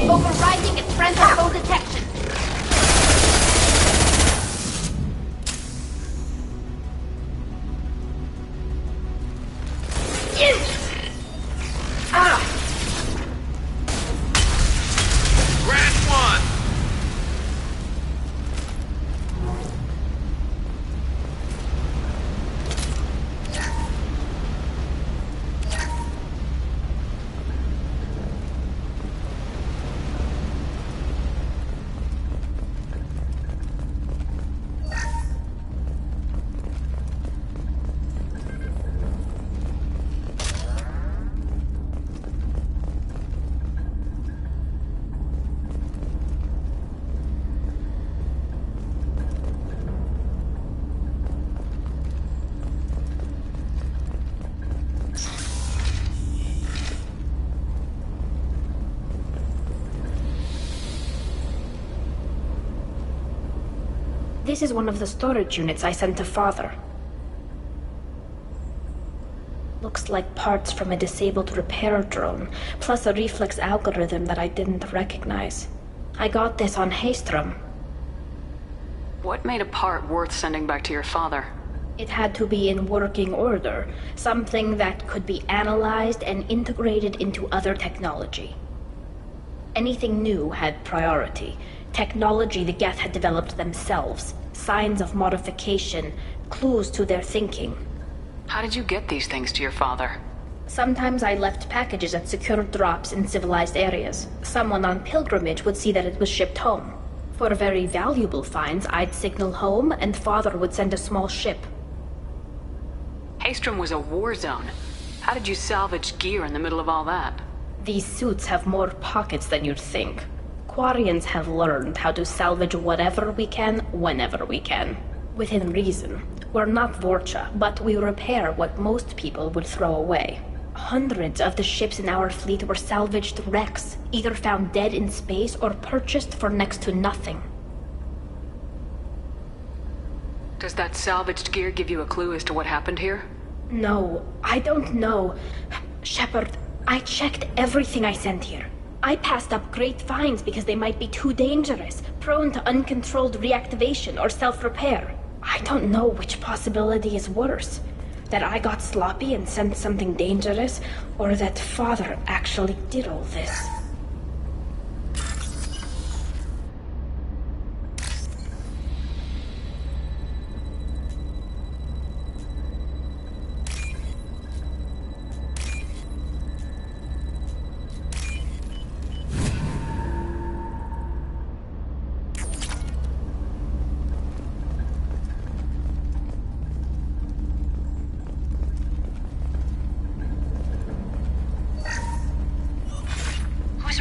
Overriding its transfer detection. Grant one! This is one of the storage units I sent to Father. Looks like parts from a disabled repair drone, plus a reflex algorithm that I didn't recognize. I got this on Haystrom. What made a part worth sending back to your father? It had to be in working order, something that could be analyzed and integrated into other technology. Anything new had priority. Technology the Geth had developed themselves, signs of modification, clues to their thinking. How did you get these things to your father? Sometimes I left packages at secure drops in civilized areas. Someone on pilgrimage would see that it was shipped home. For very valuable finds, I'd signal home, and Father would send a small ship. Haystrom was a war zone. How did you salvage gear in the middle of all that? These suits have more pockets than you'd think. Quarians have learned how to salvage whatever we can, whenever we can. Within reason. We're not Vorcha, but we repair what most people would throw away. Hundreds of the ships in our fleet were salvaged wrecks, either found dead in space or purchased for next to nothing. Does that salvaged gear give you a clue as to what happened here? No, I don't know. Shepard, I checked everything I sent here. I passed up great finds because they might be too dangerous, prone to uncontrolled reactivation or self-repair. I don't know which possibility is worse. That I got sloppy and sent something dangerous, or that Father actually did all this.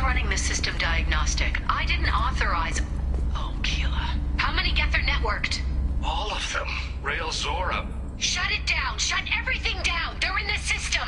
Running the system diagnostic. I didn't authorize... Oh, Keela. How many Geth are networked? All of them. Rail Zora. Shut it down! Shut everything down! They're in the system!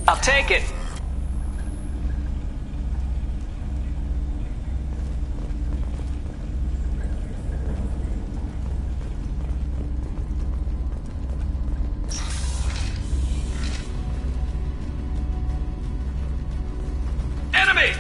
I'll take it. Enemy!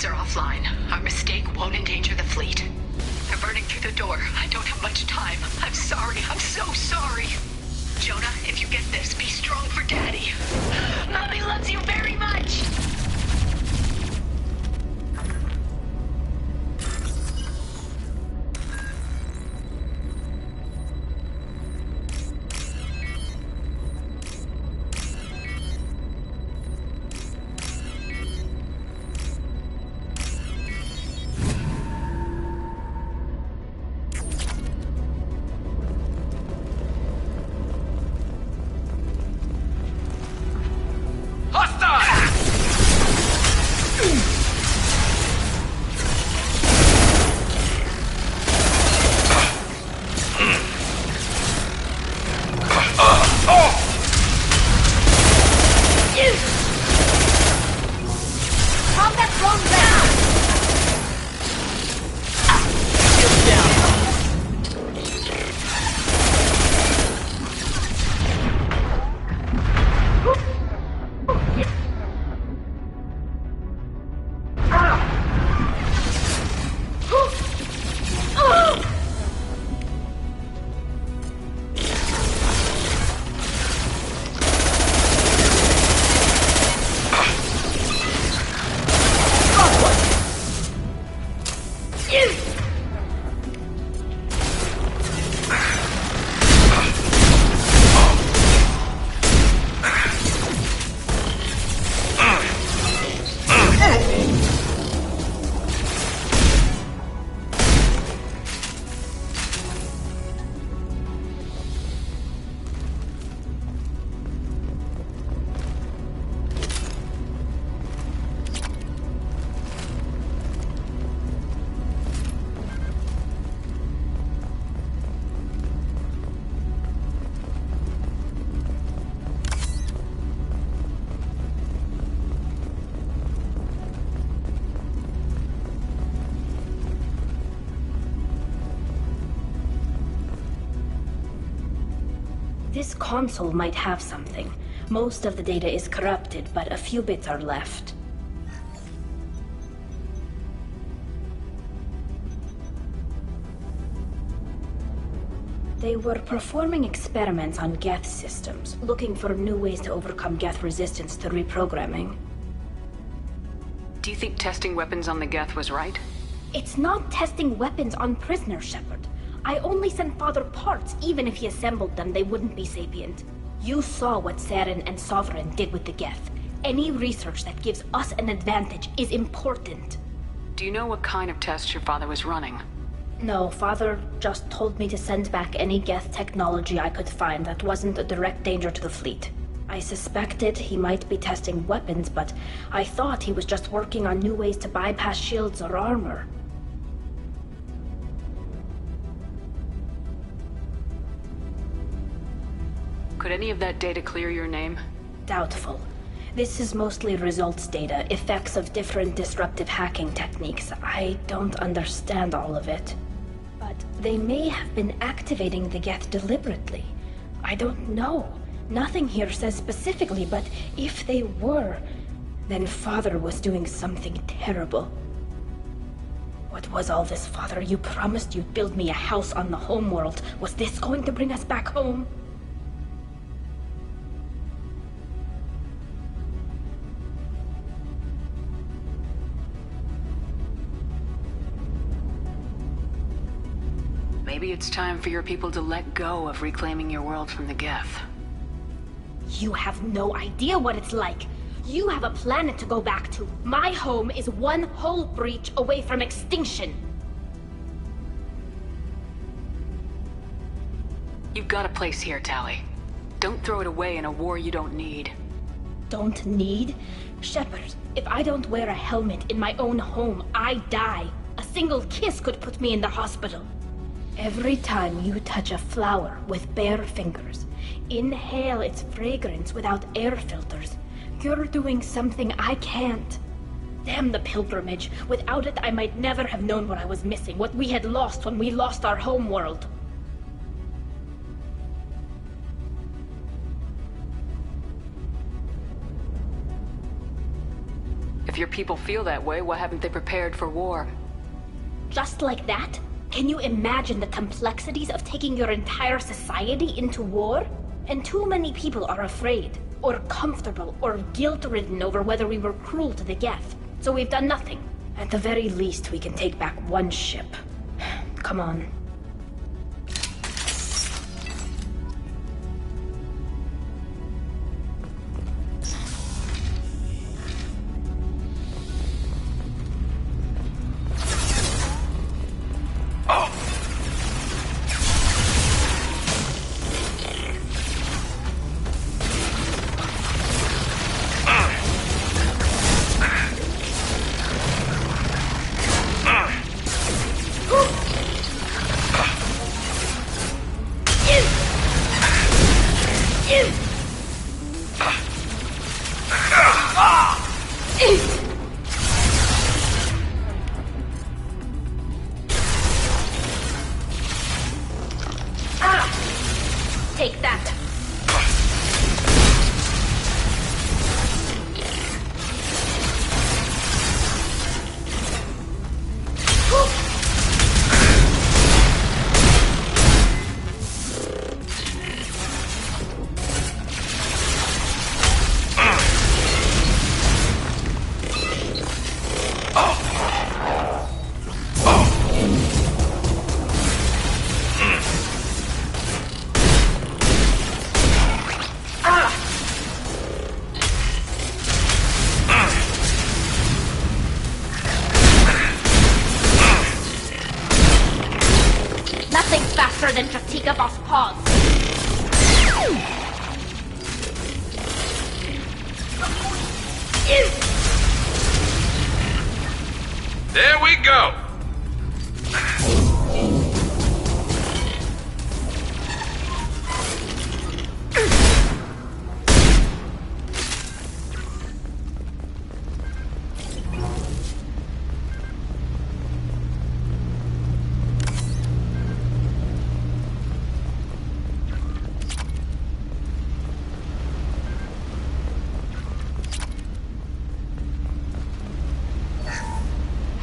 codes are offline. Our mistake won't endanger the fleet. They're burning through the door. I don't have much time. I'm sorry. I'm so sorry. Jonah, if you get this, be strong for Daddy. Mommy loves you very much. This console might have something. Most of the data is corrupted, but a few bits are left. They were performing experiments on Geth systems, looking for new ways to overcome Geth resistance to reprogramming. Do you think testing weapons on the Geth was right? It's not testing weapons on prisoners, Shepard. I only sent Father parts. Even if he assembled them, they wouldn't be sapient. You saw what Saren and Sovereign did with the Geth. Any research that gives us an advantage is important. Do you know what kind of tests your father was running? No, Father just told me to send back any Geth technology I could find that wasn't a direct danger to the fleet. I suspected he might be testing weapons, but I thought he was just working on new ways to bypass shields or armor. Could any of that data clear your name? Doubtful. This is mostly results data, effects of different disruptive hacking techniques. I don't understand all of it. But they may have been activating the Geth deliberately. I don't know. Nothing here says specifically, but if they were, then Father was doing something terrible. What was all this, Father? You promised you'd build me a house on the homeworld. Was this going to bring us back home? Maybe it's time for your people to let go of reclaiming your world from the Geth. You have no idea what it's like. You have a planet to go back to. My home is one hull breach away from extinction. You've got a place here, Tali. Don't throw it away in a war you don't need. Don't need? Shepard, if I don't wear a helmet in my own home, I die. A single kiss could put me in the hospital. Every time you touch a flower with bare fingers, inhale its fragrance without air filters, you're doing something I can't. Damn the pilgrimage. Without it, I might never have known what I was missing, what we had lost when we lost our home world. If your people feel that way, why haven't they prepared for war? Just like that? Can you imagine the complexities of taking your entire society into war? And too many people are afraid, or comfortable, or guilt-ridden over whether we were cruel to the Geth. So we've done nothing. At the very least, we can take back one ship. Come on. Take that. Nothing's faster than Chatika Boss Paws. There we go!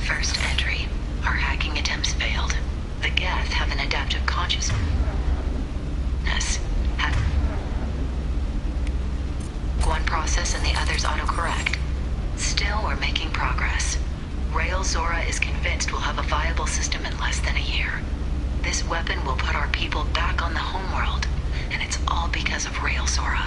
First entry. Our hacking attempts failed. The Geth have an adaptive consciousness. One process and the other's autocorrect. Still, we're making progress. Rael Zora is convinced we'll have a viable system in less than a year. This weapon will put our people back on the homeworld, and it's all because of Rael Zora.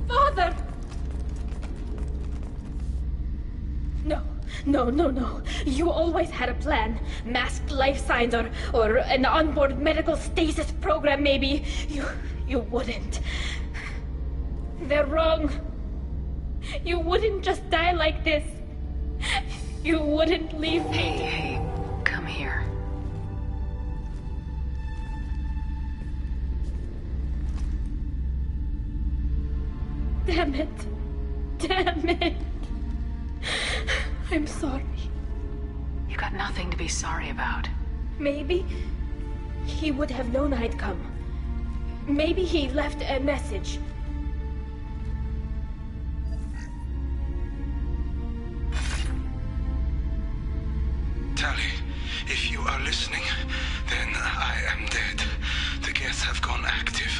Father! No. You always had a plan. Masked life signs or an onboard medical stasis program, maybe. You wouldn't. They're wrong. You wouldn't just die like this. You wouldn't leave me. Hey, come here. Damn it. I'm sorry. You got nothing to be sorry about. Maybe he would have known I'd come. Maybe he left a message. Tali, if you are listening, then I am dead. The Geth have gone active.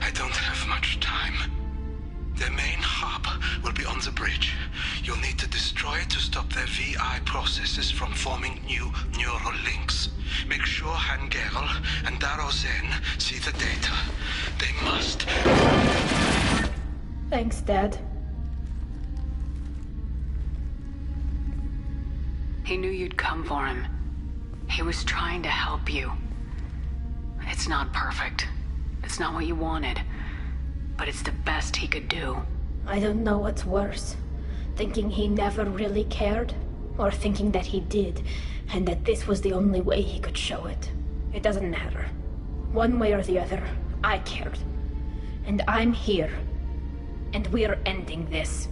I don't have much time. Their main hub will be on the bridge. You'll need to destroy it to stop their VI processes from forming new neural links. Make sure Hangerl and Daro Zen see the data. They must. Thanks, Dad. He knew you'd come for him. He was trying to help you. It's not perfect. It's not what you wanted. But it's the best he could do. I don't know what's worse. Thinking he never really cared, or thinking that he did, and that this was the only way he could show it. It doesn't matter. One way or the other, I cared. And I'm here. And we're ending this.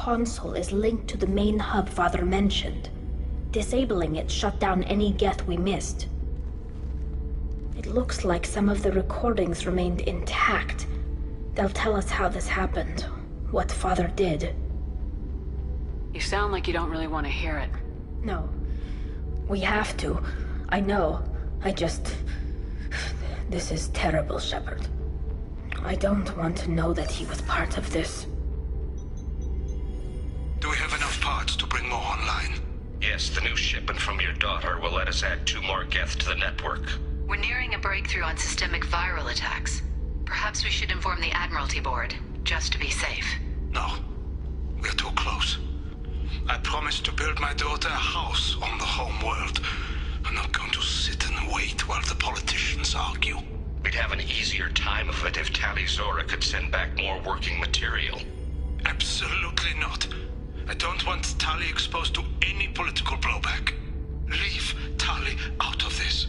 console is linked to the main hub Father mentioned. Disabling it shut down any Geth we missed. It looks like some of the recordings remained intact. They'll tell us how this happened, what Father did. You sound like you don't really want to hear it. No. We have to. I know. This is terrible, Shepard. I don't want to know that he was part of this. Do we have enough parts to bring more online? Yes, the new shipment from your daughter will let us add 2 more Geth to the network. We're nearing a breakthrough on systemic viral attacks. Perhaps we should inform the Admiralty Board, just to be safe. No. We're too close. I promised to build my daughter a house on the home world. I'm not going to sit and wait while the politicians argue. We'd have an easier time of it if Tali Zora could send back more working material. Absolutely not. I don't want Tali exposed to any political blowback. Leave Tali out of this.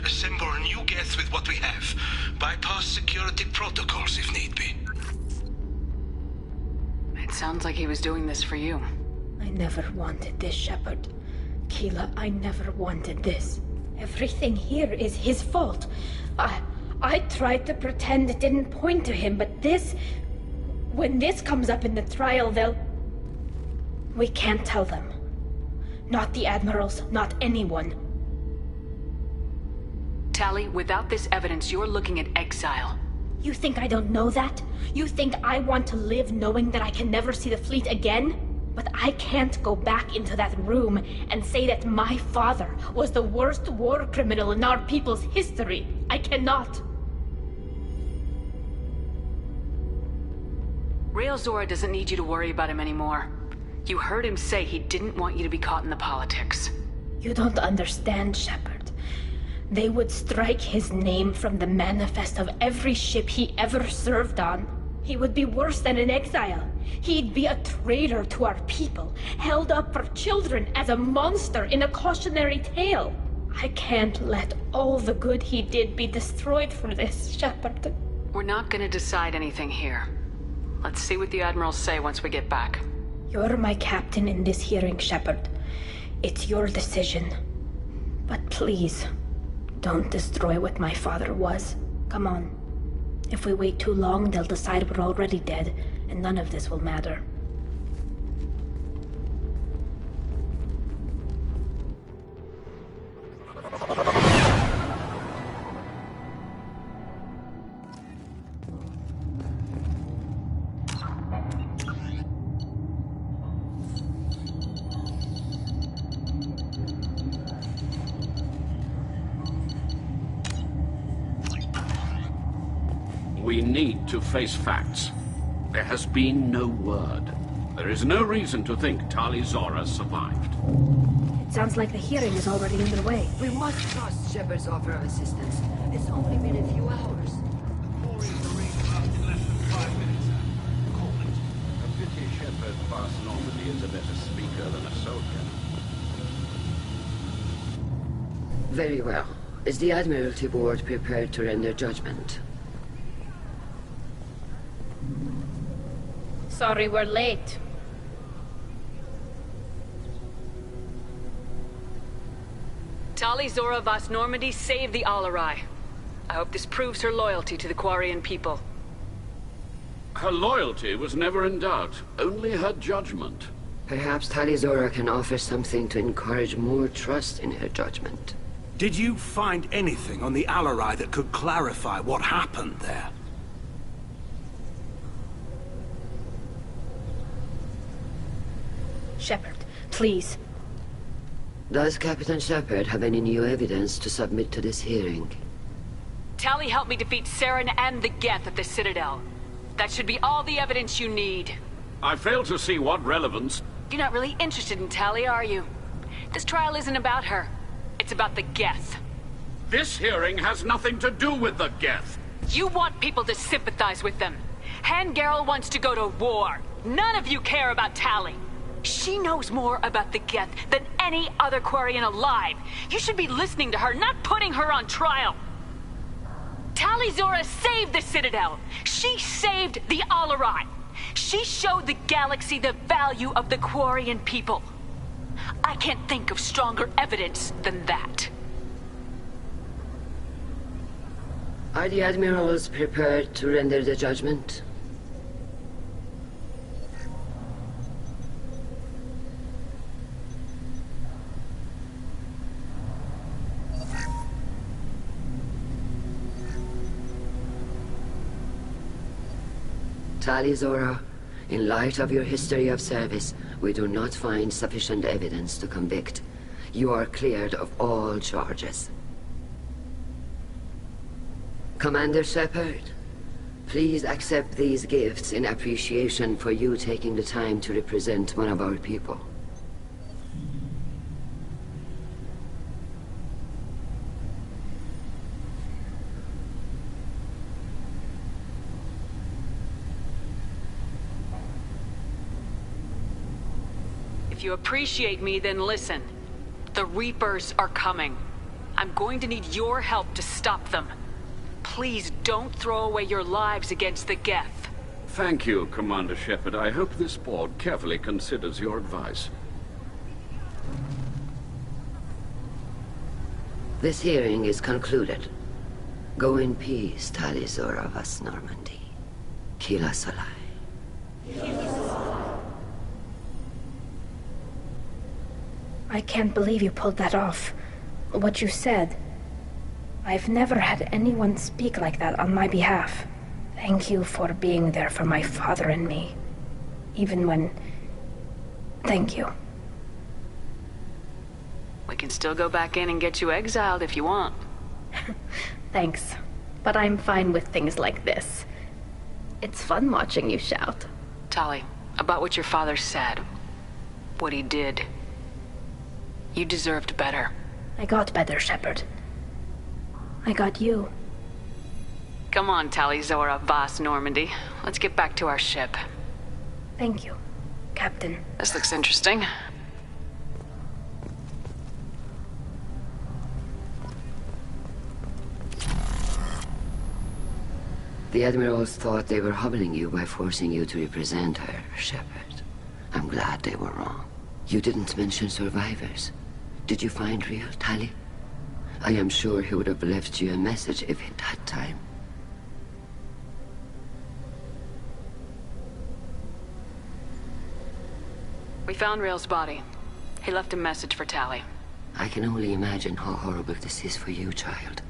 Assemble a new Geth with what we have. Bypass security protocols if need be. It sounds like he was doing this for you. I never wanted this, Shepard. Keela, I never wanted this. Everything here is his fault. I tried to pretend it didn't point to him, but this... When this comes up in the trial, they'll... We can't tell them. Not the Admirals, not anyone. Tali, without this evidence, you're looking at exile. You think I don't know that? You think I want to live knowing that I can never see the fleet again? But I can't go back into that room and say that my father was the worst war criminal in our people's history. I cannot. Rael Zora doesn't need you to worry about him anymore. You heard him say he didn't want you to be caught in the politics. You don't understand, Shepard. They would strike his name from the manifest of every ship he ever served on. He would be worse than an exile. He'd be a traitor to our people, held up for children as a monster in a cautionary tale. I can't let all the good he did be destroyed for this, Shepard. We're not gonna decide anything here. Let's see what the Admirals say once we get back. You're my captain in this hearing, Shepard. It's your decision. But please, don't destroy what my father was. Come on. If we wait too long, they'll decide we're already dead, and none of this will matter. We need to face facts. There has been no word. There is no reason to think Tali Zora survived. It sounds like the hearing is already underway. We must trust Shepard's offer of assistance. It's only been a few hours. A pity Shepard Boss Normandy is a better speaker than a soldier. Very well. Is the Admiralty Board prepared to render judgment? Sorry we're late. Tali Zora Vas Normandy saved the Alarai. I hope this proves her loyalty to the Quarian people. Her loyalty was never in doubt, only her judgment. Perhaps Tali Zora can offer something to encourage more trust in her judgment. Did you find anything on the Alarai that could clarify what happened there? Shepard, please. Does Captain Shepard have any new evidence to submit to this hearing? Tali helped me defeat Saren and the Geth at the Citadel. That should be all the evidence you need. I fail to see what relevance... You're not really interested in Tali, are you? This trial isn't about her. It's about the Geth. This hearing has nothing to do with the Geth. You want people to sympathize with them. Han Garel wants to go to war. None of you care about Tali. She knows more about the Geth than any other Quarian alive. You should be listening to her, not putting her on trial. Tali Zora saved the Citadel. She saved the Alarai. She showed the galaxy the value of the Quarian people. I can't think of stronger evidence than that. Are the admirals prepared to render the judgment? Tali Zora, in light of your history of service, we do not find sufficient evidence to convict. You are cleared of all charges. Commander Shepard, please accept these gifts in appreciation for you taking the time to represent one of our people. If you appreciate me, then listen. The Reapers are coming. I'm going to need your help to stop them. Please don't throw away your lives against the Geth. Thank you, Commander Shepard. I hope this board carefully considers your advice. This hearing is concluded. Go in peace, Tali Zora Vas Normandy. Kila Solai. I can't believe you pulled that off. What you said. I've never had anyone speak like that on my behalf. Thank you for being there for my father and me. Even when... Thank you. We can still go back in and get you exiled if you want. Thanks. But I'm fine with things like this. It's fun watching you shout. Tali, about what your father said. What he did. You deserved better. I got better, Shepard. I got you. Come on, Tali Zora Vas Normandy. Let's get back to our ship. Thank you, Captain. This looks interesting. The Admirals thought they were humbling you by forcing you to represent her, Shepard. I'm glad they were wrong. You didn't mention survivors. Did you find real Tali? I am sure he would have left you a message if he'd had time. We found Rail's body. He left a message for Tali. I can only imagine how horrible this is for you, child.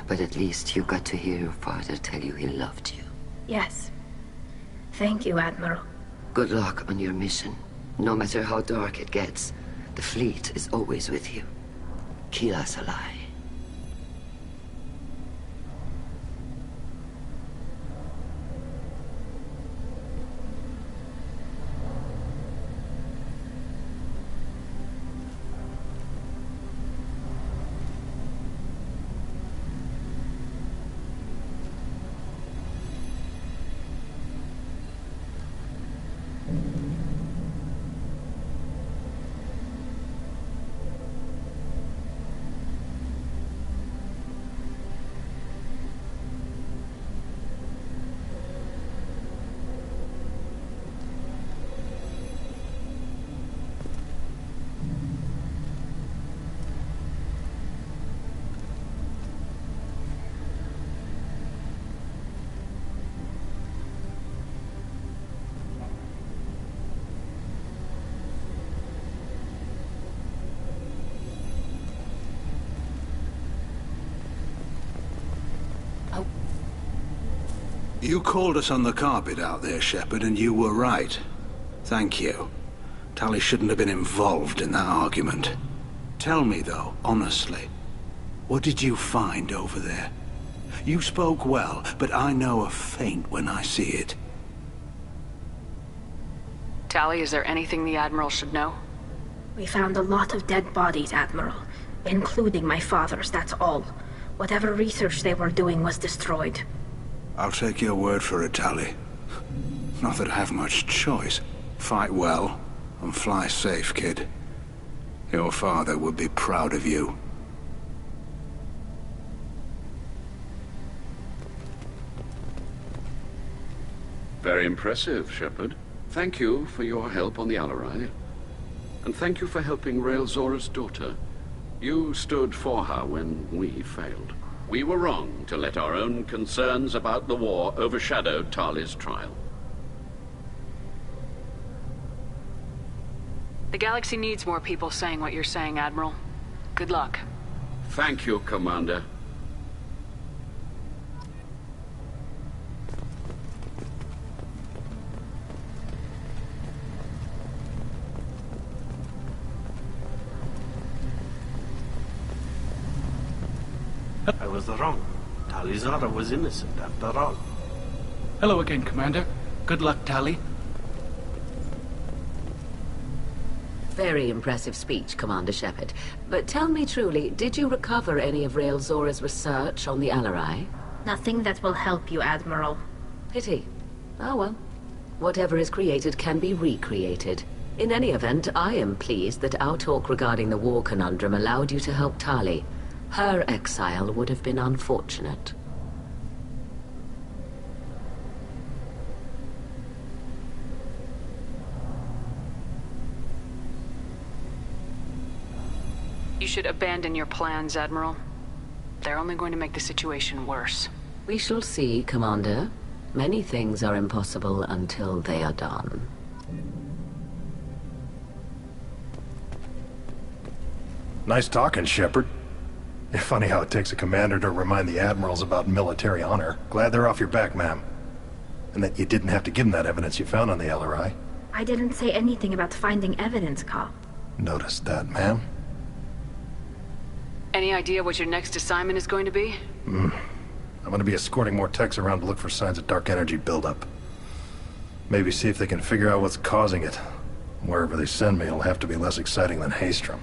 But at least you got to hear your father tell you he loved you. Yes. Thank you, Admiral. Good luck on your mission. No matter how dark it gets, the fleet is always with you. Kila Salai. You called us on the carpet out there, Shepard, and you were right. Thank you. Tali shouldn't have been involved in that argument. Tell me, though, honestly, what did you find over there? You spoke well, but I know a feint when I see it. Tali, is there anything the Admiral should know? We found a lot of dead bodies, Admiral. Including my father's, that's all. Whatever research they were doing was destroyed. I'll take your word for it, Tali. Not that I have much choice. Fight well, and fly safe, kid. Your father would be proud of you. Very impressive, Shepard. Thank you for your help on the Alarai. And thank you for helping Rael Zora's daughter. You stood for her when we failed. We were wrong to let our own concerns about the war overshadow Tali's trial. The galaxy needs more people saying what you're saying, Admiral. Good luck. Thank you, Commander. I was wrong. Tali Zora was innocent after all. Hello again, Commander. Good luck, Tali. Very impressive speech, Commander Shepard. But tell me truly, did you recover any of Rael Zora's research on the Alarai? Nothing that will help you, Admiral. Pity. Oh well. Whatever is created can be recreated. In any event, I am pleased that our talk regarding the war conundrum allowed you to help Tali. Her exile would have been unfortunate. You should abandon your plans, Admiral. They're only going to make the situation worse. We shall see, Commander. Many things are impossible until they are done. Nice talking, Shepard. It's funny how it takes a commander to remind the admirals about military honor. Glad they're off your back, ma'am. And that you didn't have to give them that evidence you found on the LRI. I didn't say anything about finding evidence, Cal. Noticed that, ma'am. Any idea what your next assignment is going to be? I'm gonna be escorting more techs around to look for signs of dark energy buildup. Maybe see if they can figure out what's causing it. Wherever they send me, it'll have to be less exciting than Haystrom.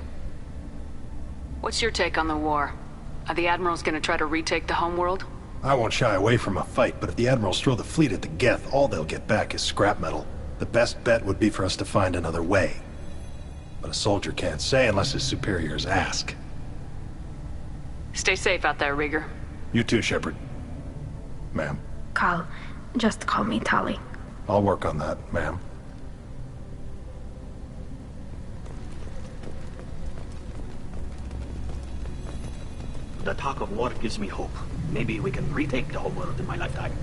What's your take on the war? Are the Admirals gonna try to retake the homeworld? I won't shy away from a fight, but if the Admirals throw the fleet at the Geth, all they'll get back is scrap metal. The best bet would be for us to find another way. But a soldier can't say unless his superiors ask. Stay safe out there, Rieger. You too, Shepard. Ma'am. Cal, just call me Tali. I'll work on that, ma'am. The talk of war gives me hope. Maybe we can retake the whole world in my lifetime.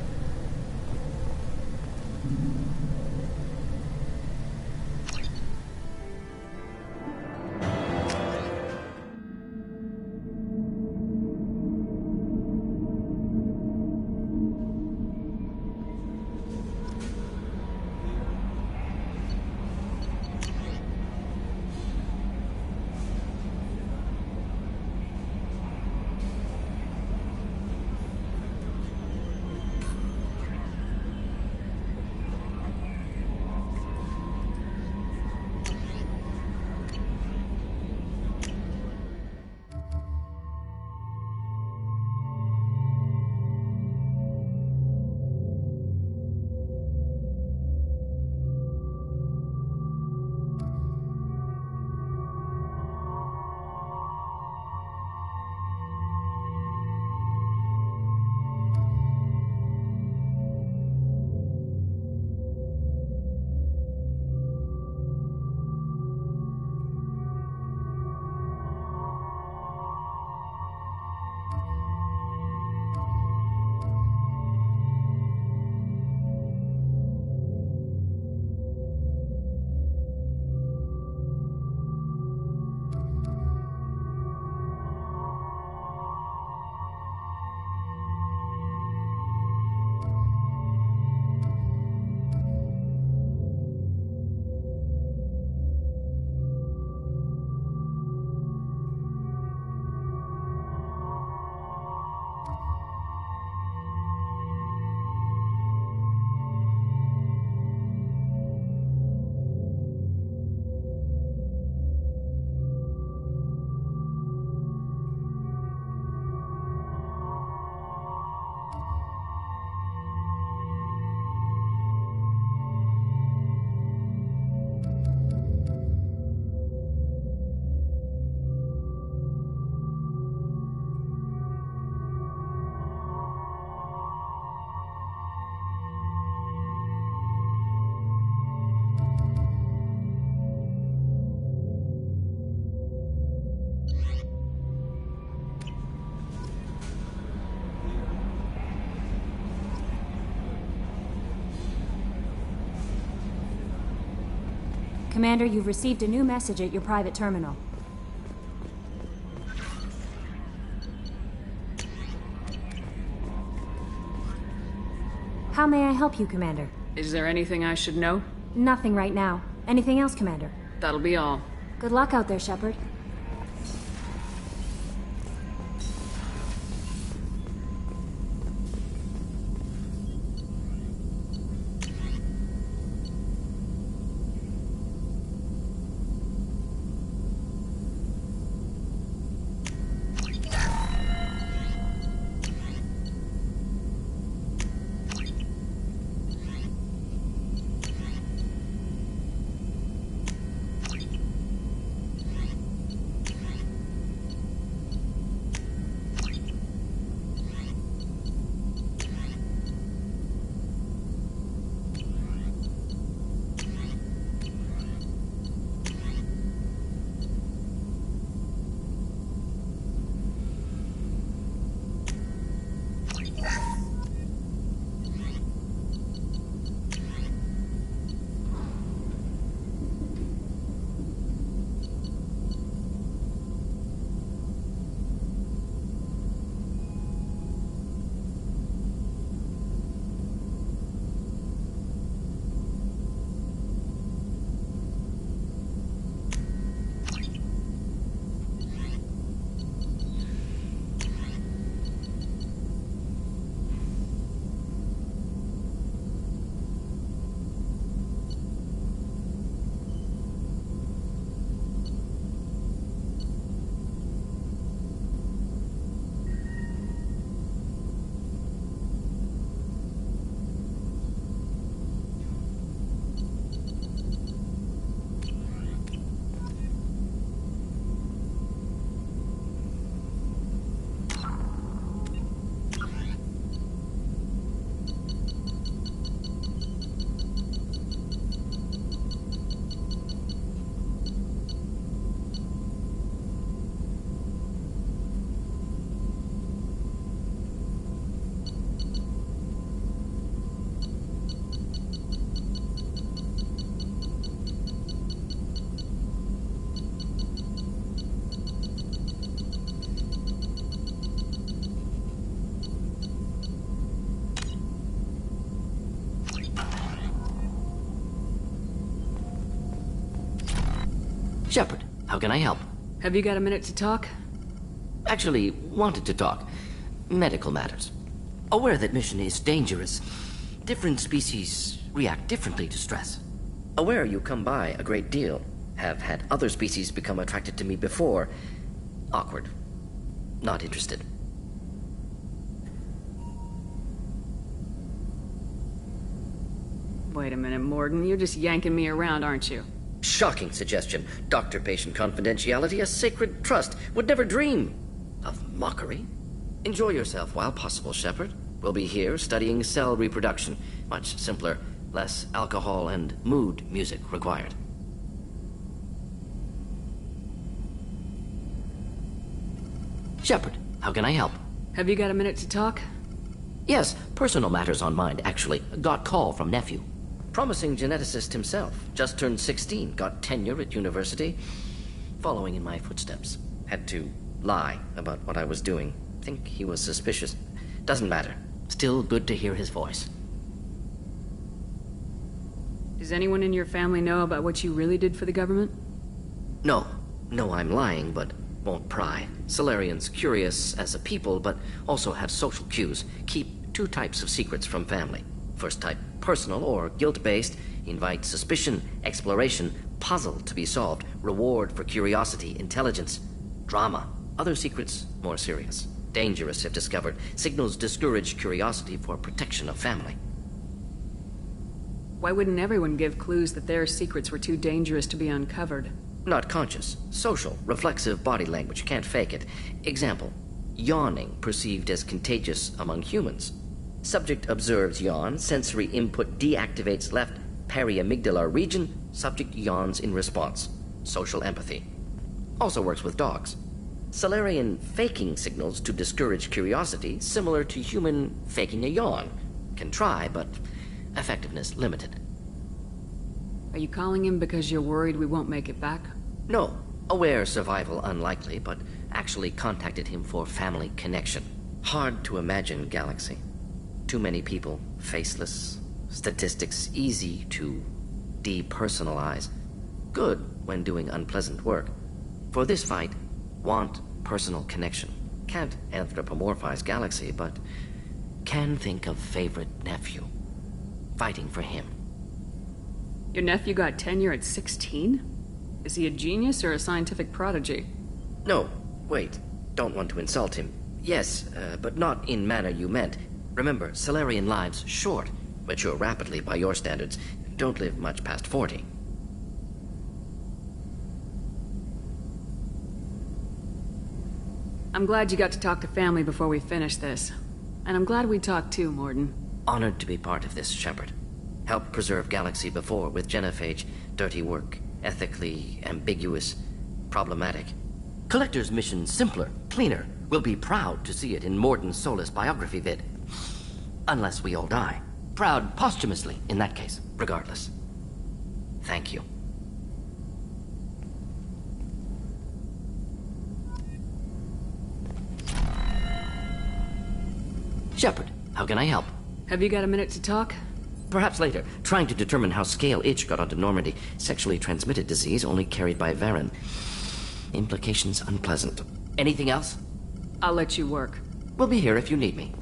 Commander, you've received a new message at your private terminal. How may I help you, Commander? Is there anything I should know? Nothing right now. Anything else, Commander? That'll be all. Good luck out there, Shepard. Shepard, how can I help? Have you got a minute to talk? Actually, wanted to talk. Medical matters. Aware that mission is dangerous. Different species react differently to stress. Aware you come by a great deal. Have had other species become attracted to me before. Awkward. Not interested. Wait a minute, Morgan. You're just yanking me around, aren't you? Shocking suggestion. Doctor-patient confidentiality, a sacred trust. Would never dream of mockery. Enjoy yourself while possible, Shepard. We'll be here studying cell reproduction. Much simpler, less alcohol and mood music required. Shepard, how can I help? Have you got a minute to talk? Yes, personal matters on mind, actually. Got call from nephew. Promising geneticist himself. Just turned 16, got tenure at university. Following in my footsteps. Had to lie about what I was doing. Think he was suspicious. Doesn't matter. Still good to hear his voice. Does anyone in your family know about what you really did for the government? No. No, I'm lying, but won't pry. Solarians curious as a people, but also have social cues. Keep two types of secrets from family. First type, personal or guilt-based, invite suspicion, exploration, puzzle to be solved, reward for curiosity, intelligence, drama. Other secrets, more serious. Dangerous if discovered. Signals discourage curiosity for protection of family. Why wouldn't everyone give clues that their secrets were too dangerous to be uncovered? Not conscious. Social, reflexive body language. Can't fake it. Example, yawning perceived as contagious among humans. Subject observes yawn, sensory input deactivates left periamygdalar region, subject yawns in response. Social empathy. Also works with dogs. Solarian faking signals to discourage curiosity, similar to human faking a yawn. Can try, but effectiveness limited. Are you calling him because you're worried we won't make it back? No. Aware survival unlikely, but actually contacted him for family connection. Hard to imagine galaxy. Too many people, faceless, statistics easy to depersonalize. Good when doing unpleasant work. For this fight, want personal connection. Can't anthropomorphize galaxy, but can think of favorite nephew. Fighting for him. Your nephew got tenure at 16? Is he a genius or a scientific prodigy? No, wait. Don't want to insult him. Yes, but not in manner you meant. Remember, Salarian lives short. Mature rapidly by your standards. Don't live much past 40. I'm glad you got to talk to family before we finish this. And I'm glad we talked too, Morden. Honored to be part of this, Shepard. Helped preserve Galaxy before with genophage. Dirty work. Ethically ambiguous. Problematic. Collector's mission simpler, cleaner. We'll be proud to see it in Morden's Solus biography vid. Unless we all die. Proud posthumously, in that case, regardless. Thank you. Shepard, how can I help? Have you got a minute to talk? Perhaps later. Trying to determine how Scale Itch got onto Normandy. Sexually transmitted disease only carried by Varen. Implications unpleasant. Anything else? I'll let you work. We'll be here if you need me.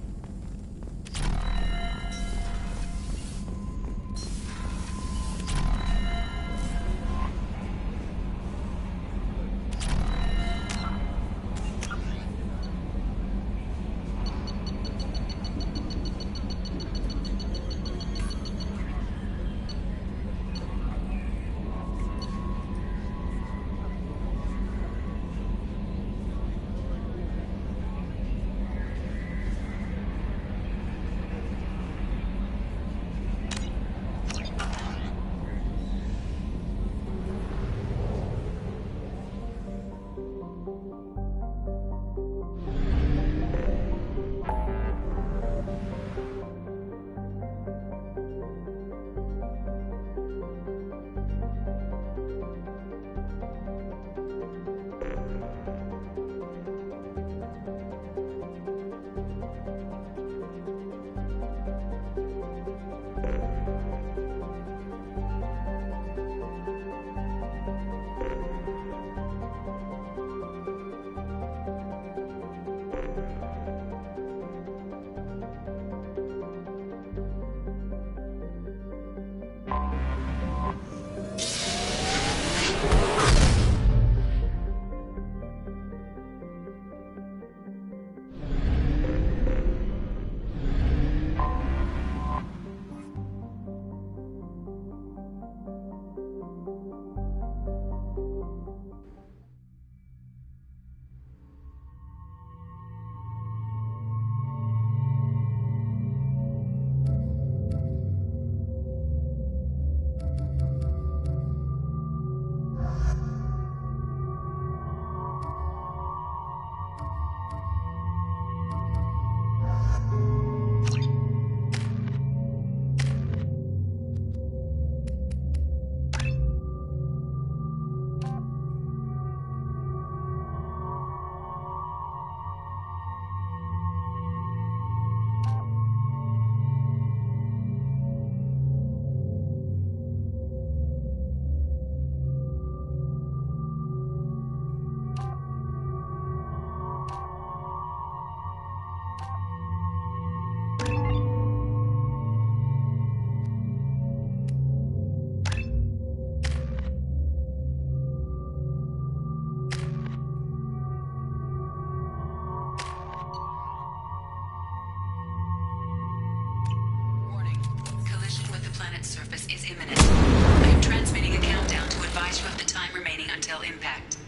Surface is imminent. I am transmitting a countdown to advise you of the time remaining until impact.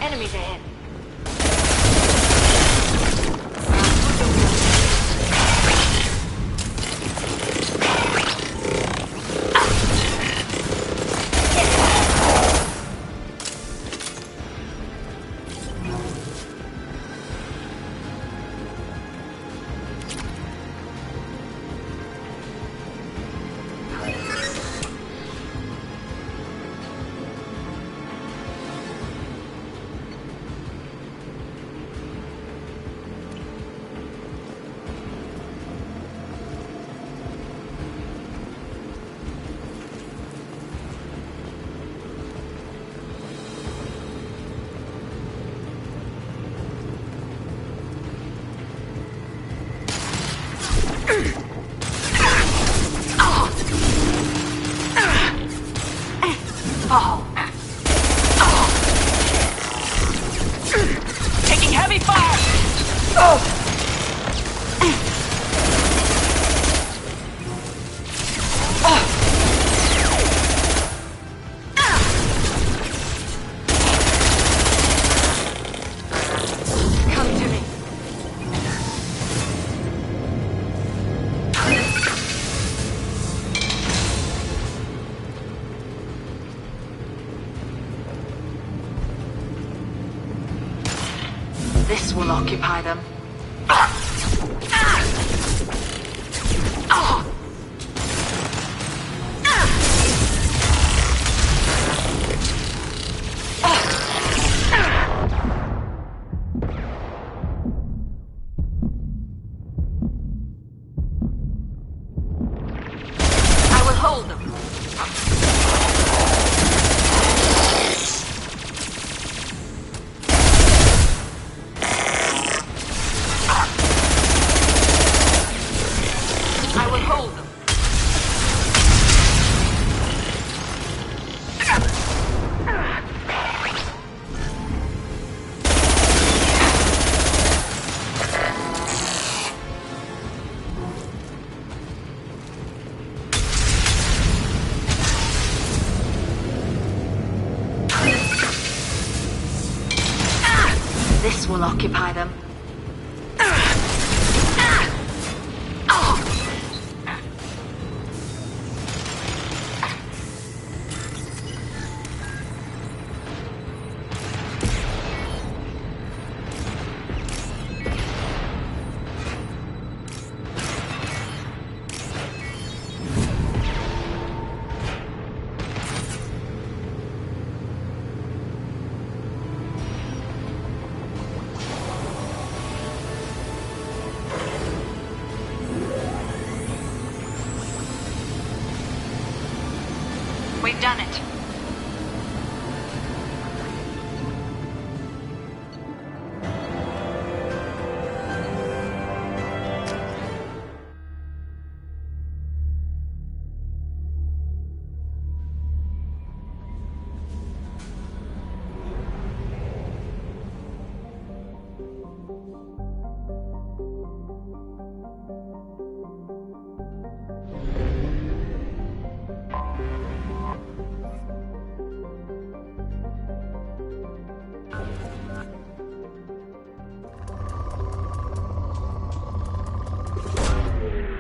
Enemies ahead. Taking heavy fire! Come to me. This will occupy them. I will hold them. I will hold them. This will occupy them. We've done it.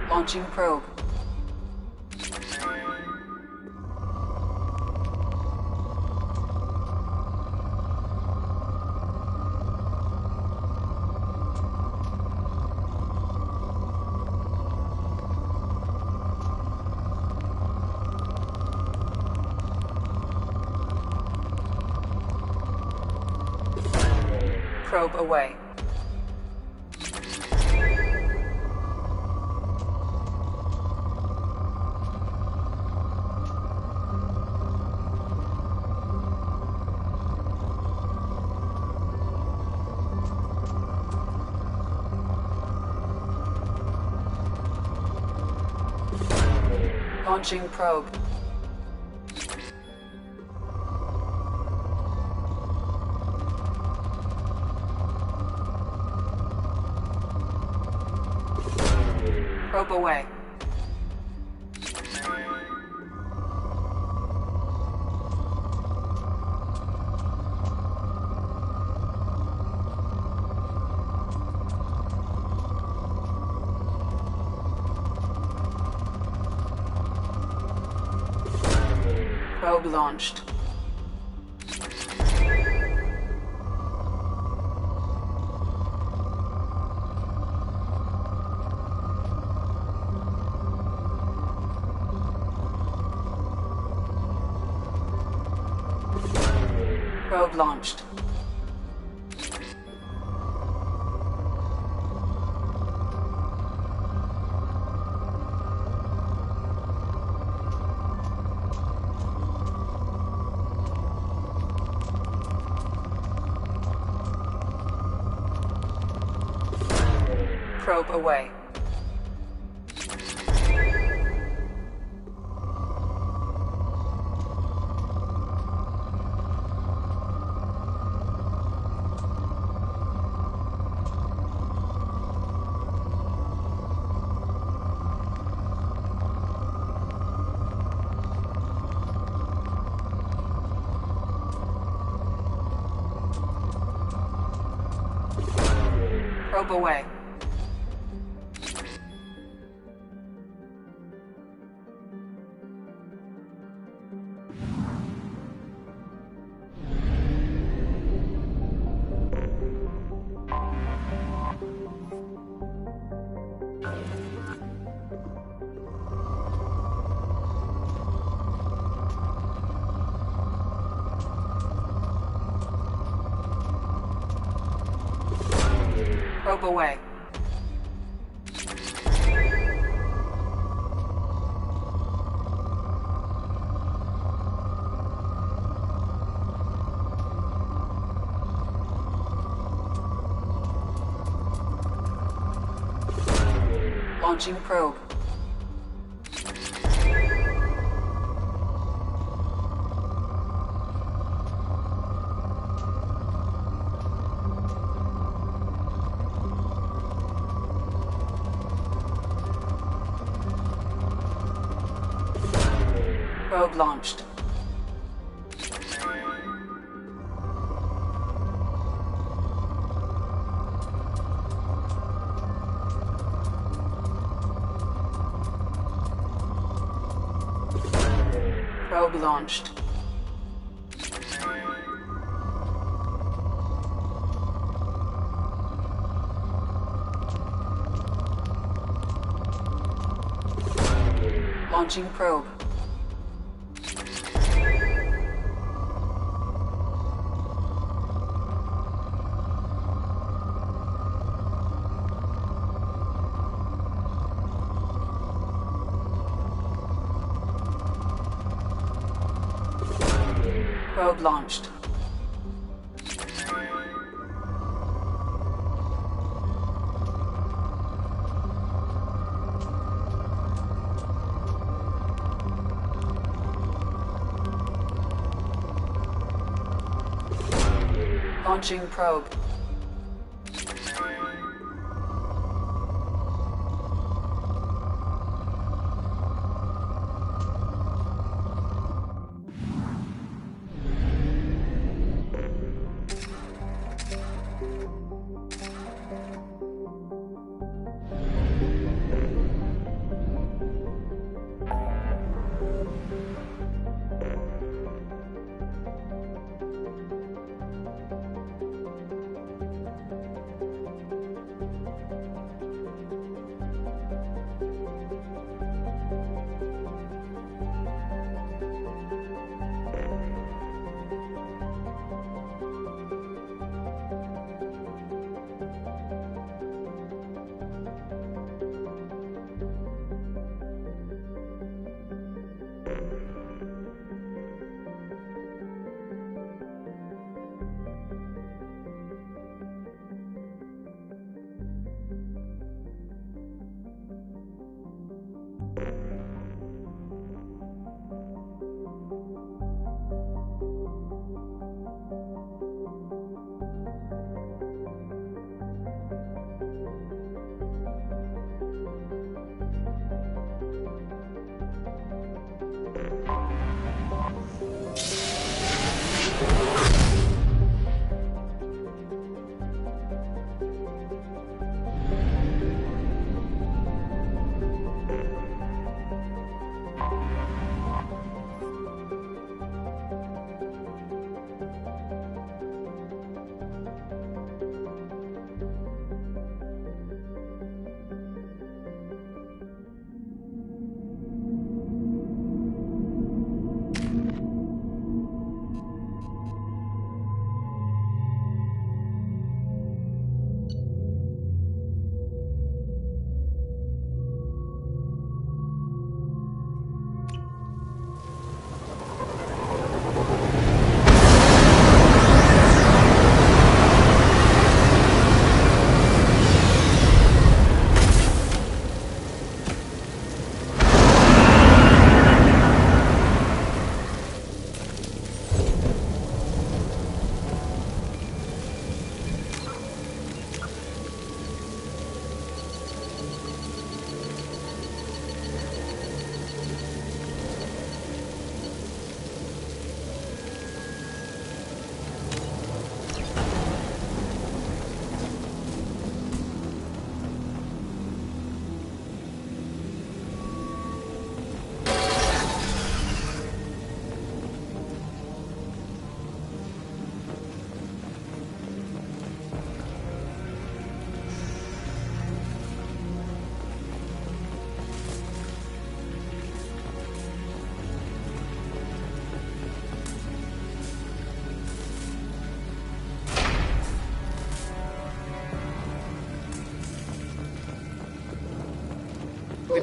Launching probe. Probe away. Launching probe. Probe away. Probe launched. Probe launched. Probe away. Probe away. Probe away. Launching probe. Probe launched. Probe launched. Launching probe. Probe launched. Launching probe.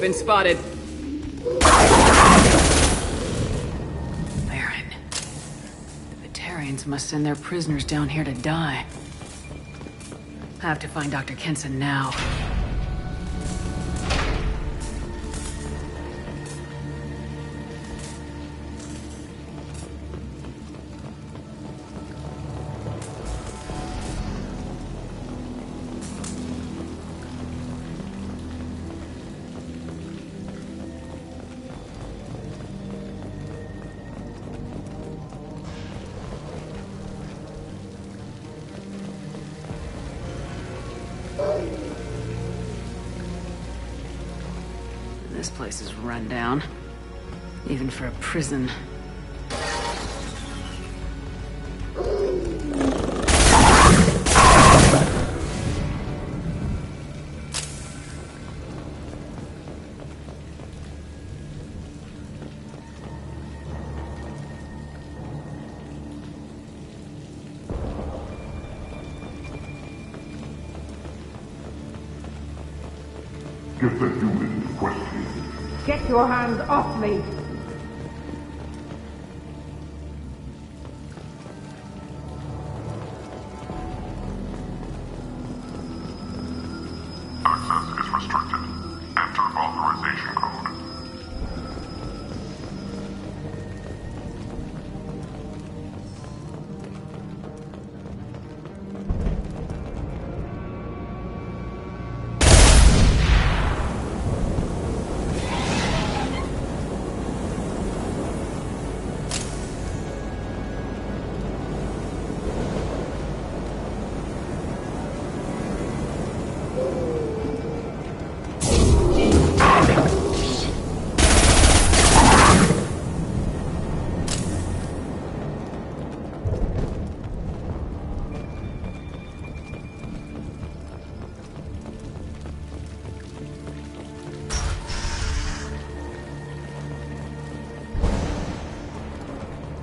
been spotted. Baron. The Batarians must send their prisoners down here to die. I have to find Dr. Kenson now. This place is run down, even for a prison. Get the human in question. Get your hands off me! Access is restricted. Enter authorization code.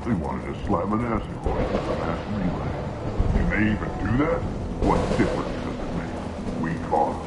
They wanted to slam an acid horse with a mass relay. Can they even do that? What difference does it make? We caught them.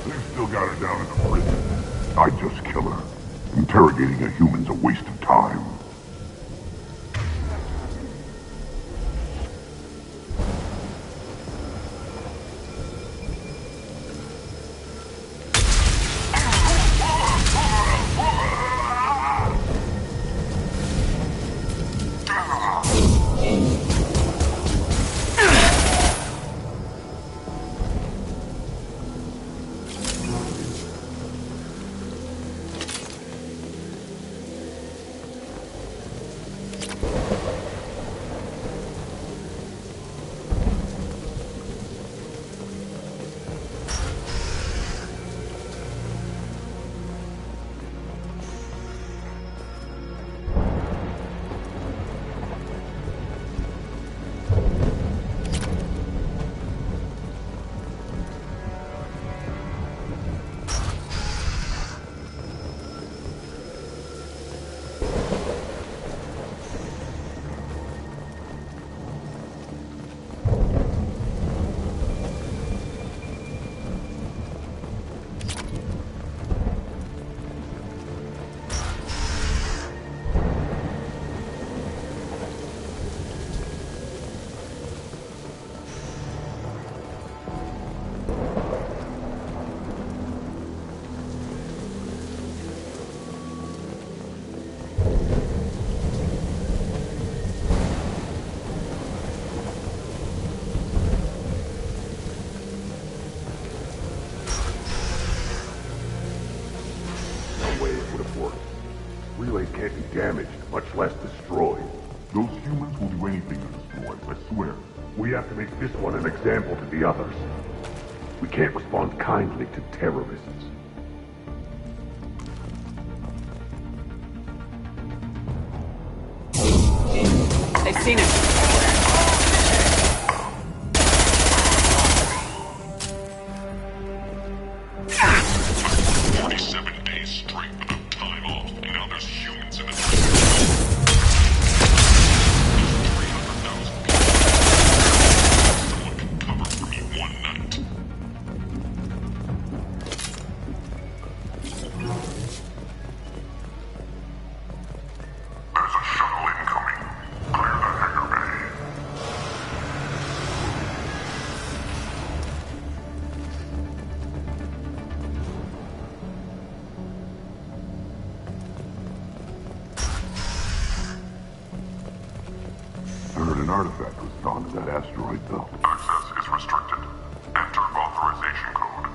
They've still got her down in the prison. I'd just kill her. Interrogating a human's a waste of time. Relays can't be damaged, much less destroyed. Those humans will do anything to destroy, I swear. We have to make this one an example to the others. We can't respond kindly to terrorists. seen him. 47 days straight without time off, and now there's humans in the There's 300,000 people. Someone can cover for me one night. There's a shuttle incoming. Clear the hangar bay. I heard an artifact was found in that asteroid belt. Access is restricted. Enter authorization code.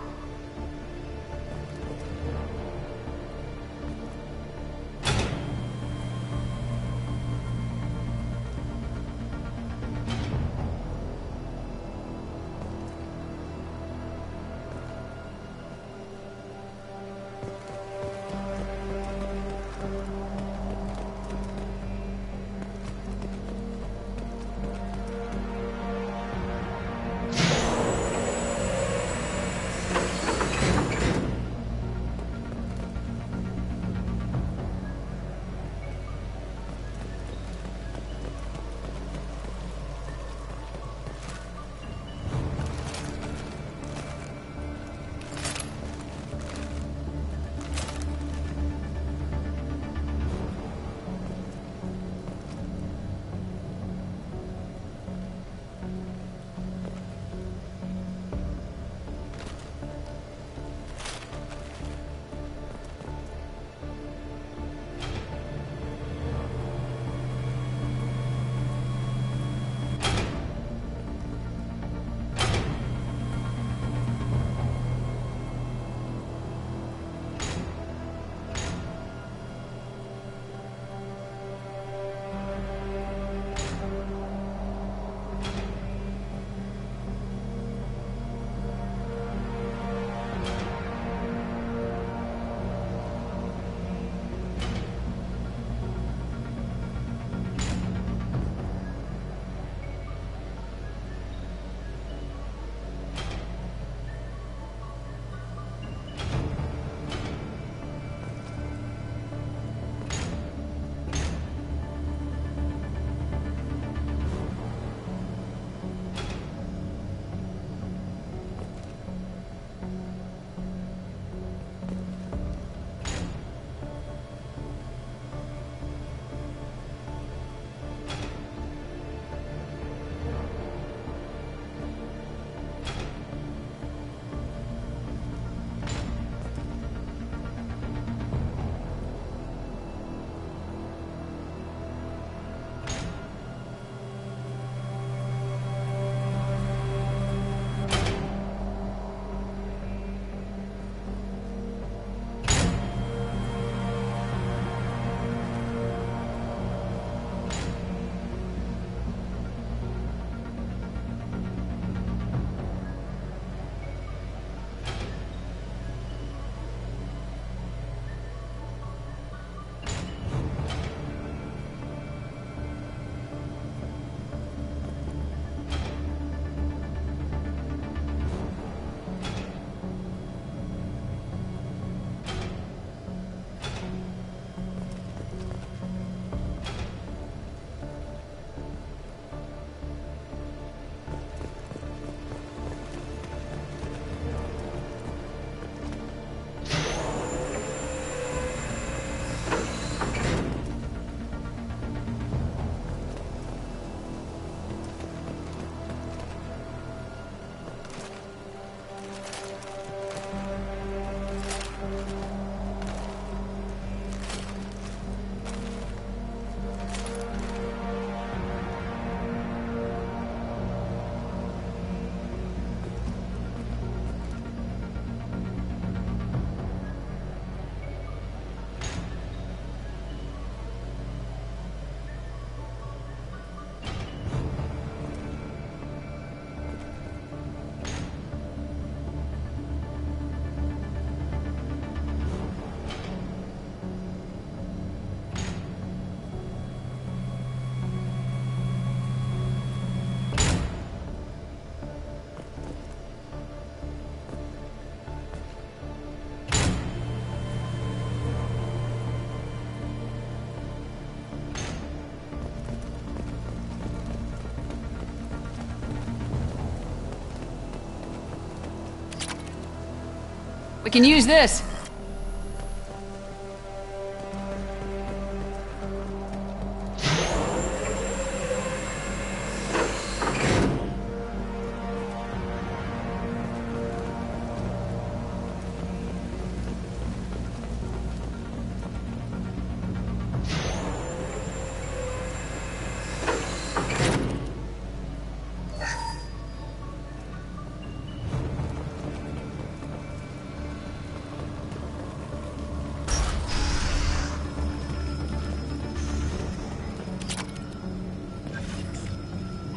We can use this.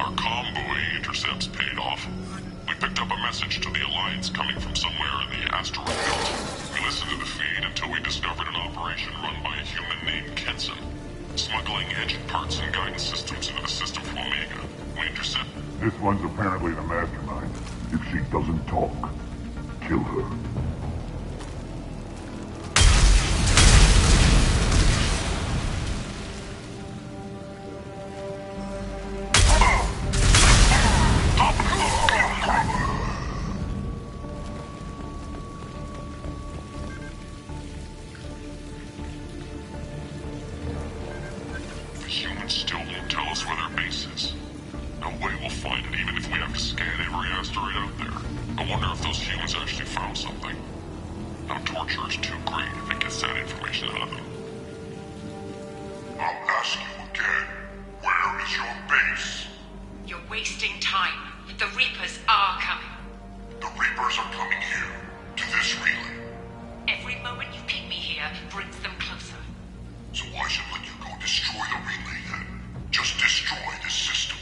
Our convoy intercepts paid off. We picked up a message to the Alliance coming from somewhere in the asteroid belt. We listened to the feed until we discovered an operation run by a human named Kenson, smuggling engine parts and guidance systems into the system from Omega. We intercept... This one's apparently the mastermind. If she doesn't talk, kill her. Humans still won't tell us where their base is. No way we'll find it, even if we have to scan every asteroid out there. I wonder if those humans actually found something. No torture is too great if it gets that information out of them. I'll ask you again. Where is your base? You're wasting time. The Reapers are coming. The Reapers are coming here, to this relay. Every moment you keep me here brings them closer. So why should let you go destroy the relay then? Just destroy this system.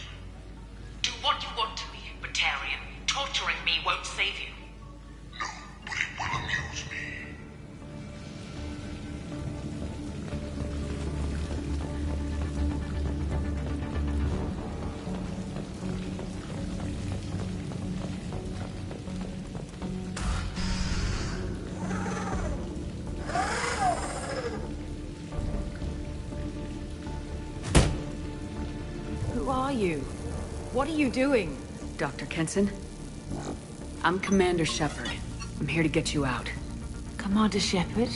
Do what you want to me, Batarian. Torturing me won't save you. No, but it will amuse me. Who are you? What are you doing? Dr. Kenson? I'm Commander Shepard. I'm here to get you out. Commander Shepard?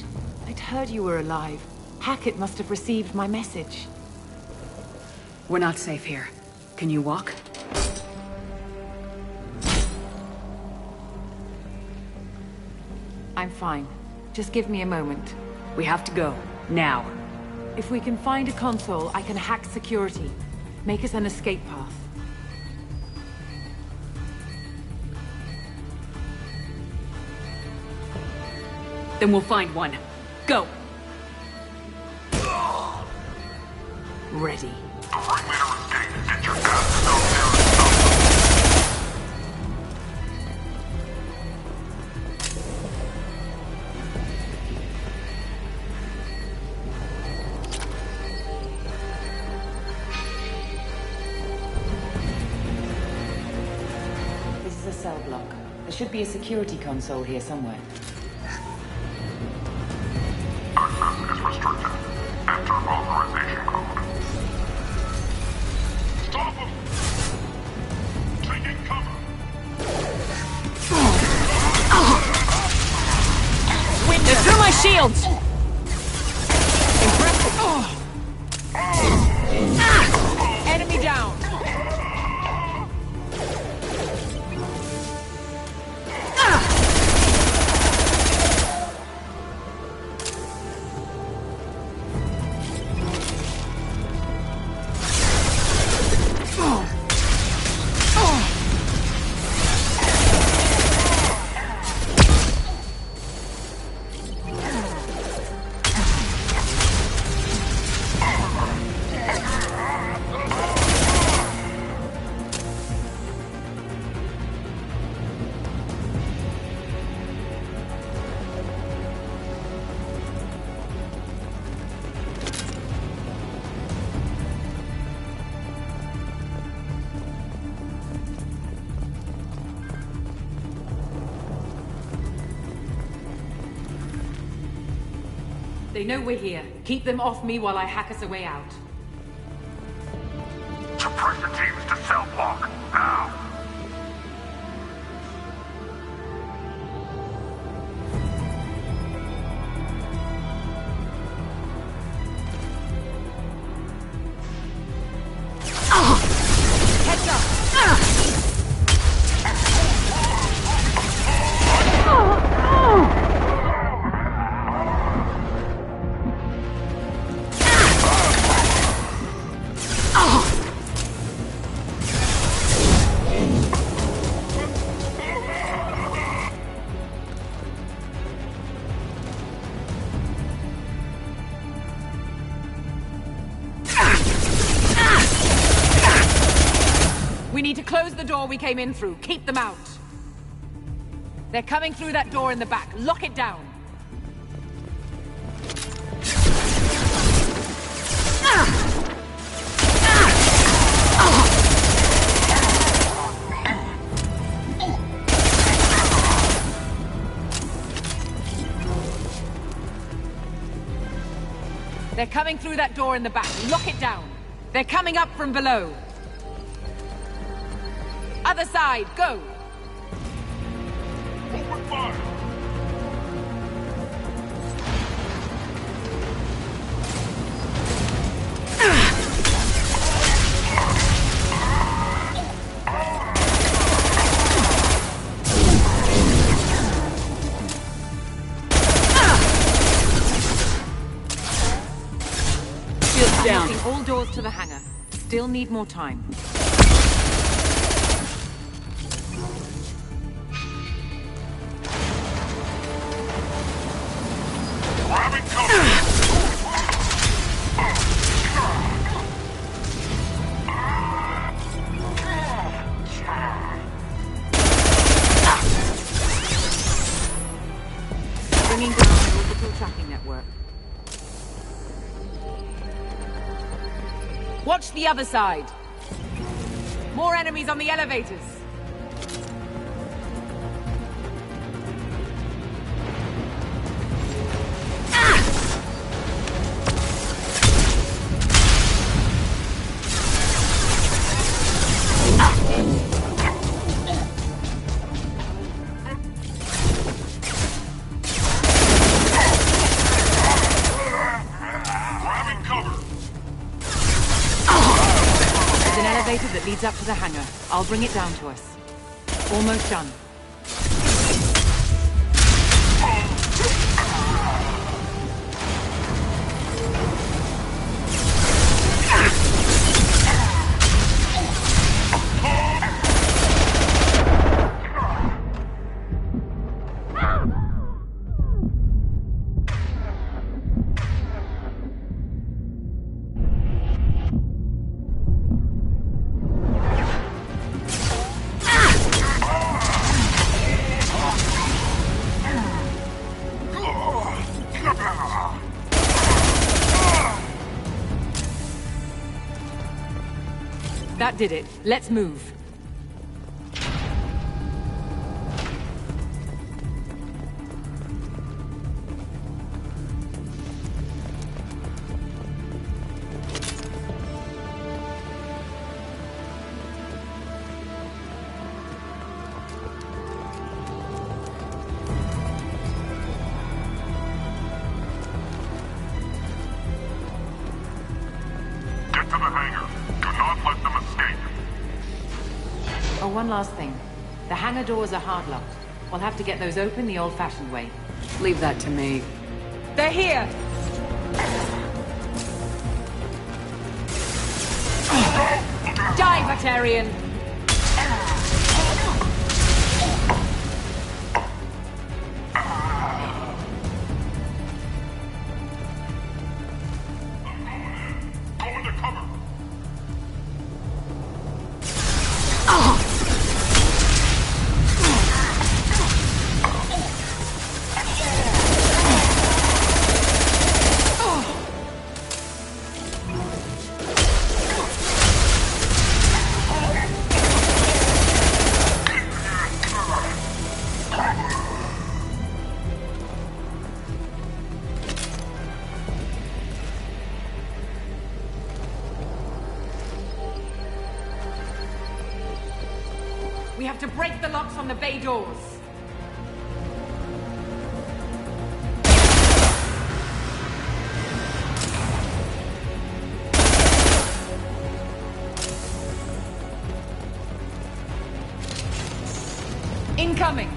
I'd heard you were alive. Hackett must have received my message. We're not safe here. Can you walk? I'm fine. Just give me a moment. We have to go. Now. If we can find a console, I can hack security. Make us an escape path. Then we'll find one. Go! Ready. The ringleader escaped. Get your guns down there and stop This is a cell block. There should be a security console here somewhere. Access is restricted. Enter authorization code. Stop him! Taking cover! They're through my shields! Impressive! Enemy down! They know we're here. Keep them off me while I hack us a way out. Suppressor teams to cell block. Now. need to close the door we came in through. Keep them out. They're coming through that door in the back. Lock it down. They're coming through that door in the back. Lock it down. They're coming up from below. Other side, go! Open fire! Shields down. Locking all doors to the hangar. Still need more time. Grabbing cover! Bringing down the orbital tracking network. Watch the other side. More enemies on the elevators. Grabbing cover! There's an elevator that leads up to the hangar. I'll bring it down to us. Almost done. That did it. Let's move. Get to the hangar. Do not let them escape. Oh, one last thing. The hangar doors are hard-locked. We'll have to get those open the old-fashioned way. Leave that to me. They're here! Die, Batarian! Go into cover! We have to break the locks on the bay doors. Incoming!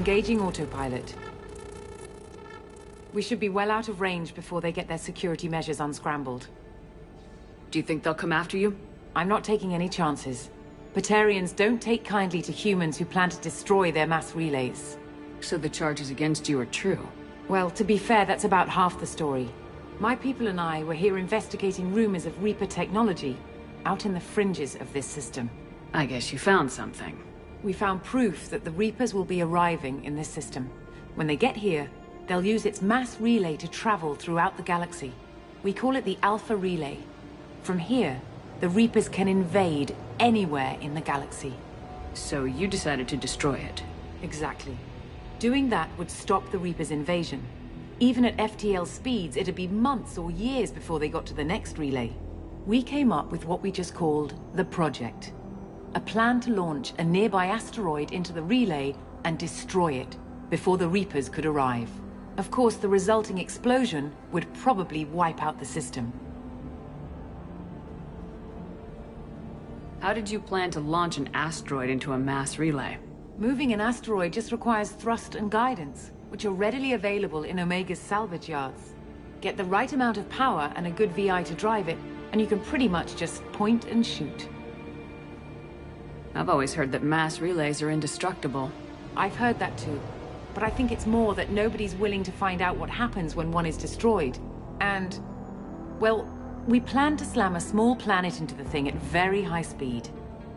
Engaging autopilot. We should be well out of range before they get their security measures unscrambled. Do you think they'll come after you? I'm not taking any chances. Batarians don't take kindly to humans who plan to destroy their mass relays. So the charges against you are true? Well, to be fair, that's about half the story. My people and I were here investigating rumors of Reaper technology, out in the fringes of this system. I guess you found something. We found proof that the Reapers will be arriving in this system. When they get here, they'll use its mass relay to travel throughout the galaxy. We call it the Alpha Relay. From here, the Reapers can invade anywhere in the galaxy. So you decided to destroy it? Exactly. Doing that would stop the Reapers' invasion. Even at FTL speeds, it'd be months or years before they got to the next relay. We came up with what we just called the Project. A plan to launch a nearby asteroid into the relay and destroy it before the Reapers could arrive. Of course, the resulting explosion would probably wipe out the system. How did you plan to launch an asteroid into a mass relay? Moving an asteroid just requires thrust and guidance, which are readily available in Omega's salvage yards. Get the right amount of power and a good VI to drive it, and you can pretty much just point and shoot. I've always heard that mass relays are indestructible. I've heard that too. But I think it's more that nobody's willing to find out what happens when one is destroyed. And, well, we plan to slam a small planet into the thing at very high speed.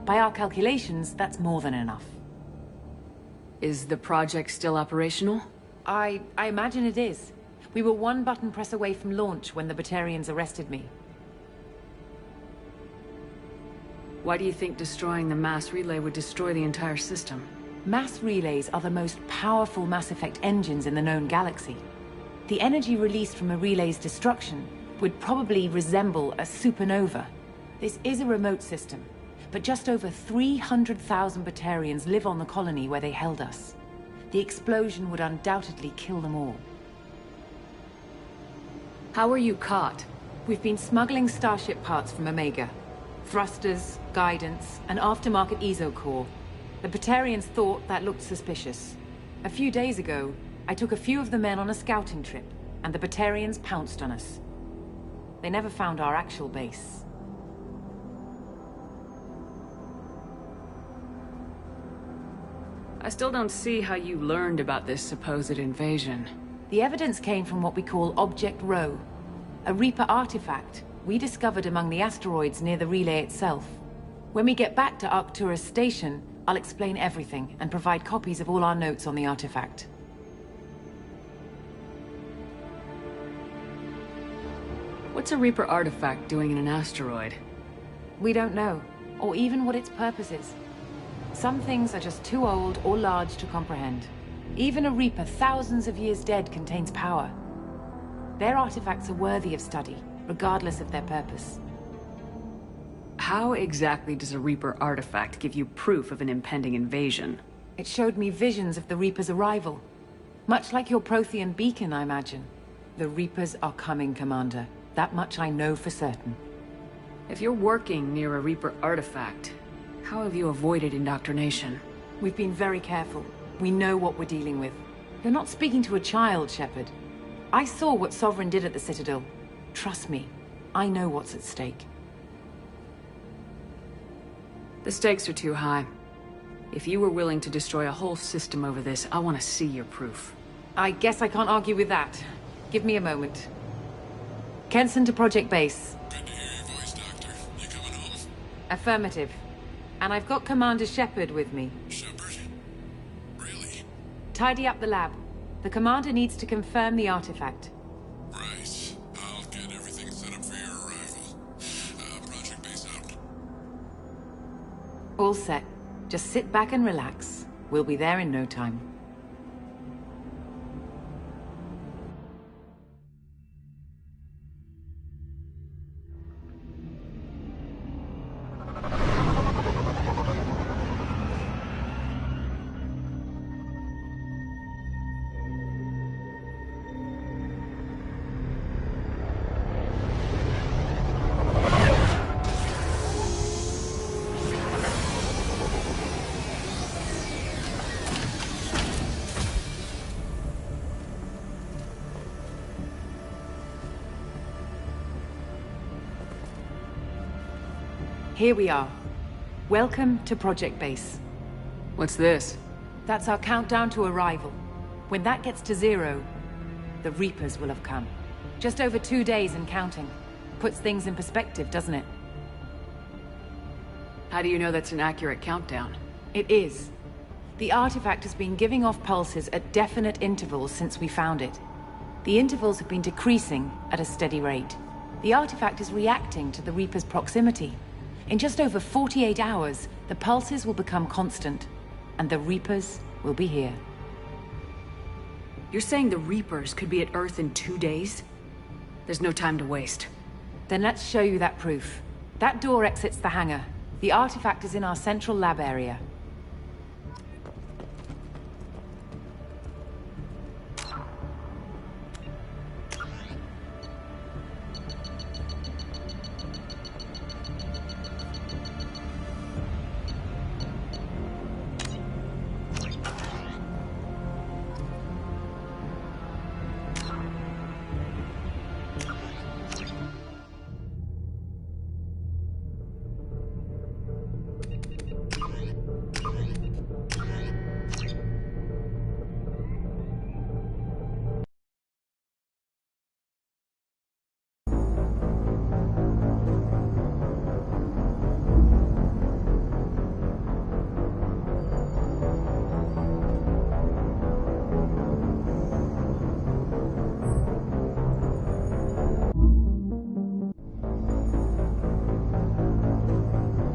By our calculations, that's more than enough. Is the project still operational? I imagine it is. We were one button press away from launch when the Batarians arrested me. Why do you think destroying the mass relay would destroy the entire system? Mass relays are the most powerful Mass Effect engines in the known galaxy. The energy released from a relay's destruction would probably resemble a supernova. This is a remote system, but just over 300,000 Batarians live on the colony where they held us. The explosion would undoubtedly kill them all. How were you caught? We've been smuggling Starship parts from Omega. Thrusters, guidance, and aftermarket ESO core. The Batarians thought that looked suspicious. A few days ago, I took a few of the men on a scouting trip, and the Batarians pounced on us. They never found our actual base. I still don't see how you learned about this supposed invasion. The evidence came from what we call Object Rho, a Reaper artifact we discovered among the asteroids near the relay itself. When we get back to Arcturus Station, I'll explain everything and provide copies of all our notes on the artifact. What's a Reaper artifact doing in an asteroid? We don't know, or even what its purpose is. Some things are just too old or large to comprehend. Even a Reaper thousands of years dead contains power. Their artifacts are worthy of study, regardless of their purpose. How exactly does a Reaper artifact give you proof of an impending invasion? It showed me visions of the Reaper's arrival. Much like your Prothean beacon, I imagine. The Reapers are coming, Commander. That much I know for certain. If you're working near a Reaper artifact, how have you avoided indoctrination? We've been very careful. We know what we're dealing with. You're not speaking to a child, Shepard. I saw what Sovereign did at the Citadel. Trust me, I know what's at stake. The stakes are too high. If you were willing to destroy a whole system over this, I want to see your proof. I guess I can't argue with that. Give me a moment. Kenson to Project Base. Good to hear your voice, Doctor. You coming home? Affirmative. And I've got Commander Shepard with me. Shepard? Really? Tidy up the lab. The Commander needs to confirm the artifact. Right. I'll get everything set up for your arrival. Project Base out. All set. Just sit back and relax. We'll be there in no time. Here we are. Welcome to Project Base. What's this? That's our countdown to arrival. When that gets to 0, the Reapers will have come. Just over 2 days and counting. Puts things in perspective, doesn't it? How do you know that's an accurate countdown? It is. The artifact has been giving off pulses at definite intervals since we found it. The intervals have been decreasing at a steady rate. The artifact is reacting to the Reaper's proximity. In just over 48 hours, the pulses will become constant, and the Reapers will be here. You're saying the Reapers could be at Earth in 2 days? There's no time to waste. Then let's show you that proof. That door exits the hangar. The artifact is in our central lab area.